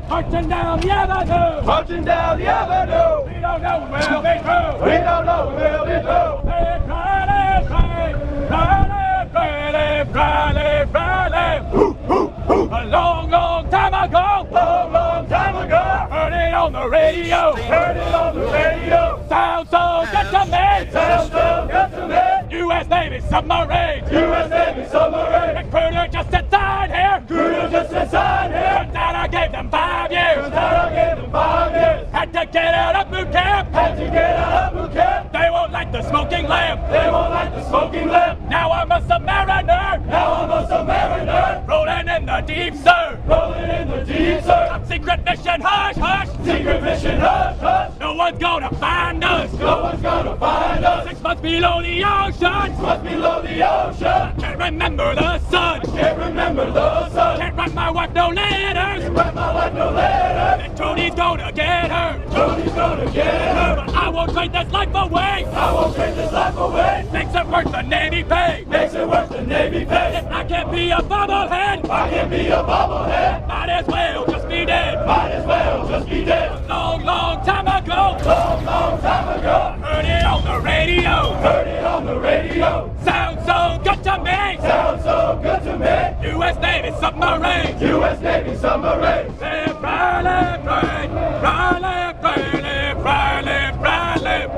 Marching down the avenue. We don't know where we'll be through. Rally. A long time ago. Heard it on the radio. Sounds so good to me. U.S. Navy submarine. Recruiter just inside here. Turns out I gave them 5 years. Had to get out of boot camp. They won't light the smoking lamp. Now I'm a submariner. Roll deep, sir. Rolling in the deep, sir. Top secret mission, hush, hush. Secret mission, hush, hush. No one's gonna find us. No one's gonna find us. 6 months below the ocean. 6 months below the ocean. Can't remember the sun. Can't remember the sun. Can't write my wife no letters. Can't write my wife no letters. And Tony's gonna get her. Tony's gonna get her. But I won't trade this life away. I won't trade this life away. Makes it worth the Navy pay. Makes it worth the Navy pay. If I can't be a bobblehead. I can't be a bobblehead. Might as well just be dead. Might as well just be dead. A long, long time ago. Long, long time ago. Heard it on the radio. Heard it on the radio. Sounds so good to me. Sounds so good to me. U.S. Navy submarine. U.S. Navy submarine. Left, right, left, right. Right, left, right, left, right, left, right, left.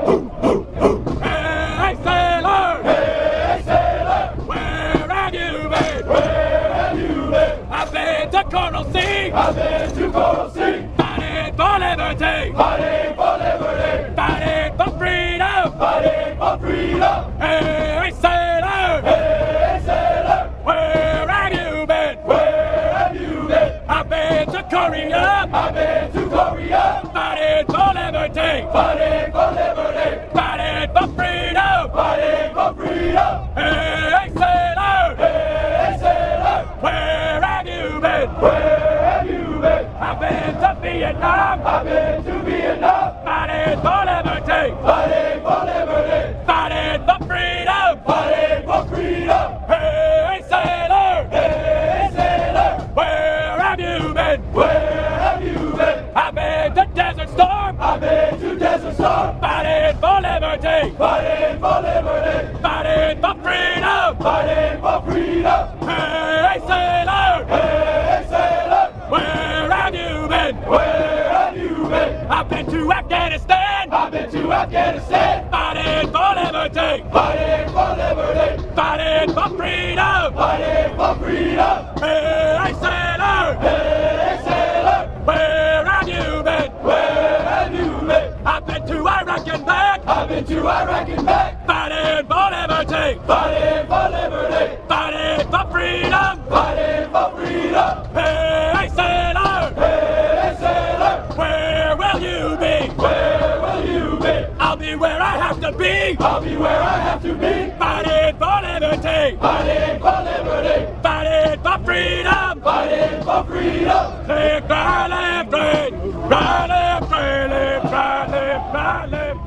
Hey, sailor. Hey, sailor. Where have you been? Where have you been? I've been to Coral Sea. I've been to Coral Sea. Fighting for liberty. Fighting for liberty. Fighting for freedom. Fighting for freedom. Hey, sailor. Hey, sailor. Where have you been? Where have you been? I've been to Korea. I've been to Korea. Fighting for liberty. Fighting for liberty. Fighting for freedom. Fighting for freedom. Hey, sailor. Hey, sailor. Where have you been? Where have you been? I've been to Vietnam. I've been to Vietnam. Fighting for liberty. Fighting for liberty. Fighting for freedom. Fighting for freedom. Hey, sailor. Hey, sailor. Where have you been? Where have you been? I've been to Desert Storm. I've been to Desert Storm. Fighting for liberty. Fighting for liberty. Fighting for freedom. Fighting for freedom. Hey, sailor. Hey, sailor. Where have you been? Where have you been? I've been to Afghanistan. I've been to Afghanistan. Fighting for liberty. Fighting for liberty. Fighting for freedom. Fighting for freedom. Hey, sailor. Hey, sailor. Where have you been? Where have you been? I've been to Iraq and back. I've been to Iraq and back. Fighting for liberty. Fighting for liberty. Fighting for freedom. Fighting for freedom. Hey, sailor. Hey, sailor. Where will you be? Where will you be? I'll be where I have to be. I'll be where I have to be. Fighting for liberty. Fighting for liberty. Fighting for freedom. Fighting for freedom. Left, right, left, right. Right, left, right, left, right, left, right, left.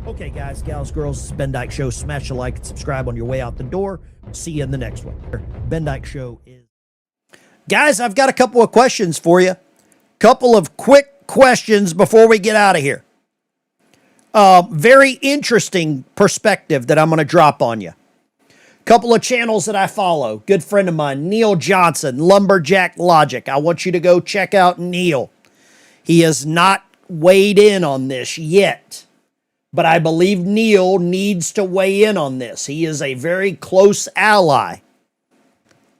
Okay, guys, gals, girls, this is Ben Dykes Show. Smash a like and subscribe on your way out the door. See you in the next one. Ben Dykes Show is... Guys, I've got a couple of questions for you. Couple of quick questions before we get out of here. Very interesting perspective that I'm going to drop on you. Couple of channels that I follow. Good friend of mine, Neil Johnson, Lumberjack Logic. I want you to go check out Neil. He has not weighed in on this yet. But I believe Neil needs to weigh in on this. He is a very close ally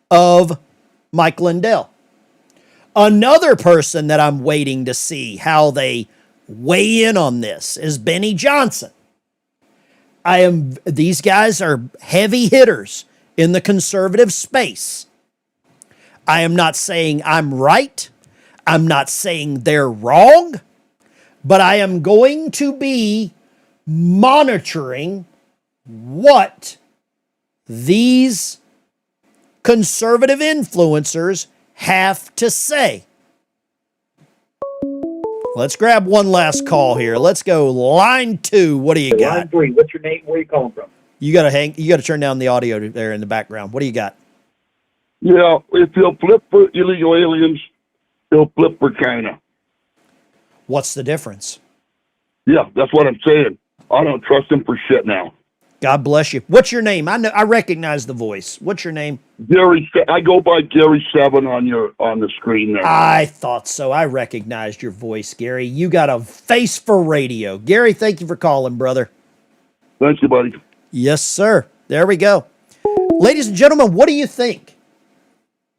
of Mike Lindell. Another person that I'm waiting to see how they weigh in on this is Benny Johnson. These guys are heavy hitters in the conservative space. I am not saying I'm right. I'm not saying they're wrong. But I am going to be monitoring what these conservative influencers have to say. Let's grab one last call here. Let's go line 2. What do you got? Line 3. What's your name? Where are you calling from? You gotta turn down the audio there in the background. What do you got? Yeah, if he'll flip for illegal aliens, he'll flip for China. What's the difference? Yeah, that's what I'm saying. I don't trust him for shit now. God bless you. What's your name? I recognize the voice. What's your name? Gary. I go by Gary 7 on the screen there. I thought so. I recognized your voice, Gary. You got a face for radio. Gary, thank you for calling, brother. Thank you, buddy. Yes, sir. There we go. Ladies and gentlemen, what do you think?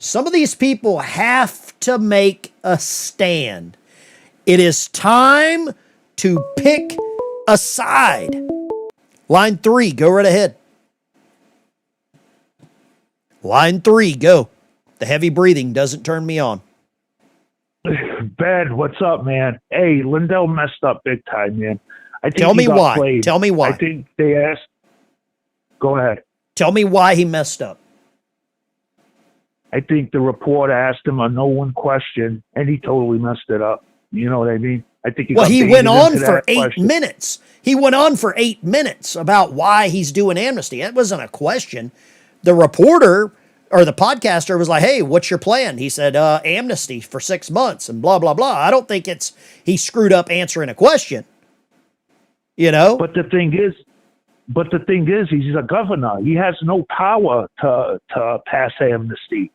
Some of these people have to make a stand. It is time to pick a side. Line 3, go right ahead. Line 3, go. The heavy breathing doesn't turn me on. Ben, what's up, man? Hey, Lindell messed up big time, man. I think Tell he me got why. played. Tell me why. I think they asked. Go ahead. Tell me why he messed up. I think the reporter asked him a no-one question, and he totally messed it up. You know what I mean? I think he Well, got he baited went on into for that 8 question. minutes. He went on for 8 minutes about why he's doing amnesty. That wasn't a question. The reporter or the podcaster was like, hey, what's your plan? He said, amnesty for 6 months and blah, blah, blah. I don't think he screwed up answering a question. You know? But the thing is, he's a governor. He has no power to pass amnesty.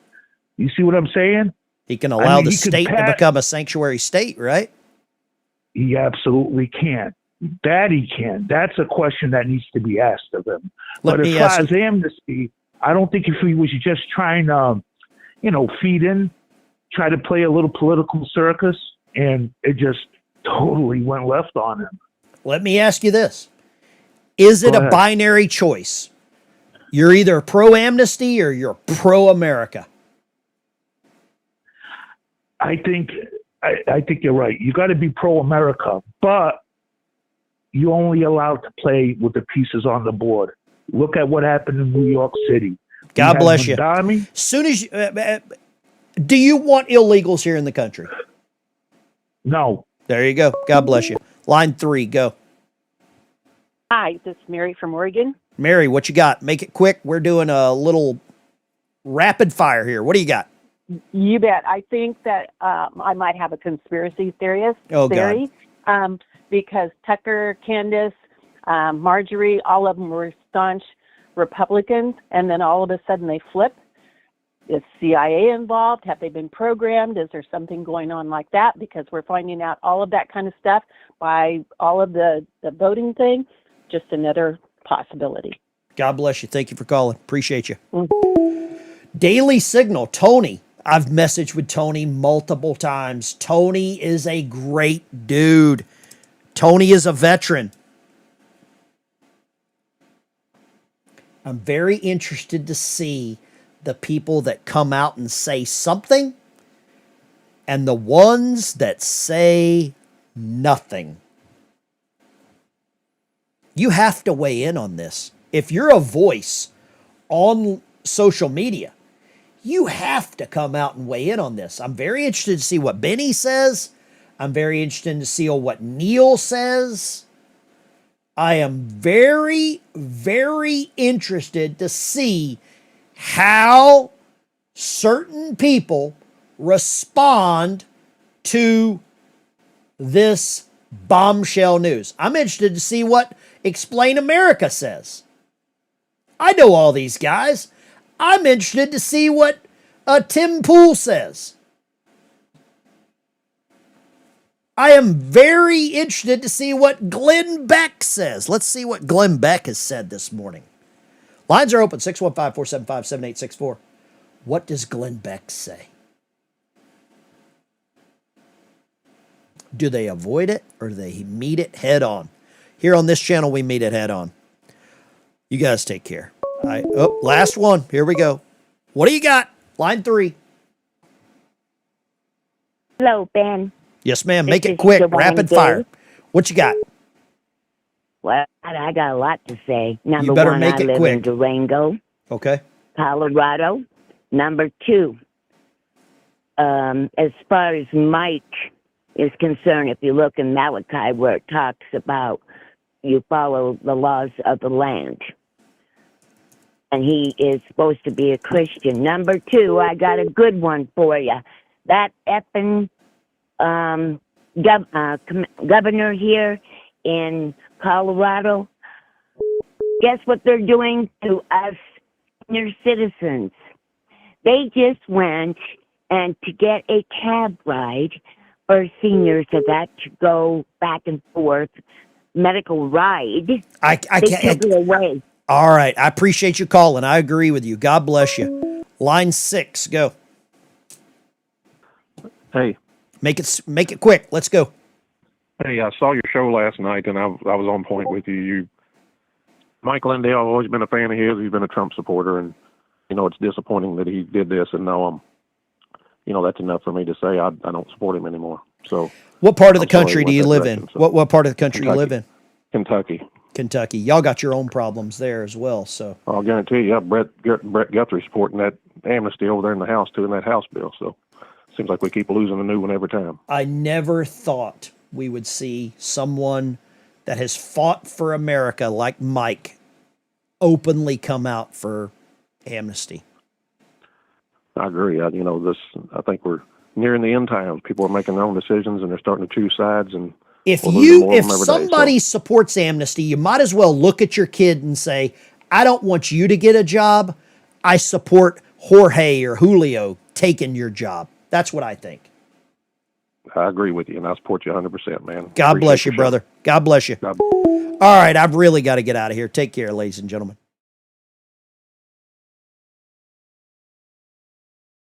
You see what I'm saying? He can allow the he could state to become a sanctuary state, right? He absolutely can. That he can. That's a question that needs to be asked of him. But as far as amnesty, I don't think if he was just trying to, feed in, try to play a little political circus, and it just totally went left on him. Let me ask you this. Is it a binary choice? You're either pro-amnesty or you're pro-America. I think you're right. You got to be pro-America, but you're only allowed to play with the pieces on the board. Look at what happened in New York City. God bless you. Soon as do you want illegals here in the country? No. There you go. God bless you. Line 3, go. Hi, this is Mary from Oregon. Mary, what you got? Make it quick. We're doing a little rapid fire here. What do you got? You bet. I think that I might have a conspiracy theory. Because Tucker, Candace, Marjorie, all of them were staunch Republicans, and then all of a sudden they flip. Is CIA involved? Have they been programmed? Is there something going on like that? Because we're finding out all of that kind of stuff by all of the voting thing. Just another possibility. God bless you. Thank you for calling. Appreciate you. Daily Signal, Tony. I've messaged with Tony multiple times. Tony is a great dude. Tony is a veteran. I'm very interested to see the people that come out and say something and the ones that say nothing. You have to weigh in on this. If you're a voice on social media, you have to come out and weigh in on this. I'm very interested to see what Benny says. I'm very interested to see what Neil says. I am very, very interested to see how certain people respond to this bombshell news. I'm interested to see what Explain America says. I know all these guys. I'm interested to see what Tim Pool says. I am very interested to see what Glenn Beck says. Let's see what Glenn Beck has said this morning. Lines are open, 615-475-7864. What does Glenn Beck say? Do they avoid it or do they meet it head on? Here on this channel, we meet it head on. You guys take care. Last one. Here we go. What do you got? Line 3. Hello, Ben. Yes, ma'am. Make it quick. Rapid fire. What you got? Well, I got a lot to say. Number You better one, make I it live quick. in Durango, Okay. Colorado. Number 2, as far as Mike is concerned, if you look in Malachi where it talks about you follow the laws of the land, and he is supposed to be a Christian. Number 2, I got a good one for you. That effing governor here in Colorado, guess what they're doing to us senior citizens? They just went and to get a cab ride for seniors so that to go back and forth, medical ride. I they can't. took it away. All right. I appreciate you calling. I agree with you. God bless you. Line 6. Go. Hey. Make it quick. Let's go. Hey, I saw your show last night, and I was on point with you. Mike Lindell, I've always been a fan of his. He's been a Trump supporter, and it's disappointing that he did this, and now that's enough for me to say I don't support him anymore. So, what part of the country do you live in? So. What part of the country Kentucky. you live in? Kentucky. Y'all got your own problems there as well. So I'll guarantee you, Brett Guthrie supporting that amnesty over there in the House too, in that House bill. So seems like we keep losing a new one every time. I never thought we would see someone that has fought for America like Mike openly come out for amnesty. I agree. I think we're nearing the end times. People are making their own decisions and they're starting to choose sides. And if somebody supports amnesty, you might as well look at your kid and say, I don't want you to get a job. I support Jorge or Julio taking your job. That's what I think. I agree with you, and I support you 100%, man. God bless you, brother. God bless you. All right, I've really got to get out of here. Take care, ladies and gentlemen.